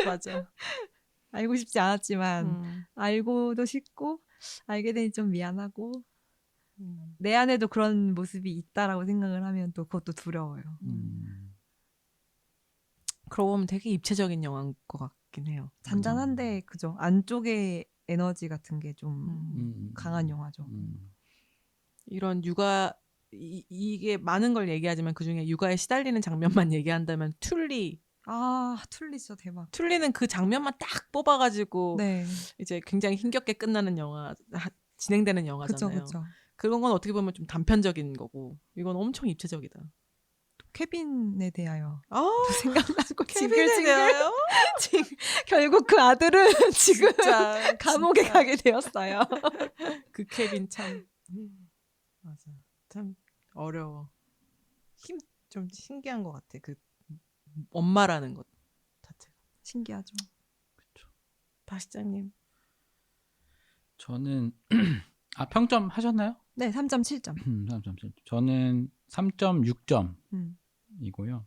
Speaker 3: 맞아.
Speaker 2: 알고 싶지 않았지만 알고도 싶고 알게 되니 좀 미안하고 내 안에도 그런 모습이 있다라고 생각을 하면 또 그것도 두려워요.
Speaker 3: 그러고 보면 되게 입체적인 영화인 것 같긴 해요.
Speaker 2: 잔잔한데 그죠. 안쪽에 에너지 같은 게 좀 강한 영화죠.
Speaker 3: 이런 육아 이게 많은 걸 얘기하지만 그중에 육아에 시달리는 장면만 얘기한다면 툴리.
Speaker 2: 툴리 진짜 대박.
Speaker 3: 툴리는 그 장면만 딱 뽑아가지고
Speaker 2: 네.
Speaker 3: 이제 굉장히 힘겹게 끝나는 영화 진행되는 영화잖아요.
Speaker 2: 그쵸.
Speaker 3: 그런 건 어떻게 보면 좀 단편적인 거고 이건 엄청 입체적이다.
Speaker 2: 케빈에 대하여 생각나고
Speaker 3: 케빈에 대하여
Speaker 2: 결국 그 아들은 지금
Speaker 3: 진짜,
Speaker 2: 감옥에
Speaker 3: 진짜.
Speaker 2: 가게 되었어요.
Speaker 3: 그 케빈 참 맞아 참 어려워. 좀 신기한 것 같아. 그 엄마라는 것 자체가
Speaker 2: 신기하죠.
Speaker 4: 그렇죠.
Speaker 3: 박시장님.
Speaker 4: 저는 평점 하셨나요?
Speaker 2: 네, 3.7점.
Speaker 4: 3.7. 저는 3.6점이고요.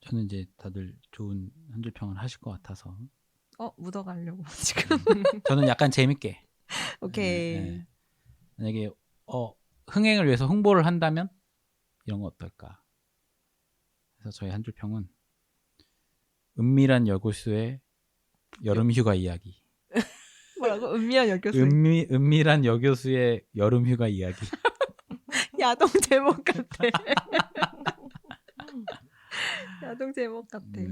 Speaker 4: 저는 이제 다들 좋은 한 줄 평을 하실 것 같아서.
Speaker 2: 묻어가려고 지금.
Speaker 4: 저는 약간 재밌게.
Speaker 2: 오케이.
Speaker 4: 네. 만약에 흥행을 위해서 홍보를 한다면 이런 거 어떨까? 그래서 저희 한 줄 평은 은밀한 여교수의 여름휴가 이야기.
Speaker 2: 뭐라고? 은밀한 여교수.
Speaker 4: 은밀한 여교수의 여름휴가 이야기.
Speaker 2: 야동 제목 같아. 야동 제목 같아.
Speaker 4: 네.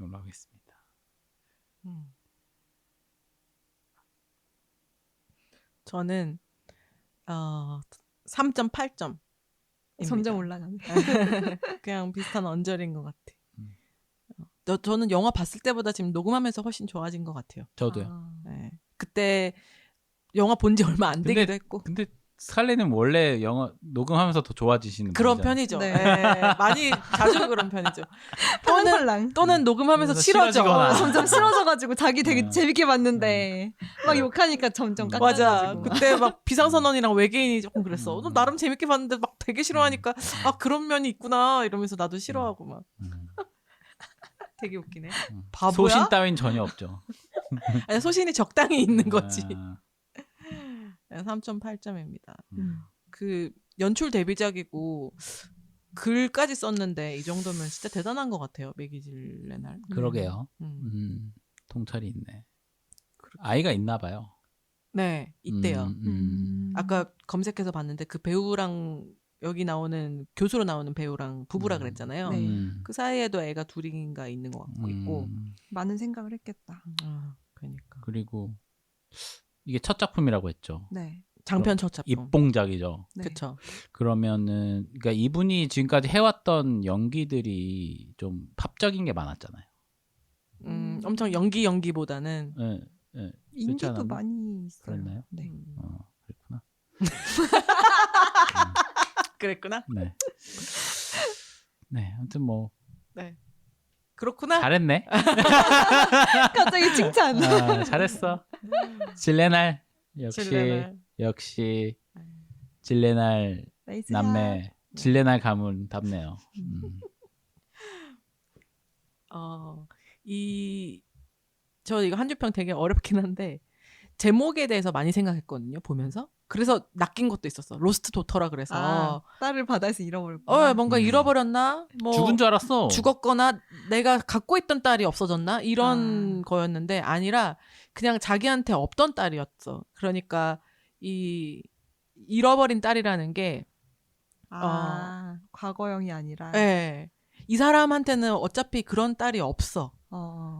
Speaker 4: 올라가겠습니다.
Speaker 3: 저는 3.8점.
Speaker 2: 점점 올라가네.
Speaker 3: 그냥 비슷한 언저리인 것 같아.
Speaker 4: 음.
Speaker 3: 저는 영화 봤을 때보다 지금 녹음하면서 훨씬 좋아진 것 같아요.
Speaker 4: 저도요.
Speaker 3: 네. 그때 영화 본 지 얼마 안 되기도 했고.
Speaker 4: 근데 스칼렛은 원래 영화 녹음하면서 더 좋아지시는
Speaker 3: 그런
Speaker 4: 분이잖아요.
Speaker 3: 편이죠.
Speaker 2: 네.
Speaker 3: 네. 많이 자주 그런 편이죠.
Speaker 2: 펄랑펄랑.
Speaker 3: 또는 녹음하면서
Speaker 4: 그래서
Speaker 3: 싫어져.
Speaker 4: 싫어지거나.
Speaker 2: 점점 싫어져가지고 자기 되게
Speaker 4: 네.
Speaker 2: 재밌게 봤는데 막 욕하니까 점점
Speaker 3: 맞아.
Speaker 2: 깎아가지고.
Speaker 3: 그때 막 비상선언이랑 외계인이 조금 그랬어.
Speaker 4: 음.
Speaker 3: 나름 재밌게 봤는데 막 되게 싫어하니까 아 그런 면이 있구나 이러면서 나도 싫어하고 막 되게 웃기네. 바보야?
Speaker 4: 소신 따윈 전혀 없죠.
Speaker 3: 아니, 소신이 적당히 있는 거지.
Speaker 4: 아,
Speaker 3: 3.8점입니다.
Speaker 4: 음.
Speaker 3: 그 연출 데뷔작이고 글까지 썼는데 이 정도면 진짜 대단한 것 같아요. 매기 질레날.
Speaker 4: 그러게요. 통찰이 있네. 아이가 있나 봐요.
Speaker 3: 네, 있대요.
Speaker 4: 음.
Speaker 3: 아까 검색해서 봤는데 그 배우랑 여기 나오는 교수로 나오는 배우랑 부부라 그랬잖아요.
Speaker 2: 네.
Speaker 3: 그 사이에도 애가 둘인가 있는 것 같고 있고.
Speaker 2: 많은 생각을 했겠다.
Speaker 3: 그러니까
Speaker 4: 그리고 이게 첫 작품이라고 했죠.
Speaker 2: 네.
Speaker 3: 장편 첫 작품.
Speaker 4: 입봉작이죠.
Speaker 2: 네.
Speaker 3: 그렇죠.
Speaker 4: 그러면은 그러니까 이분이 지금까지 해왔던 연기들이 좀 팝적인 게 많았잖아요.
Speaker 3: 엄청 연기보다는
Speaker 4: 예, 예.
Speaker 2: 인기도
Speaker 4: 않았나?
Speaker 2: 많이 있어요.
Speaker 4: 그랬나요?
Speaker 2: 네.
Speaker 4: 그랬구나.
Speaker 3: 그랬구나.
Speaker 4: 네. 네, 아무튼 뭐
Speaker 3: 그렇구나.
Speaker 4: 잘했네.
Speaker 2: 갑자기 칭찬.
Speaker 4: 아, 잘했어. 질레날 역시
Speaker 3: 질레날.
Speaker 4: 역시 질레날
Speaker 2: 나이스
Speaker 4: 남매 질레날 가문답네요.
Speaker 3: 저 이거 한 줄 평 되게 어렵긴 한데 제목에 대해서 많이 생각했거든요. 보면서. 그래서 낚인 것도 있었어. 로스트 도터라 그래서.
Speaker 2: 아, 딸을 바다에서 잃어버렸구나.
Speaker 3: 뭔가 잃어버렸나? 뭐
Speaker 4: 죽은 줄 알았어.
Speaker 3: 죽었거나 내가 갖고 있던 딸이 없어졌나? 이런 거였는데 아니라 그냥 자기한테 없던 딸이었어. 그러니까 이 잃어버린 딸이라는 게
Speaker 2: 과거형이 아니라.
Speaker 3: 네. 이 사람한테는 어차피 그런 딸이 없어.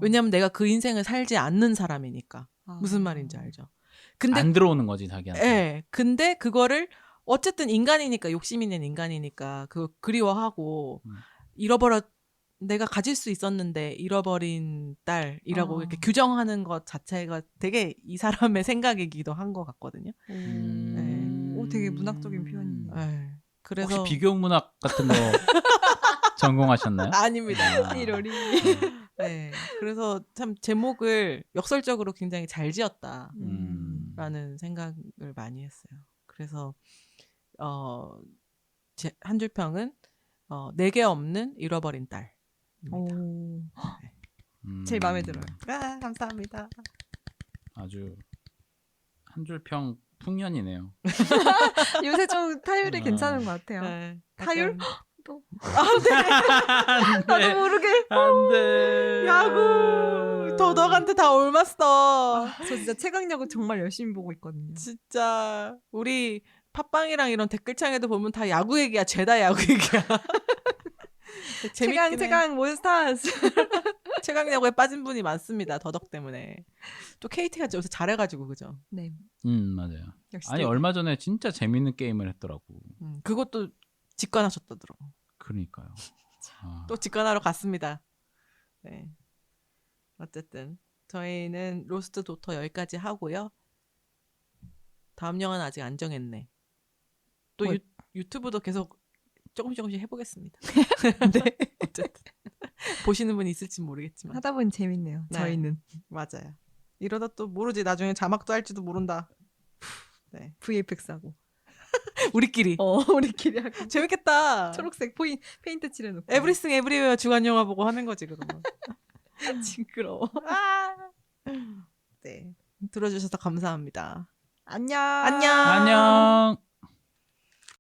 Speaker 3: 왜냐면 내가 그 인생을 살지 않는 사람이니까. 무슨 말인지 알죠? 근데
Speaker 4: 안 들어오는 거지 자기한테.
Speaker 3: 네. 근데 그거를 어쨌든 인간이니까 욕심 있는 인간이니까 그 그리워하고 내가 가질 수 있었는데 잃어버린 딸이라고 이렇게 규정하는 것 자체가 되게 이 사람의 생각이기도 한 것 같거든요.
Speaker 2: 오, 되게 문학적인 표현이네요.
Speaker 3: 네. 그래서
Speaker 4: 혹시 비교문학 같은 거 전공하셨나요?
Speaker 3: 아닙니다.
Speaker 2: 이러리.
Speaker 3: 네. 그래서 참 제목을 역설적으로 굉장히 잘 지었다라는 생각을 많이 했어요. 그래서 제 한 줄 평은 내게 없는 잃어버린 딸.
Speaker 2: 오. 제일 마음에 들어요.
Speaker 3: 감사합니다.
Speaker 4: 아주 한 줄 평 풍년이네요.
Speaker 2: 요새 좀 타율이 괜찮은 것 같아요.
Speaker 3: 네.
Speaker 2: 타율?
Speaker 3: 약간-
Speaker 2: 또.
Speaker 4: 안 돼.
Speaker 2: 나도 모르게.
Speaker 4: 안 돼.
Speaker 3: 야구 도덕한테 다 옮았어.
Speaker 2: 저 진짜 최강야구 정말 열심히 보고 있거든요.
Speaker 3: 진짜 우리 팟빵이랑 이런 댓글창에도 보면 다 야구 얘기야. 죄다 야구 얘기야.
Speaker 2: 최강 몬스타즈.
Speaker 3: 최강 야구에 빠진 분이 많습니다. 더덕 때문에. 또 KT가 요새 잘해가지고 그죠.
Speaker 2: 네.
Speaker 4: 맞아요.
Speaker 2: 역시.
Speaker 4: 아니 얼마 전에 진짜 재밌는 게임을 했더라고.
Speaker 3: 그것도 직관하셨다더라고.
Speaker 4: 그러니까요.
Speaker 3: 또 직관하러 갔습니다. 네. 어쨌든 저희는 로스트 도터 여기까지 하고요. 다음 영화는 아직 안 정했네. 또 유튜브도 계속 조금씩 해보겠습니다. 네. 어쨌든 보시는 분이 있을지 모르겠지만
Speaker 2: 하다 보니 재밌네요.
Speaker 3: 네.
Speaker 2: 저희는.
Speaker 3: 맞아요. 이러다 또 모르지. 나중에 자막도 할지도 모른다. 네.
Speaker 2: VFX 하고.
Speaker 3: 우리끼리.
Speaker 2: 우리끼리 하고.
Speaker 3: 재밌겠다.
Speaker 2: 초록색 페인트 칠해놓고.
Speaker 3: 에브리싱 에브리웨어 주간 영화 보고 하는 거지 그러면.
Speaker 2: 징그러워.
Speaker 3: 네. 들어주셔서 감사합니다.
Speaker 2: 안녕.
Speaker 3: 안녕.
Speaker 4: 안녕.